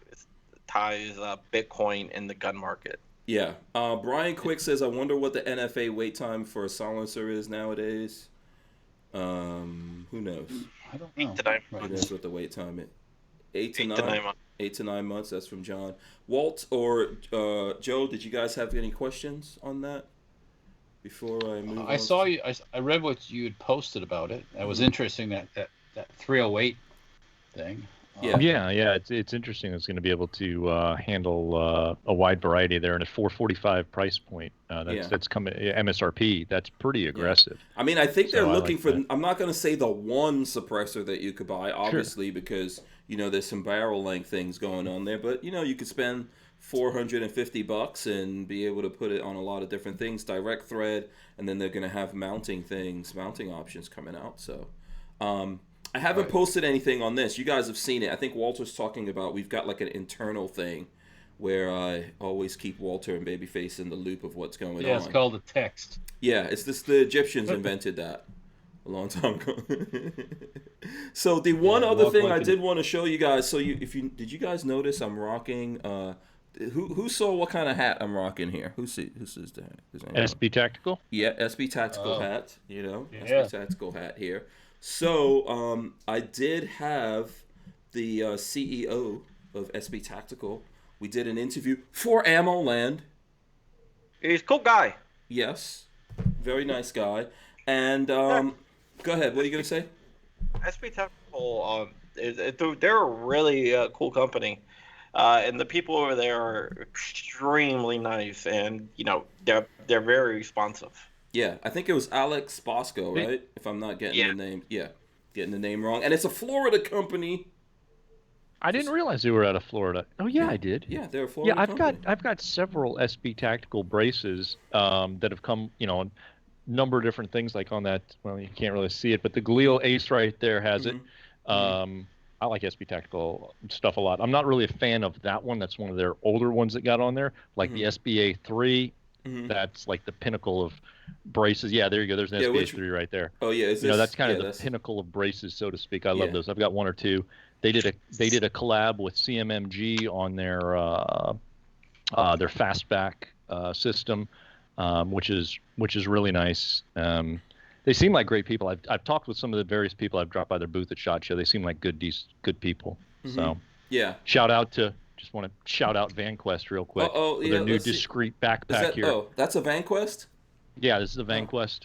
Bitcoin in the gun market. Yeah. Brian Quick says, I wonder what the NFA wait time for a silencer is nowadays. Who knows? I don't know. 8 to 9 months. Who knows what the wait time is? 8 to 9 months. 8 to 9 months. That's from John. Walt or Joe, did you guys have any questions on that before I move on? I saw you. I read what you had posted about it. That was interesting. That 308 thing. Yeah. It's interesting. It's going to be able to handle a wide variety there, and a 445 price point. That's coming MSRP. That's pretty aggressive. I mean, I think they're looking for. I'm not going to say the one suppressor that you could buy, obviously, because there's some barrel length things going on there. But you could spend $450 and be able to put it on a lot of different things, direct thread, and then they're going to have mounting options coming out. So. I haven't posted anything on this. You guys have seen it. I think Walter's talking about, we've got like an internal thing where I always keep Walter and Babyface in the loop of what's going on. Yeah, it's called a text. Yeah, it's this. The Egyptians invented that a long time ago. So the one other thing I did want to show you guys. So did you guys notice I'm rocking? Who saw what kind of hat I'm rocking here? Who sees the hat? SB Tactical. Yeah, SB Tactical hat. SB Tactical hat here. So I did have the CEO of SB Tactical. We did an interview for AmmoLand. He's a cool guy. Yes, very nice guy. And go ahead. What are you gonna say? SB Tactical, they're a really cool company, and the people over there are extremely nice, and they're very responsive. Yeah, I think it was Alex Bosco, right? If I'm not getting the name. Yeah, getting the name wrong. And it's a Florida company. I didn't realize they were out of Florida. Oh yeah, I did. Yeah, they're a Florida company. I've got several SB Tactical braces that have come, on a number of different things, like on that. Well, you can't really see it, but the Galil Ace right there has it. I like SB Tactical stuff a lot. I'm not really a fan of that one. That's one of their older ones that got on there, like the SBA 3. That's like the pinnacle of braces. Yeah, there you go. There's an SBA 3 right there. Oh yeah, that's kind of the pinnacle of braces, so to speak. I love those. I've got one or two. They did a collab with CMMG on their fastback system, which is really nice. They seem like great people. I've talked with some of the various people I've dropped by their booth at SHOT Show. They seem like good people. So just want to shout out VanQuest real quick. For their new discreet backpack here. Oh, that's a VanQuest? Yeah, this is a VanQuest.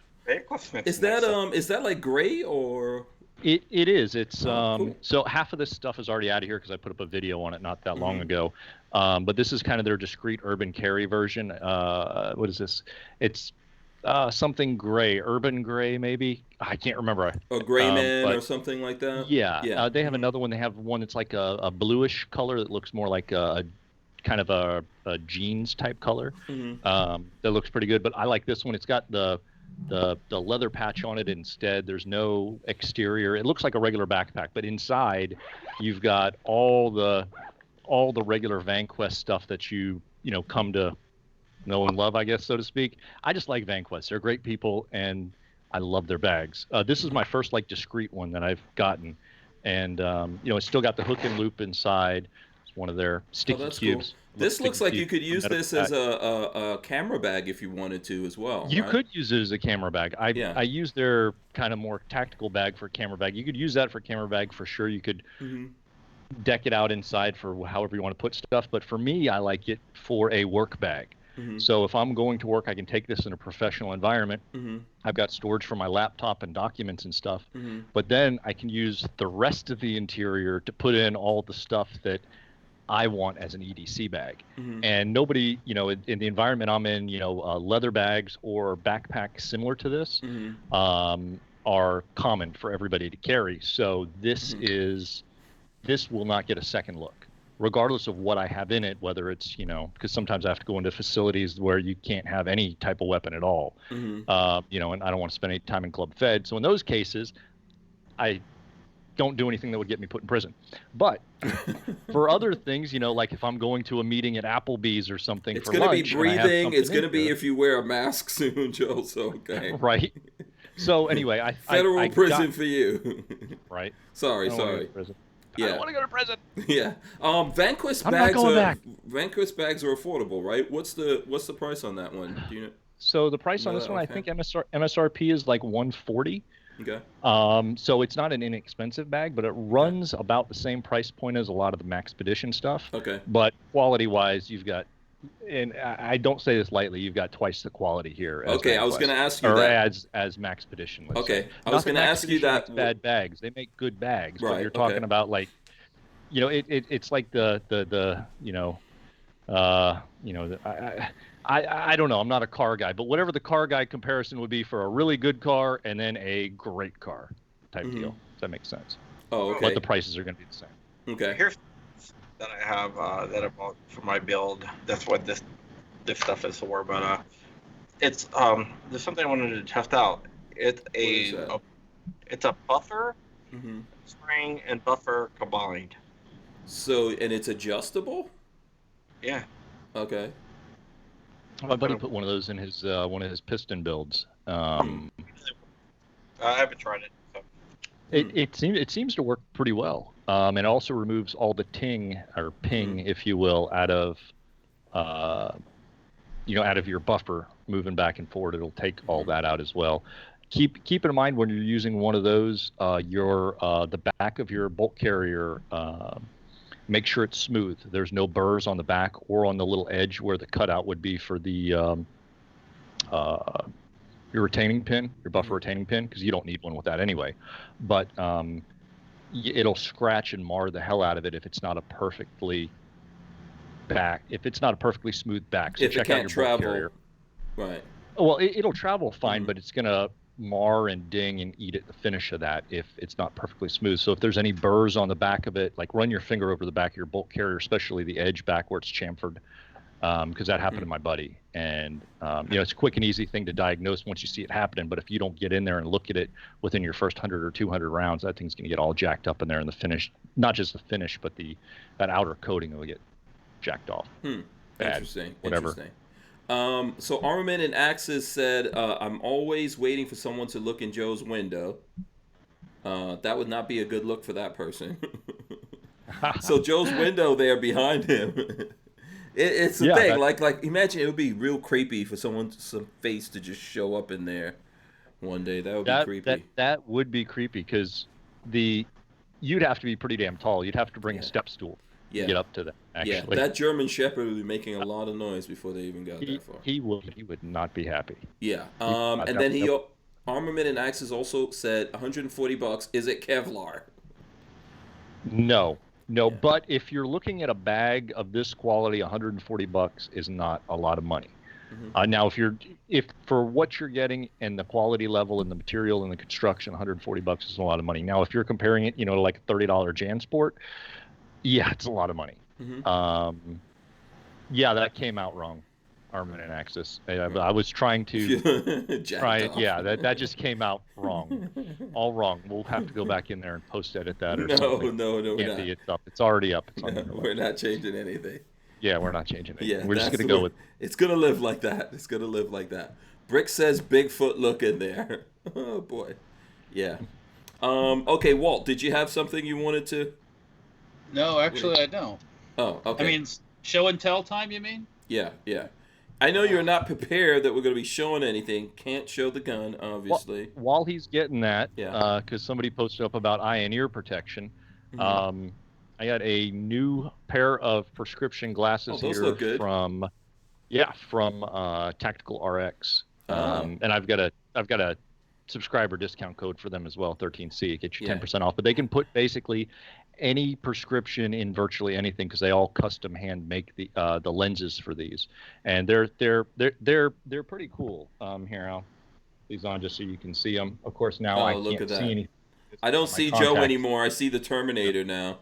Is that like gray or? It is. It's cool. So half of this stuff is already out of here because I put up a video on it not that long ago. But this is kind of their discreet urban carry version. What is this? It's something gray, urban gray maybe. I can't remember. Or gray man or something like that. Yeah. They have another one. They have one that's like a bluish color that looks more like a kind of a jeans type color. That looks pretty good. But I like this one. It's got the leather patch on it instead. There's no exterior. It looks like a regular backpack, but inside you've got all the regular VanQuest stuff that you come to know and love, I guess, so to speak. I just like VanQuest. They're great people, and I love their bags. This is my first like discreet one that I've gotten, and it's still got the hook and loop inside. It's one of their sticky cubes. Cool. This looks like you could use this as a camera bag if you wanted to as well. You could use it as a camera bag. I use their kind of more tactical bag for a camera bag. You could use that for a camera bag for sure. You could deck it out inside for however you want to put stuff. But for me, I like it for a work bag. So if I'm going to work, I can take this in a professional environment. I've got storage for my laptop and documents and stuff. But then I can use the rest of the interior to put in all the stuff that I want as an EDC bag. And nobody, in the environment I'm in, leather bags or backpacks similar to this are common for everybody to carry. So this will not get a second look, regardless of what I have in it, whether it's, because sometimes I have to go into facilities where you can't have any type of weapon at all, and I don't want to spend any time in Club Fed. So in those cases, I don't do anything that would get me put in prison. But for other things, like if I'm going to a meeting at Applebee's or something it's for gonna lunch. It's going to be breathing. It's going to be if you wear a mask soon, Joe. So, okay. Right. So anyway, Federal prison for you. Right. Sorry. I don't want to go to prison. Yeah. VanQuest bags are affordable, right? What's the price on that one? Do you know? So the price on this one, I think MSRP is like $140. Okay. So it's not an inexpensive bag, but it runs about the same price point as a lot of the Maxpedition stuff. Okay. But quality-wise, you've got, and I don't say this lightly, you've got twice the quality here. Okay, I was going to ask you that. As Maxpedition. Okay, I was going to ask you that. Bad bags. They make good bags, right? But you're talking about like, it's like I don't know. I'm not a car guy, but whatever the car guy comparison would be for a really good car and then a great car type deal. Does that make sense? Oh, okay. But the prices are going to be the same. Okay. Here's that I have that I bought for my build. That's what this stuff is for. But it's there's something I wanted to test out. It's a buffer, spring and buffer combined. So, and it's adjustable? Yeah. Okay. My buddy put one of those in his one of his piston builds. I haven't tried it. So. It seems to work pretty well. It also removes all the ting or ping, if you will, out of out of your buffer moving back and forward. It'll take all that out as well. Keep in mind when you're using one of those, the back of your bolt carrier. Make sure it's smooth. There's no burrs on the back or on the little edge where the cutout would be for the your retaining pin, your buffer retaining pin, because you don't need one with that anyway. But it'll scratch and mar the hell out of it if it's not a perfectly smooth back. So if check it can't out your bolt travel, carrier. right? Well, it'll travel fine, but it's gonna mar and ding and eat at the finish of that if it's not perfectly smooth. So if there's any burrs on the back of it, like run your finger over the back of your bolt carrier, especially the edge back where it's chamfered, because that happened to my buddy. And it's a quick and easy thing to diagnose once you see it happening. But if you don't get in there and look at it within your first 100 or 200 rounds, that thing's going to get all jacked up in there, and the finish, not just the finish, but that outer coating will get jacked off. Bad, Interesting. whatever. Interesting. So Armament and Axis said, I'm always waiting for someone to look in Joe's window. That would not be a good look for that person. So Joe's window there behind him. It's a thing. Like imagine it would be real creepy for some face to just show up in there one day. That would be creepy. That would be creepy because you'd have to be pretty damn tall. You'd have to bring a step stool to get up to that. Actually, that German Shepherd would be making a lot of noise before they even got that far. He would not be happy. Yeah. And then Armament and Axis also said $140. Is it Kevlar? No, but if you're looking at a bag of this quality, $140 is not a lot of money. Now, if for what you're getting and the quality level and the material and the construction, $140 is a lot of money. Now, if you're comparing it, to like a $30 JanSport, it's a lot of money. That came out wrong. Armament and Axis. I was trying to that just came out wrong. All wrong. We'll have to go back in there and post-edit that or something. No, Andy, it's up. It's already up. It's on we're not changing anything. Yeah, we're not changing it. Yeah, we're just going to go with... It's going to live like that. It's going to live like that. Brick says Bigfoot look in there. Oh, boy. Yeah. Okay, Walt, did you have something you wanted to... No, actually, I don't. Oh, okay. I mean, show and tell time, you mean? Yeah. I know you're not prepared that we're going to be showing anything. Can't show the gun, obviously. While he's getting that, because somebody posted up about eye and ear protection, I got a new pair of prescription glasses those here look good. from Tactical RX, and I've got a subscriber discount code for them as well, 13C. Get you 10% off. But they can put basically any prescription in virtually anything because they all custom hand make the lenses for these, and they're pretty cool. Here, I'll these on just so you can see them. Of course, now I can't see anything. I don't see Joe anymore. I see the Terminator now.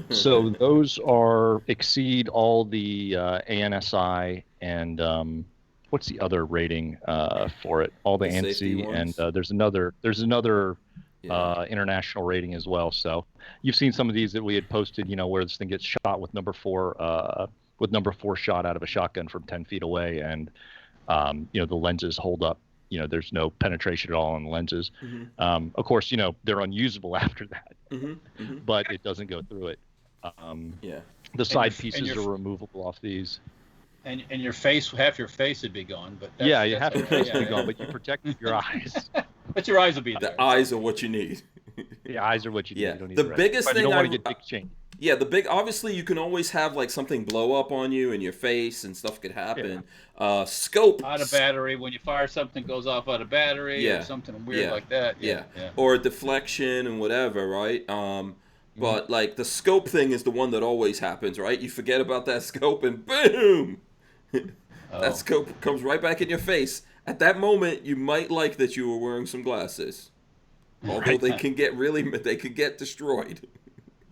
So those exceed all the ANSI and what's the other rating for it? All the ANSI and there's another international rating as well. So you've seen some of these that we had posted, where this thing gets shot with number 4 shot out of a shotgun from 10 feet away, and the lenses hold up. There's no penetration at all on the lenses. Of course, they're unusable after that, but it doesn't go through it. The side pieces are removable off these. And your face, half your face would be gone, but half your face would be gone, but you protect your eyes. But your eyes will be there. The eyes are what you need. The eyes are what you need. You don't need the biggest thing you don't want to get big change. Yeah, obviously you can always have like something blow up on you in your face and stuff could happen. Scope out of battery when you fire something goes off out of battery or something weird like that. Or a deflection and whatever, right? But like the scope thing is the one that always happens, right? You forget about that scope and boom, that scope comes right back in your face. At that moment, you might like that you were wearing some glasses, although they can get destroyed.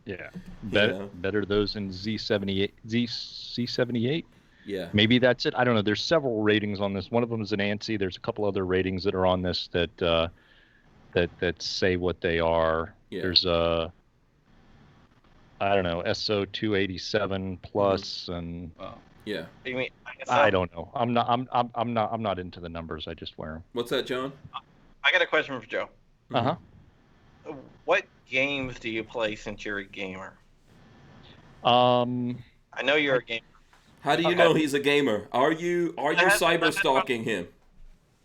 Yeah, better those in Z78. Yeah, maybe that's it. I don't know. There's several ratings on this. One of them is an ANSI. There's a couple other ratings that are on this that say what they are. Yeah. There's I don't know, SO 287 plus and. Wow. Yeah. I don't know. I'm not into the numbers. I just wear them. What's that, John? I got a question for Joe. What games do you play since you're a gamer? I know you're a gamer. How do you know he's a gamer? Are you cyber stalking him?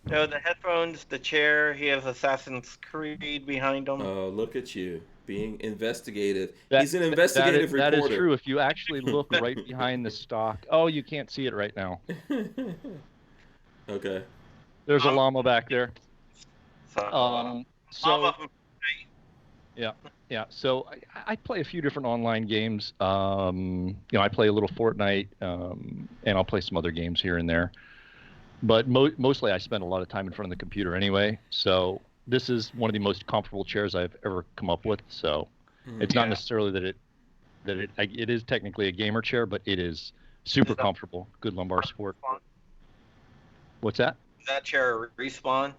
No, the headphones, the chair. He has Assassin's Creed behind him. Oh, look at you. Being investigative. He's an investigative reporter. That is true. If you actually look right behind the stock. Oh, you can't see it right now. Okay. There's a llama back there. Yeah. So I play a few different online games. I play a little Fortnite, and I'll play some other games here and there. But mostly I spend a lot of time in front of the computer anyway. So this is one of the most comfortable chairs I've ever come up with. So it's not necessarily that it is technically a gamer chair, but it is Super Is that- comfortable. Good lumbar support. What's that? Is that chair a Respawn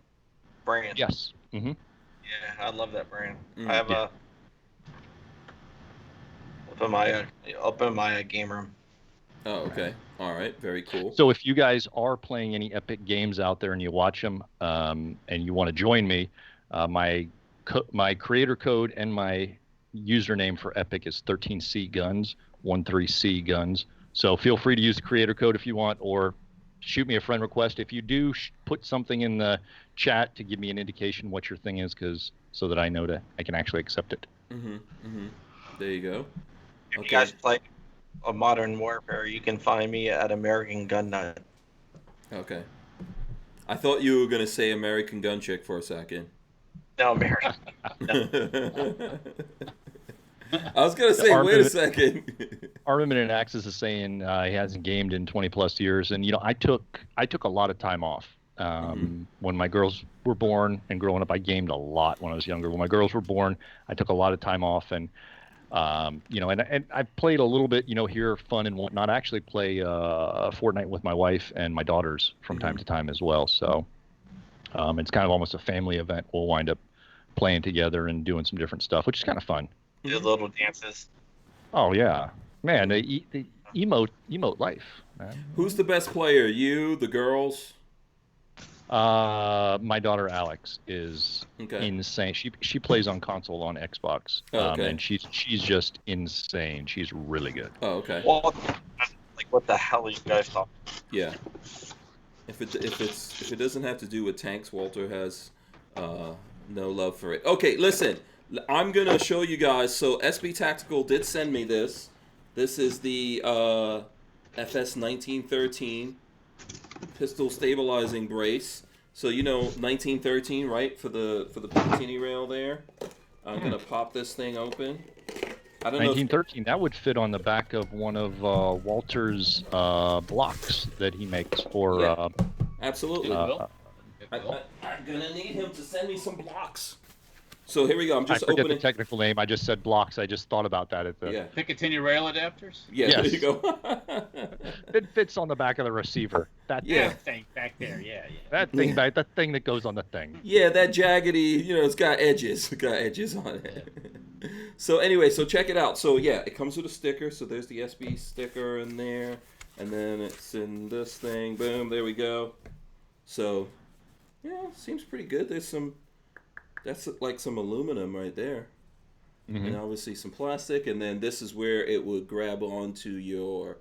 brand? Yes. Mm-hmm. Yeah, I love that brand. Mm, I have yeah. up in my game room. Oh, okay. All right. Very cool. So if you guys are playing any Epic games out there and you watch them, and you want to join me, my creator code and my username for Epic is 13C Guns, 13C Guns. So feel free to use the creator code if you want, or shoot me a friend request. If you do, put something in the chat to give me an indication what your thing is, so that I know I can actually accept it. Mm-hmm. Mm-hmm. There you go. If Okay. you guys play a Modern Warfare, you can find me at American Gun Nut. Okay. I thought you were gonna say American Gun Chick for a second. No, American. I was gonna say, wait a second. Armament and Axis is saying he hasn't gamed in 20 plus years, and I took a lot of time off when my girls were born, and growing up I gamed a lot when I was younger. When my girls were born, I took a lot of time off, and and I've played a little bit, here, fun and whatnot. I actually play Fortnite with my wife and my daughters from time to time as well. So it's kind of almost a family event. We'll wind up playing together and doing some different stuff, which is kind of fun. Do little dances. Oh yeah, man, the emote life, man. Who's the best player? You, the girls? My daughter Alex is Okay. insane. She plays on console on Xbox, Okay. and she's just insane. She's really good. Oh, okay. Well, like what the hell are you guys talking? Yeah. If it doesn't have to do with tanks, Walter has no love for it. Okay, listen. I'm gonna show you guys. So SB Tactical did send me this. This is the FS 1913 pistol stabilizing brace. So 1913, right? For the Picatinny rail there. I'm gonna pop this thing open. I don't know. 1913. That would fit on the back of one of Walter's blocks that he makes for. Yeah. Absolutely. Will? I'm gonna need him to send me some blocks. So here we go. I'm I just forget opening. the technical name. I just said blocks. I just thought about that at the. Yeah. Picatinny rail adapters? Yeah. Yes. There you go. It fits on the back of the receiver. Yeah. That thing back there, yeah. That thing, that thing that goes on the thing. Yeah, that jaggedy, it's got edges. It's got edges on it. So anyway, so check it out. So yeah, it comes with a sticker. So there's the SB sticker in there. And then it's in this thing. Boom, there we go. So, yeah, seems pretty good. That's like some aluminum right there. Mm-hmm. And obviously some plastic. And then this is where it would grab onto your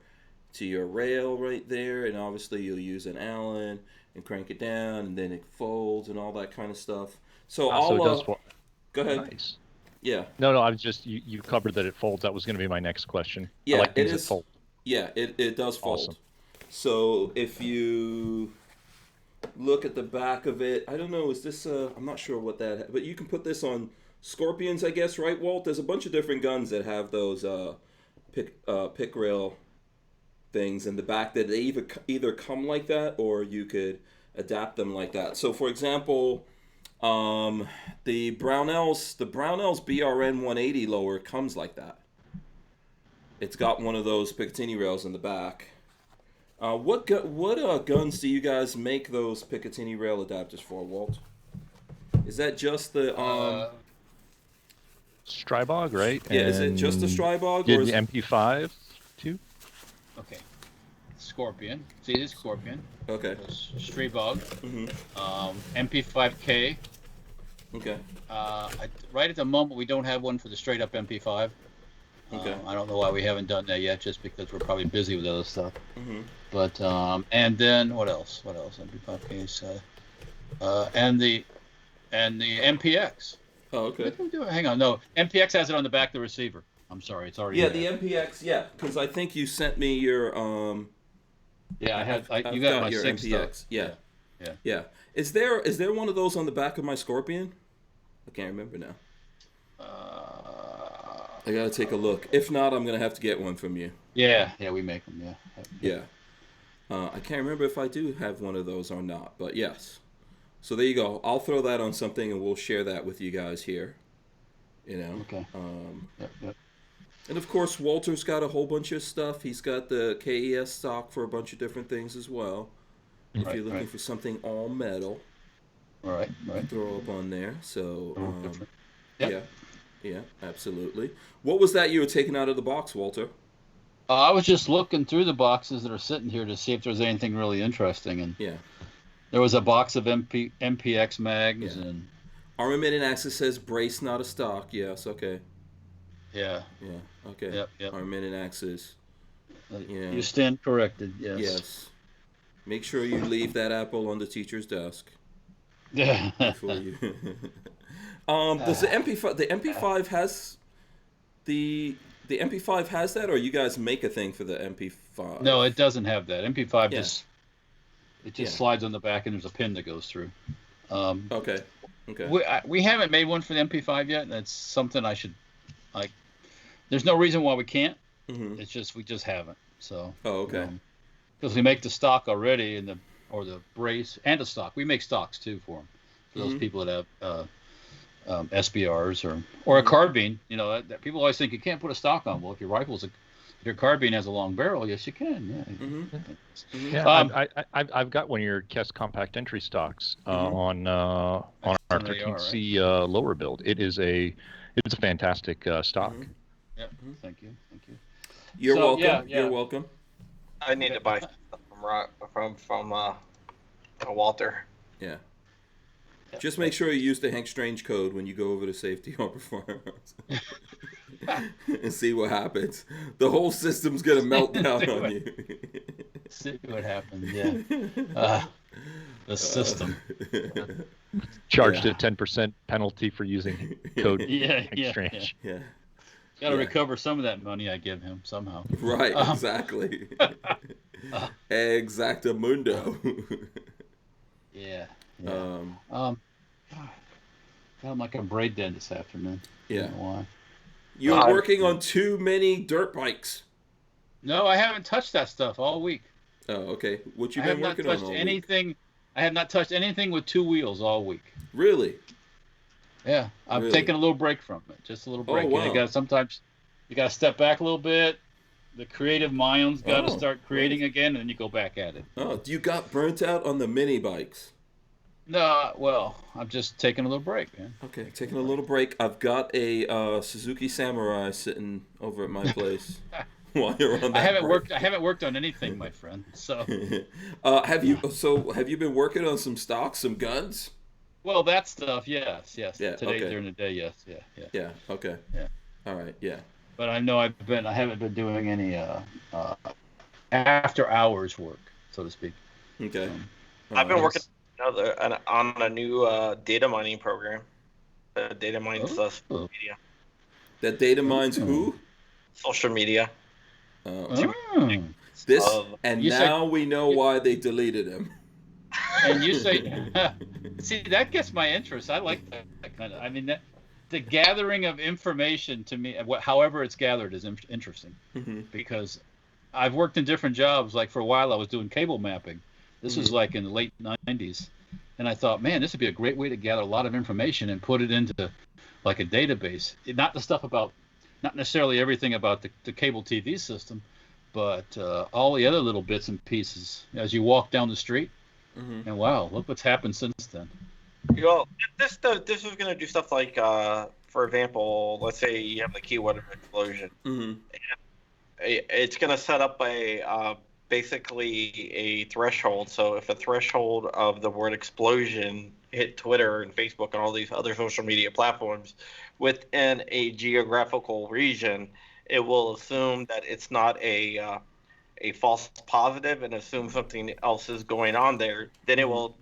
rail right there. And obviously you'll use an Allen and crank it down. And then it folds and all that kind of stuff. So So it does fold. Go ahead. Nice. Yeah. No, I was just you covered that it folds. That was going to be my next question. Yeah, I like things it that is. fold. Yeah, it does fold. Awesome. So if you look at the back of it, I don't know, is this I'm not sure what that, but you can put this on Scorpions, I guess, right, Walt? There's a bunch of different guns that have those pick rail things in the back that they either come like that or you could adapt them like that. So for example, the Brownells BRN 180 lower comes like that. It's got one of those Picatinny rails in the back. What guns do you guys make those Picatinny rail adapters for, Walt? Is that just the Strybog, right? Yeah, is it just the Strybog, Did or the is MP5 too? Okay. Scorpion. See this Scorpion. okay? Strybog. Mm-hmm. MP5K. Okay. Right at the moment, we don't have one for the straight up MP5. Okay. I don't know why we haven't done that yet, just because we're probably busy with other stuff. Mm-hmm. But and then what else? MP5Ks, and the MPX. Oh, okay. What did we do? Hang on, no. MPX has it on the back of the receiver. I'm sorry, it's already. Yeah, there. the MPX. Yeah, because I think you sent me your Yeah, I've you got my your 6 MPX. stuff. Yeah. Yeah. Yeah. Is there one of those on the back of my Scorpion? I can't remember now. I gotta take a look. If not, I'm gonna have to get one from you. Yeah, we make them. Yeah. Yeah. I can't remember if I do have one of those or not, but yes. So there you go. I'll throw that on something and we'll share that with you guys here. Okay. Yep. And of course, Walter's got a whole bunch of stuff. He's got the KES stock for a bunch of different things as well. If you're looking for something all metal, right, throw up on there. So, Yep. yeah, absolutely. What was that you were taking out of the box, Walter? I was just looking through the boxes that are sitting here to see if there's anything really interesting, and there was a box of MPX mags and Armament and Axis says brace, not a stock. Yes, okay. Yeah, okay. Yep. Armament and Axis. Yeah. You stand corrected. Yes. Make sure you leave that apple on the teacher's desk. Yeah. Before you. Does the MP5 has the MP5 has that, or you guys make a thing for the MP5? No, it doesn't have that. MP5 just slides on the back, and there's a pin that goes through. Okay. We haven't made one for the MP5 yet. That's something I should like. There's no reason why we can't. Mm-hmm. It's just we just haven't. So. Oh, okay. Because we make the stock already, or the brace and the stock. We make stocks too for them. For those people that have SBRs or a carbine. You know, that people always think you can't put a stock on. Well, if your carbine has a long barrel, yes, you can. Yeah. I've got one of your KES compact entry stocks on our 13C lower build. It's a fantastic stock. Yep. Thank you. You're welcome. Yeah. You're welcome. I need to buy from Walter. Yeah. Just make sure you use the Hank Strange code when you go over to Safety Harbor Firearms and see what happens. The whole system's gonna melt down on you. See what happens. Yeah. The system. Charged a 10% penalty for using code Hank Strange. Yeah. Got to recover some of that money I give him somehow. Right. Exactly. Exactamundo. Yeah. I'm like a braid dead this afternoon. Yeah. I don't know why. You're working on too many dirt bikes. No, I haven't touched that stuff all week. Oh, okay. What you been working on all week? I have not touched anything with two wheels all week. Really? Yeah. I've taken a little break from it. Just a little break. Oh, wow. Sometimes you got to step back a little bit. The creative mind's got to start creating again, and then you go back at it. Oh, you got burnt out on the mini bikes? No, well, I'm just taking a little break, man. Okay, taking a little break. I've got a Suzuki Samurai sitting over at my place while you're on that I haven't worked on anything, my friend. So, have you been working on some stocks, some guns? Well, that stuff, yes. Yeah, Today during the day, yes, yeah. Yeah. Okay. Yeah. All right. Yeah. But I know I haven't been doing any after hours work, so to speak. Okay. I've been working on a new data mining program. Data mines social media. That data mines who? Social media. Now we know why they deleted him. And you say, see, that gets my interest. I like that kind of. I mean, the gathering of information to me, however it's gathered, is interesting because I've worked in different jobs. Like for a while, I was doing cable mapping. This was like in the late 90s. And I thought, man, this would be a great way to gather a lot of information and put it into like a database. Not the stuff about, not necessarily everything about the cable TV system, but all the other little bits and pieces as you walk down the street. And wow, look what's happened since then. Well, this is going to do stuff like, for example, let's say you have the keyword explosion. It's going to set up basically a threshold. So if a threshold of the word explosion hit Twitter and Facebook and all these other social media platforms within a geographical region, it will assume that it's not a false positive and assume something else is going on there. Then it will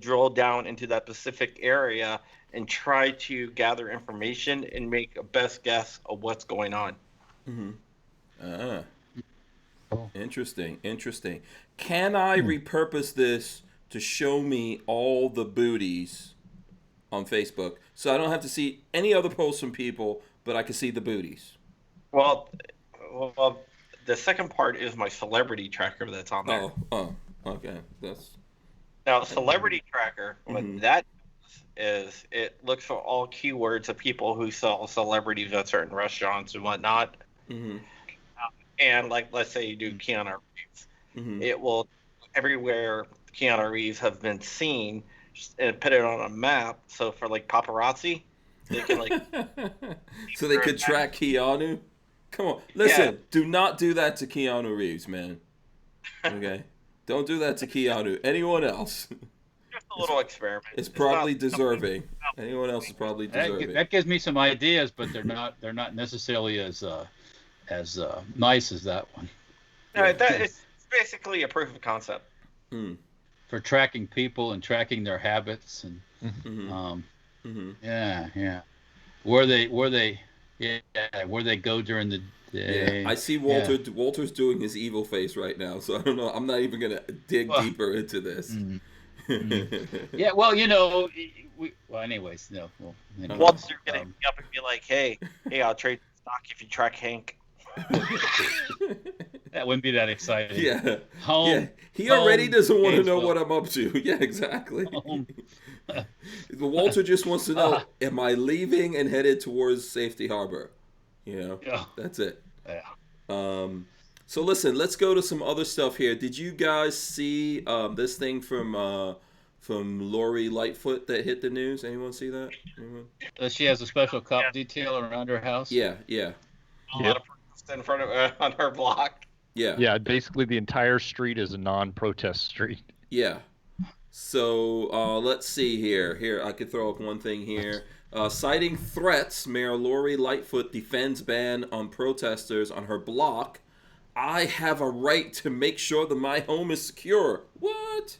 drill down into that specific area and try to gather information and make a best guess of what's going on. Interesting. Can I repurpose this to show me all the booties on Facebook so I don't have to see any other posts from people, but I can see the booties? Well, the second part is my celebrity tracker that's on there. Oh, okay. Now, celebrity tracker, what that is it looks for all keywords of people who sell celebrities at certain restaurants and whatnot. Mm-hmm. And like, let's say you do Keanu Reeves, Mm-hmm. it will everywhere Keanu Reeves have been seen and put it on a map. So for like paparazzi, they can like. So they could track Keanu. Come on, listen. Do not do that to Keanu Reeves, man. Okay, don't do that to Keanu. Anyone else? Just a little experiment. It's probably deserving. Anyone else is probably deserving. That gives me some ideas, but they're not necessarily as nice as that one. No, that is basically a proof of concept. For tracking people and tracking their habits and where they go during the day. Yeah, I see Walter. Yeah. Walter's doing his evil face right now, so I don't know. I'm not even gonna dig deeper into this. Yeah, well, you know, anyways, no. Well, anyways, Walter's gonna be up and be like, "Hey, I'll trade stock if you track Hank." That wouldn't be that exciting. Yeah. He already doesn't want to know what I'm up to. Yeah, exactly. Walter just wants to know, am I leaving and headed towards Safety Harbor? You know, that's it. Yeah. So listen, let's go to some other stuff here. Did you guys see this thing from Lori Lightfoot that hit the news? Anyone see that? Anyone? She has a special cop detail around her house. Yeah. A lot of protests in front of on her block. Yeah. Basically, the entire street is a non-protest street. Yeah. So let's see here. Here, I could throw up one thing here. Citing threats, Mayor Lori Lightfoot defends ban on protesters on her block. I have a right to make sure that my home is secure. What?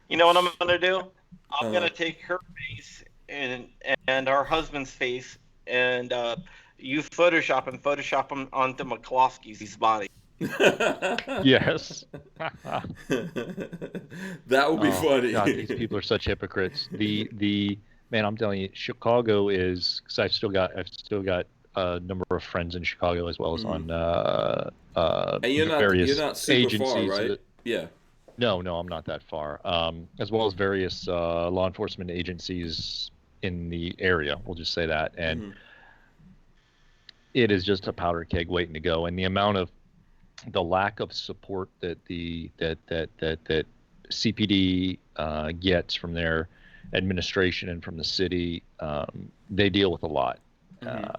You know what I'm gonna do? I'm gonna take her face and her husband's face and use Photoshop them onto McCloskey's body. Yes. That would be funny. God, these people are such hypocrites. The man, I'm telling you, Chicago is, because I've still got a number of friends in Chicago as well as on and you're not super agencies. Far, right? Yeah. No, I'm not that far. As well as various law enforcement agencies in the area. We'll just say that, and it is just a powder keg waiting to go. And the lack of support that that CPD gets from their administration and from the city, they deal with a lot. Yeah.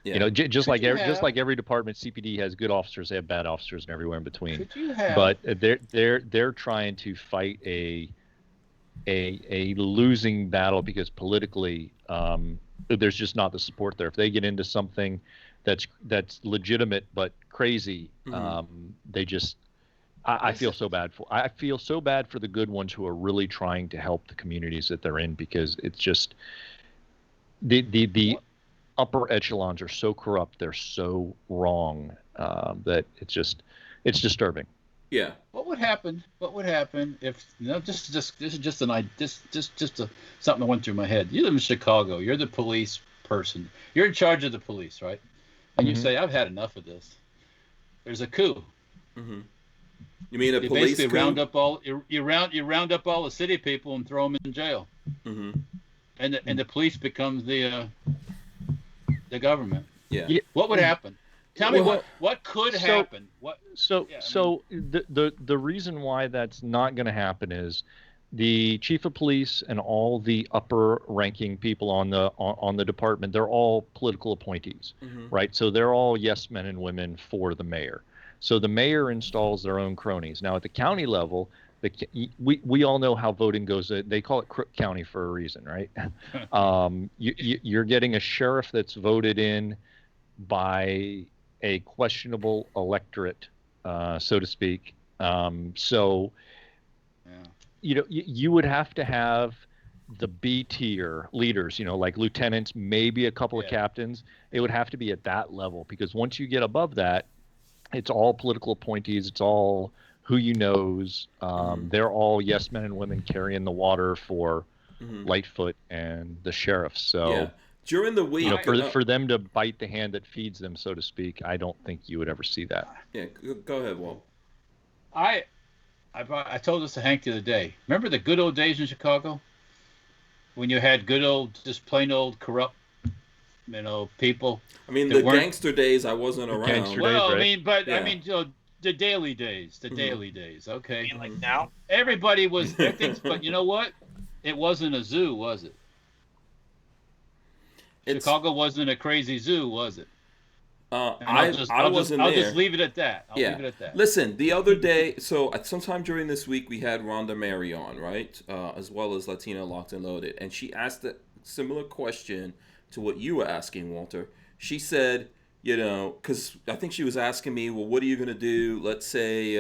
You know, just like every department, CPD has good officers, they have bad officers, and everywhere in between. But they're trying to fight a losing battle because politically, there's just not the support there. If they get into something that's legitimate but crazy, they just. I feel so bad for the good ones who are really trying to help the communities that they're in, because it's just the upper echelons are so corrupt, they're so wrong, that it's disturbing. Yeah. What would happen if, you know, this is just an idea, something that went through my head. You live in Chicago, you're the police person, you're in charge of the police, right? And you say, I've had enough of this. There's a coup. You mean a you police basically coup? You round up all the city people and throw them in jail. And the police becomes the government. Yeah. What would happen? Tell me what could happen. The reason why that's not going to happen is the chief of police and all the upper ranking people on the department, they're all political appointees, right? So they're all yes men and women for the mayor. So the mayor installs their own cronies. Now at the county level, we all know how voting goes. They call it Crook County for a reason, right? You're getting a sheriff that's voted in by a questionable electorate, so to speak. You know, you would have to have the B tier leaders, you know, like lieutenants, maybe a couple of captains. It would have to be at that level, because once you get above that, it's all political appointees. It's all who you knows. They're all yes men and women carrying the water for Lightfoot and the sheriff. So during the week, you know, for them to bite the hand that feeds them, so to speak, I don't think you would ever see that. Yeah, go ahead, Walt. I told this to Hank the other day. Remember the good old days in Chicago? when you had good old, just plain old corrupt, people. I mean, that the weren't- gangster days, I wasn't around. Gangster days, Well, I right? mean, but Yeah. I mean, the daily days, daily days. Okay, Like now? everybody was. I think, but you know what? It wasn't a zoo, was it? Chicago wasn't a crazy zoo, was it? I wasn't I'll there. just leave it at that. I'll leave it at that. Listen, the other day, so sometime during this week, we had Rhonda Mary on, right? As well as Latina Locked and Loaded. And she asked a similar question to what you were asking, Walter. She said, because I think she was asking me, well, what are you going to do? Let's say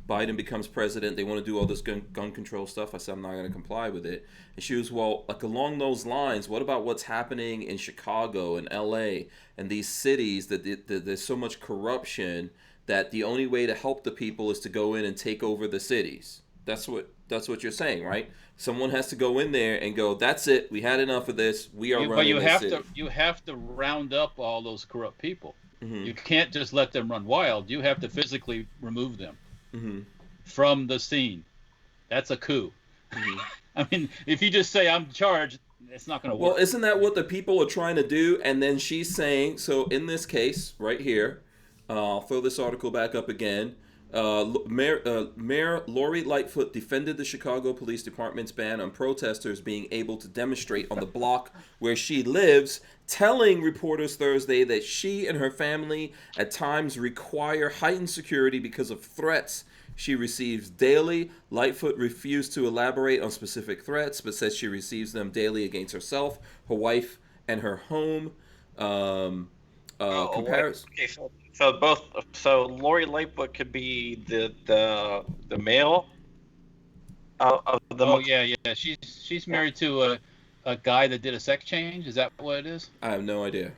Biden becomes president. They want to do all this gun control stuff. I said, I'm not going to comply with it. And she was, well, like along those lines, what about what's happening in Chicago and LA and these cities that there's so much corruption that the only way to help the people is to go in and take over the cities? That's what you're saying, right? Someone has to go in there and go, that's it. We had enough of this. We are running But you city. have to round up all those corrupt people. Mm-hmm. You can't just let them run wild. You have to physically remove them Mm-hmm. from the scene. That's a coup. Mm-hmm. I mean, if you just say I'm charged, it's not going to work. Well, isn't that what the people are trying to do? And then she's saying, so in this case, right here, I'll throw this article back up again. Mayor Lori Lightfoot defended the Chicago Police Department's ban on protesters being able to demonstrate on the block where she lives, telling reporters Thursday that she and her family at times require heightened security because of threats she receives daily. Lightfoot refused to elaborate on specific threats, but says she receives them daily against herself, her wife, and her home. Okay, so Lori Lightfoot could be the male of the. Oh yeah. She's married to a guy that did a sex change. Is that what it is? I have no idea.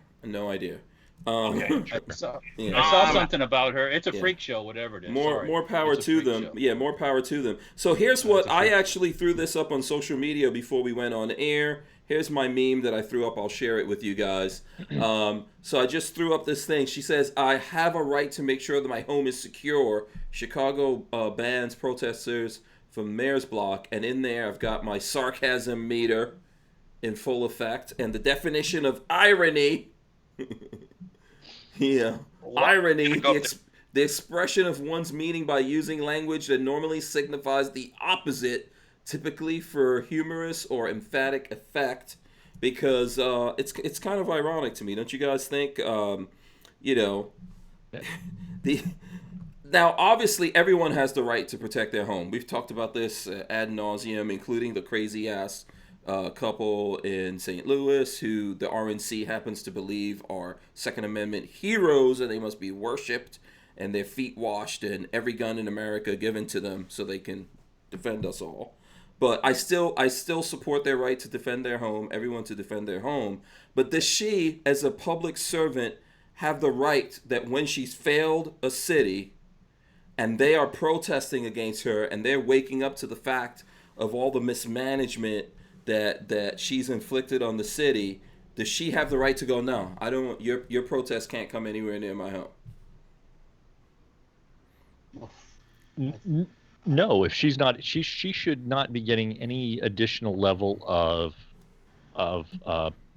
Okay. I saw Yeah. something about her. It's a freak show, whatever it is. More power It's a to freak them. show. Yeah, more power to them. So here's what I actually threw this up on social media before we went on air. Here's my meme that I threw up. I'll share it with you guys. So I just threw up this thing. She says, I have a right to make sure that my home is secure. Chicago bans protesters from Mayor's Block. And in there, I've got my sarcasm meter in full effect. And the definition of irony. Yeah. Irony, the expression of one's meaning by using language that normally signifies the opposite, typically for humorous or emphatic effect, because it's kind of ironic to me, don't you guys think? Now obviously everyone has the right to protect their home. We've talked about this ad nauseum, including the crazy ass couple in St. Louis who the RNC happens to believe are Second Amendment heroes and they must be worshipped and their feet washed and every gun in America given to them so they can defend us all. But I still support their right to defend their home, everyone to defend their home. But does she, as a public servant, have the right that when she's failed a city and they are protesting against her and they're waking up to the fact of all the mismanagement that she's inflicted on the city, does she have the right to go, no, I don't, your protest can't come anywhere near my home? No, if she's not, she should not be getting any additional level of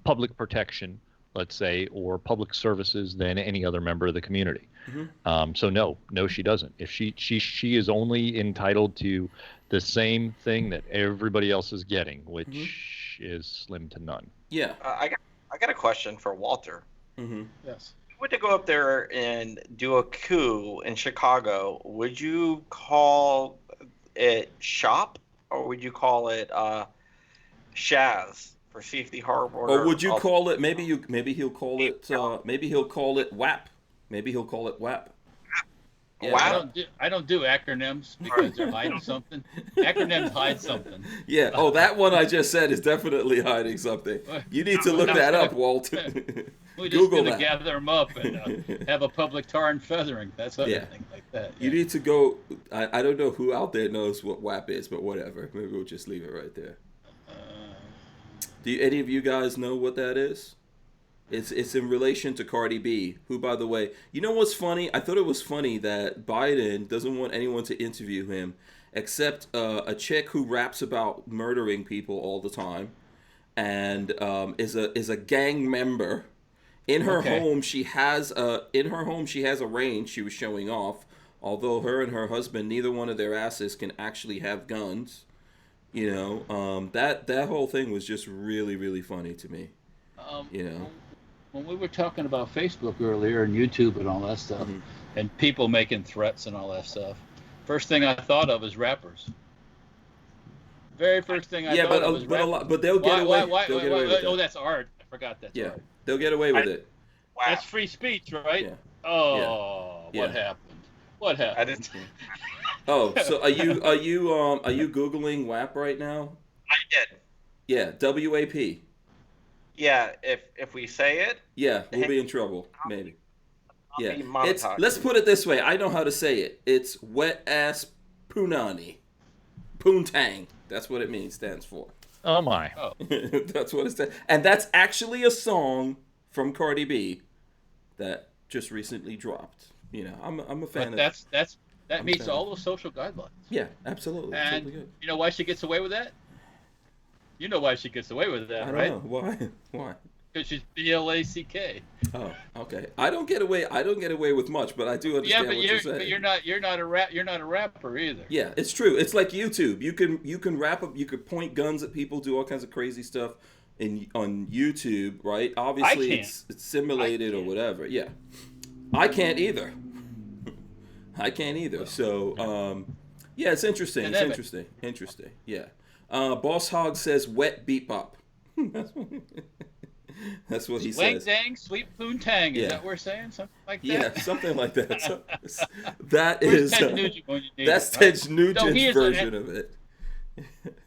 public protection, let's say, or public services than any other member of the community. Mm-hmm. So no, she doesn't. If she is only entitled to the same thing that everybody else is getting, which is slim to none. Yeah. I got a question for Walter. Mm-hmm. Yes. If you were to go up there and do a coup in Chicago, would you call it shop or would you call it Shaz for safety harbor? Or would you call it maybe he'll call it WAP. Maybe he'll call it WAP. Yeah. Wow. I don't do acronyms because they're hiding something. Acronyms hide something. Yeah. Oh, that one I just said is definitely hiding something. You need to look that up, Walt. We're just Google going to that. gather them up and have a public tar and feathering. That's everything like that. You need to go. I don't know who out there knows what WAP is, but whatever. Maybe we'll just leave it right there. Do any of you guys know what that is? It's in relation to Cardi B, who, by the way, you know what's funny? I thought it was funny that Biden doesn't want anyone to interview him except a chick who raps about murdering people all the time. and is a gang member. In her home, she has a range she was showing off. Although her and her husband, neither one of their asses can actually have guns. You know, that whole thing was just really, really funny to me. You know, when we were talking about Facebook earlier and YouTube and all that stuff, and people making threats and all that stuff, first thing I thought of is rappers. Very first thing I thought of was rappers. But they'll get away. They'll get away with it. Oh, that's art. I forgot that's art. They'll get away with it. Wow. That's free speech, right? Yeah. Oh, what happened? What happened? I didn't. Oh, so are you Googling WAP right now? I did. Yeah, WAP. Yeah, if we say it. Yeah, we'll be in trouble, maybe. I'll be Yeah, monetized. let's put it this way. I know how to say it. It's wet ass punani, poontang. That's what it means. Stands for. Oh my. Oh. That's what it stands. And that's actually a song from Cardi B that just recently dropped. You know, I'm a fan of. That meets all the social guidelines. Yeah, absolutely. And Totally good. you know why she gets away with that? You know why she gets away with that, right? I don't know why. Why? Because she's BLACK. Oh, okay. I don't get away with much, but I do understand what you're saying. But you're not a rapper either. Yeah, it's true. It's like YouTube. You can rap up. You could point guns at people, do all kinds of crazy stuff on YouTube, right? Obviously, it's simulated or whatever. Yeah, I can't either. I can't either. So, yeah, it's interesting. It's interesting. Interesting. Yeah. Boss Hog says wet beat bop. That's what he Swank says. dang, sweet poontang. Is that what we're saying? Something like that? Yeah, something like that. So, that Where's is Ted Nugent when you need that's him, right? Ted Nugent's version of it.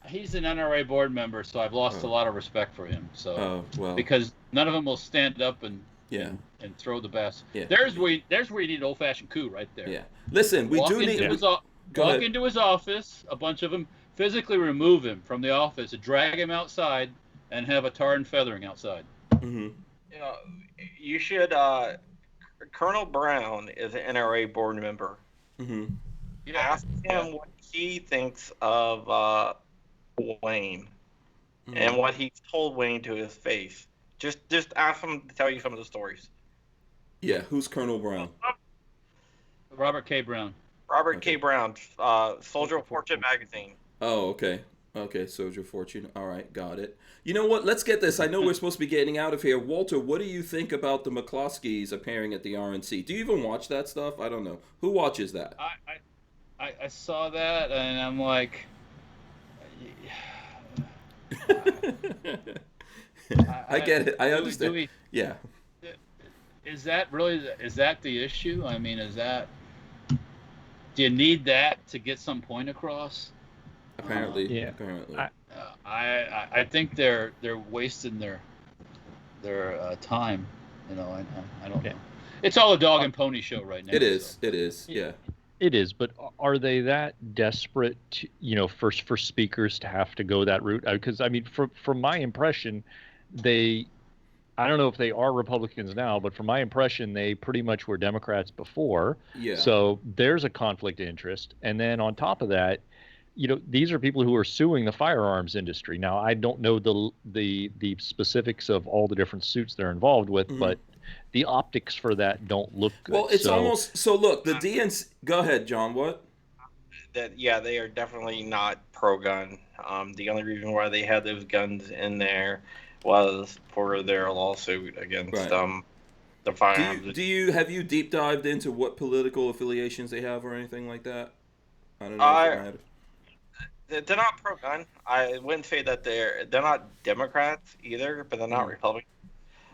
He's an NRA board member, so I've lost a lot of respect for him. So because none of them will stand up and throw the best. Yeah. There's where you need an old-fashioned coup right there. Yeah. Listen, we do need walk into his office, a bunch of them, physically remove him from the office, drag him outside, and have a tar and feathering outside. Mm-hmm. You know, you should. Colonel Brown is an NRA board member. Mm-hmm. Ask him what he thinks of Wayne and what he's told Wayne to his face. Just ask him to tell you some of the stories. Yeah, who's Colonel Brown? Robert K. Brown. Robert K. Brown, Soldier of Fortune magazine. Oh, okay. Okay, Soldier of Fortune. All right, got it. You know what? Let's get this. I know we're supposed to be getting out of here. Walter, what do you think about the McCloskeys appearing at the RNC? Do you even watch that stuff? I don't know. Who watches that? I saw that, and I'm like... I get it. I understand. Yeah. Is that the issue? I mean, do you need that to get some point across? Apparently, yeah. Apparently. I think they're wasting their time. You know, I don't know. It's all a dog and pony show right now. It is. So. It is. Yeah. It is, but are they that desperate, for speakers to have to go that route? Because I mean, from my impression, I don't know if they are Republicans now, but from my impression, they pretty much were Democrats before. Yeah. So there's a conflict of interest, and then on top of that, these are people who are suing the firearms industry. Now, I don't know the specifics of all the different suits they're involved with, but the optics for that don't look good. Well, it's almost so. Look, the DNC. Go ahead, John. What? They are definitely not pro-gun. The only reason why they had those guns in there was for their lawsuit against the firearms. Have you deep dived into what political affiliations they have or anything like that? I don't know if it matters. They're not pro-gun. I wouldn't say that they're not Democrats either, but they're not Republicans.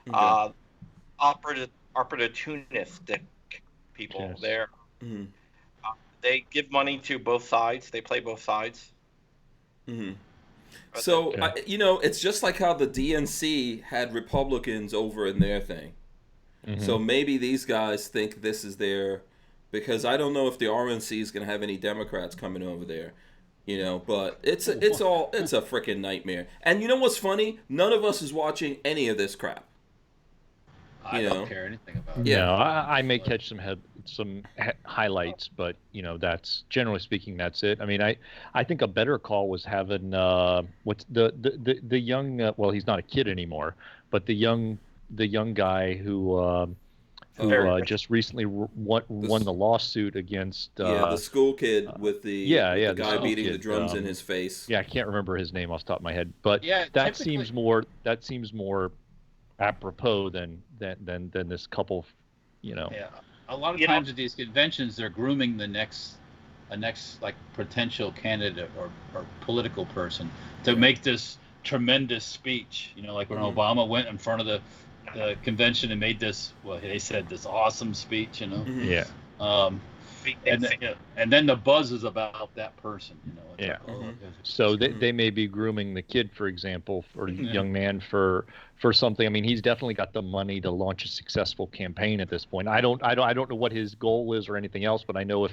Okay. Opportunistic people. Yes. They're they give money to both sides. They play both sides. Mm-hmm. So it's just like how the DNC had Republicans over in their thing. Mm-hmm. So maybe these guys think this is because I don't know if the RNC is going to have any Democrats coming over there. But it's a freaking nightmare. And you know what's funny? None of us is watching any of this crap. I don't care anything about it. Yeah. No, I may catch some highlights, but that's generally speaking, that's it. I mean, I think a better call was having what's the young well, he's not a kid anymore, but the young guy who just recently won the lawsuit against the school kid with the guy beating the drums in his face. Yeah, I can't remember his name off the top of my head, but that seems more apropos than this couple, Yeah, a lot of times at these conventions, they're grooming a next like potential candidate or political person to make this tremendous speech. Like when Obama went in front of the convention and made this, they said this awesome speech. Yeah. And then the buzz is about that person. Yeah. So they may be grooming the kid, for example, or the young man for something. I mean, he's definitely got the money to launch a successful campaign at this point. I don't know what his goal is or anything else, but I know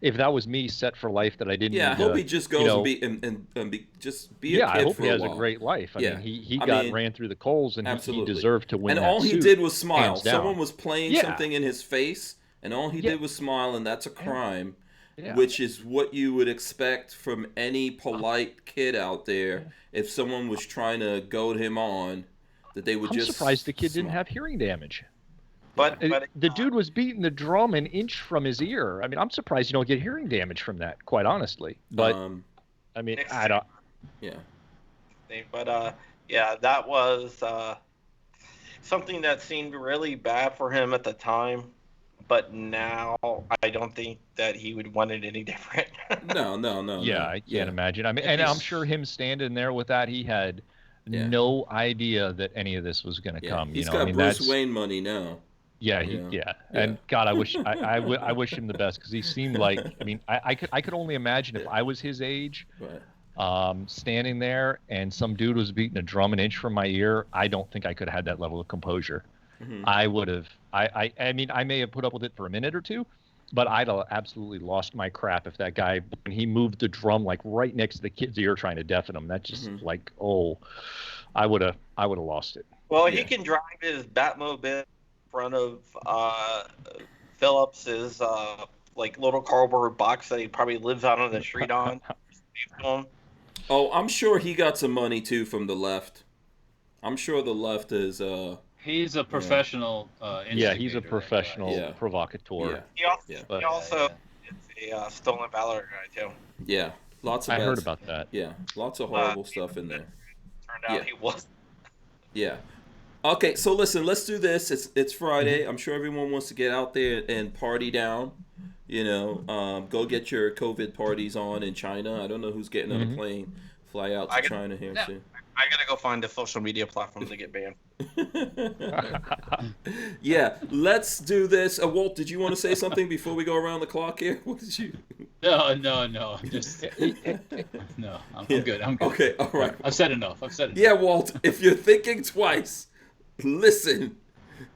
if that was me set for life, that I didn't. Yeah, I hope he just goes and be just be a kid for a while. I hope he has a great life. I mean, he ran through the coals, and he deserved to win. And that all he suit, did was smile. hands down. Someone was playing something in his face, and all he did was smile, and that's a crime. Yeah. Which is what you would expect from any polite kid out there. If someone was trying to goad him on, that they would I'm just surprised the kid didn't have hearing damage. But the dude was beating the drum an inch from his ear. I mean, I'm surprised you don't get hearing damage from that, quite honestly. But I mean, I don't. Yeah. But that was something that seemed really bad for him at the time. But now I don't think that he would want it any different. No. Yeah, I can't imagine. I mean, and I'm sure him standing there with that, he had no idea that any of this was going to come. He's got Bruce Wayne money now. Yeah, and God, I wish I wish him the best, because he seemed like, I mean, I could only imagine if I was his age, standing there and some dude was beating a drum an inch from my ear. I don't think I could have had that level of composure. I would have. I mean, I may have put up with it for a minute or two, but I'd have absolutely lost my crap if that guy, when he moved the drum like right next to the kid's ear trying to deafen him. That's just like, I would have lost it. Well, he can drive his Batmobile in front of Phillips's like little cardboard box that he probably lives out on the street on. Oh, I'm sure he got some money too from the left. I'm sure the left is. He's a professional. He's a professional provocateur. Yeah. He also is a stolen valor guy too. Yeah, lots of. I heard about that. Yeah, lots of horrible stuff in there. Turned out he was. Yeah. Okay, so listen, let's do this. It's Friday. I'm sure everyone wants to get out there and party down. Go get your COVID parties on in China. I don't know who's getting on a plane, fly out to China here soon. I gotta go find a social media platform to get banned. Yeah, let's do this. Walt, did you want to say something before we go around the clock here? What did you? No. Just no. I'm good. I'm good. Okay, all right. I've said enough. Yeah, Walt. If you're thinking twice, listen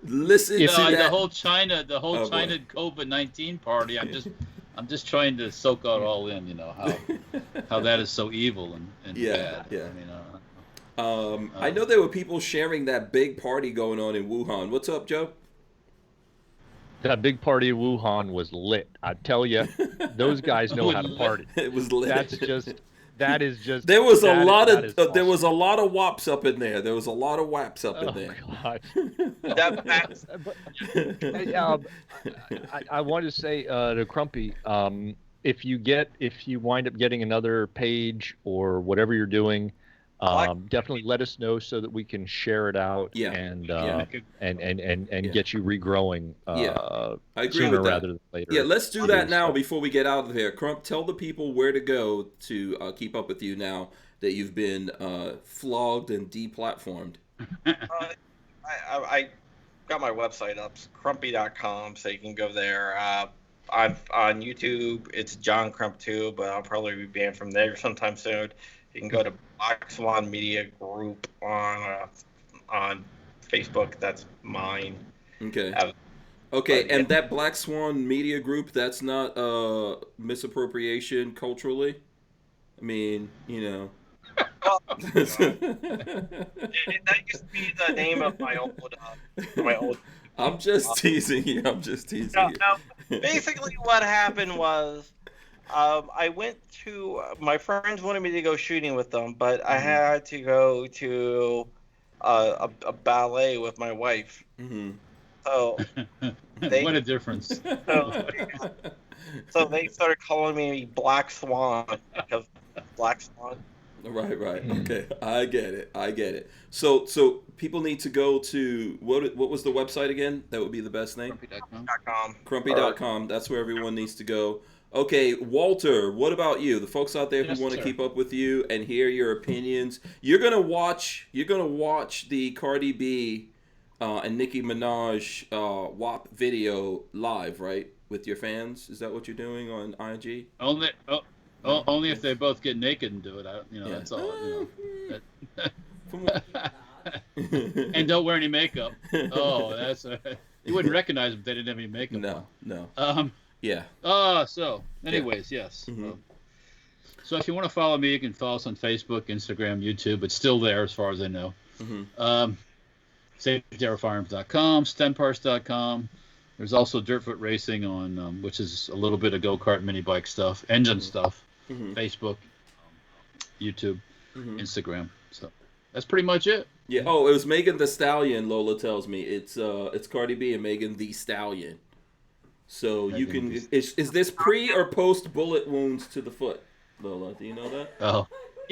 to that. The whole China COVID-19 party. I'm just trying to soak out all in. How that is so evil and bad. Yeah. I know there were people sharing that big party going on in Wuhan. What's up, Joe? That big party in Wuhan was lit. I tell you, those guys know how to party. It was lit. That is just. There was a lot of wops up in there. There was a lot of waps up in there. God. I want to say to Crumpy, if you wind up getting another page or whatever you're doing, definitely let us know so that we can share it out and get you regrowing I agree sooner with that. rather than later. Yeah, let's do that now before we get out of here. Crump, tell the people where to go to keep up with you now that you've been flogged and deplatformed. I got my website up, crumpy.com, so you can go there. On YouTube, it's John Crump too, but I'll probably be banned from there sometime soon. You can go to Black Swan Media Group on Facebook. That's mine. Okay. And that Black Swan Media Group, that's not misappropriation culturally? I mean, Well, that used to be the name of my old. I'm just teasing you. I'm just teasing you. No. Basically, what happened was, I went to my friends wanted me to go shooting with them, but I had to go to a ballet with my wife. Mm-hmm. So what a difference. So they started calling me Black Swan because Black Swan. Right. Okay, I get it. So people need to go to what was the website again? That would be the best name. Crumpy.com. Crumpy.com. That's where everyone needs to go. Okay, Walter, what about you? The folks out there who want to keep up with you and hear your opinions. You're gonna watch the Cardi B and Nicki Minaj WAP video live, right? With your fans? Is that what you're doing on IG? Only if they both get naked and do it. That's all. And don't wear any makeup. Oh, that's you wouldn't recognize them if they didn't have any makeup. No. Yeah. So, anyways, yes. Mm-hmm. So if you want to follow me, you can follow us on Facebook, Instagram, YouTube. It's still there as far as I know. Mm-hmm. SafetyTerraFirearms.com, StemParts.com. There's also Dirtfoot Racing on, which is a little bit of go-kart mini bike stuff, engine stuff. Mm-hmm. Facebook, YouTube, Mm-hmm. Instagram. So that's pretty much it. Yeah. Oh, it was Megan the Stallion. Lola tells me it's Cardi B and Megan the Stallion. So you can is this pre or post bullet wounds to the foot, Lola? Do you know that? Oh,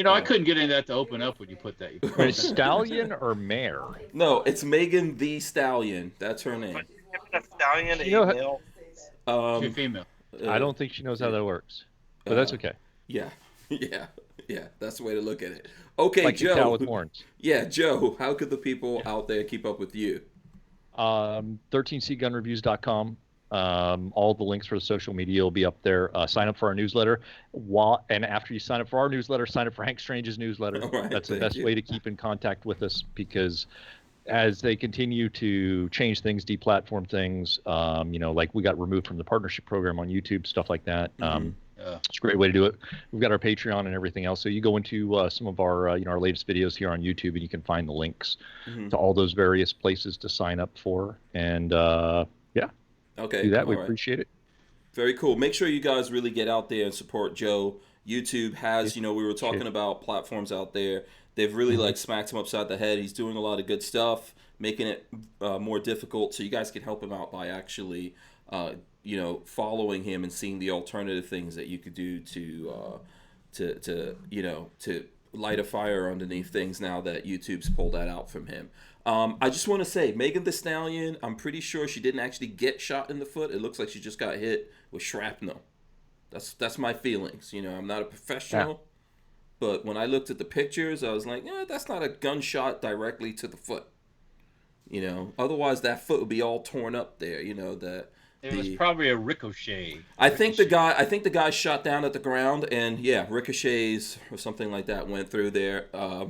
I couldn't get into that to open up when you put that. Wait, stallion or mare? No, it's Megan the Stallion. That's her name. A stallion, male. She's female. I don't think she knows how that works, but that's okay. Yeah. That's the way to look at it. Okay, like Joe. A cow with horns. Yeah, Joe. How could the people out there keep up with you? 13cgunreviews.com. All the links for the social media will be up there. Sign up for our newsletter. And after you sign up for our newsletter, sign up for Hank Strange's newsletter. Right, that's the best way to keep in contact with us, because as they continue to change things, deplatform things, like we got removed from the partnership program on YouTube, stuff like that. It's a great way to do it. We've got our Patreon and everything else. So you go into some of our, our latest videos here on YouTube, and you can find the links to all those various places to sign up for. And okay, do that. We right. appreciate it. Very cool. Make sure you guys really get out there and support Joe. YouTube has, we were talking about platforms out there. They've really smacked him upside the head. He's doing a lot of good stuff, making it more difficult. So you guys can help him out by actually, following him and seeing the alternative things that you could do to light a fire underneath things now that YouTube's pulled that out from him. I just want to say, Megan the Stallion, I'm pretty sure she didn't actually get shot in the foot. It looks like she just got hit with shrapnel. That's my feelings. I'm not a professional, but when I looked at the pictures, I was like, that's not a gunshot directly to the foot. Otherwise that foot would be all torn up there. It was probably a ricochet. I think the guy shot down at the ground, and ricochets or something like that went through there. I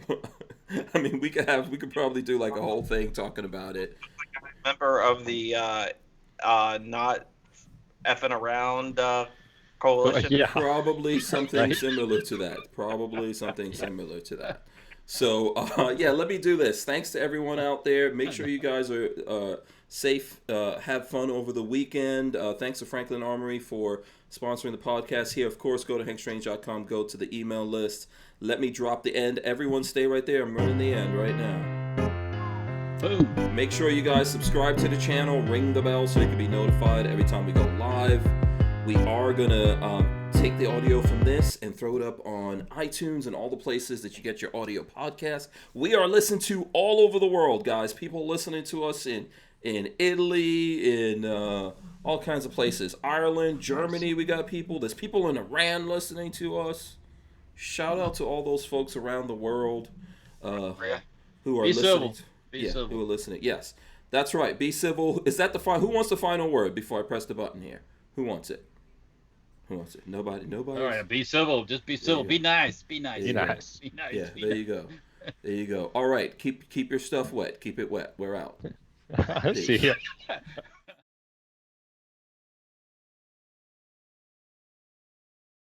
mean, we could probably do like a whole thing talking about it. Member of the not effing around coalition. Probably something similar to that. So let me do this. Thanks to everyone out there. Make sure you guys are safe. Have fun over the weekend. Thanks to Franklin Armory for sponsoring the podcast here. Of course, go to hankstrange.com. Go to the email list. Let me drop the end. Everyone stay right there. I'm running the end right now. Boom. Make sure you guys subscribe to the channel. Ring the bell so you can be notified every time we go live. We are going to take the audio from this and throw it up on iTunes and all the places that you get your audio podcast. We are listened to all over the world, guys. People listening to us in Italy, in all kinds of places. Ireland, Germany, we got people. There's people in Iran listening to us. Shout out to all those folks around the world who are listening. Who are listening. Yes, that's right. Be civil. Is that who wants the final word before I press the button here? Who wants it? Nobody. All right, be civil. Just be civil. Be nice. Be nice. Be nice. Be nice. Yeah, there you go. All right, keep your stuff wet. Keep it wet. We're out. See ya.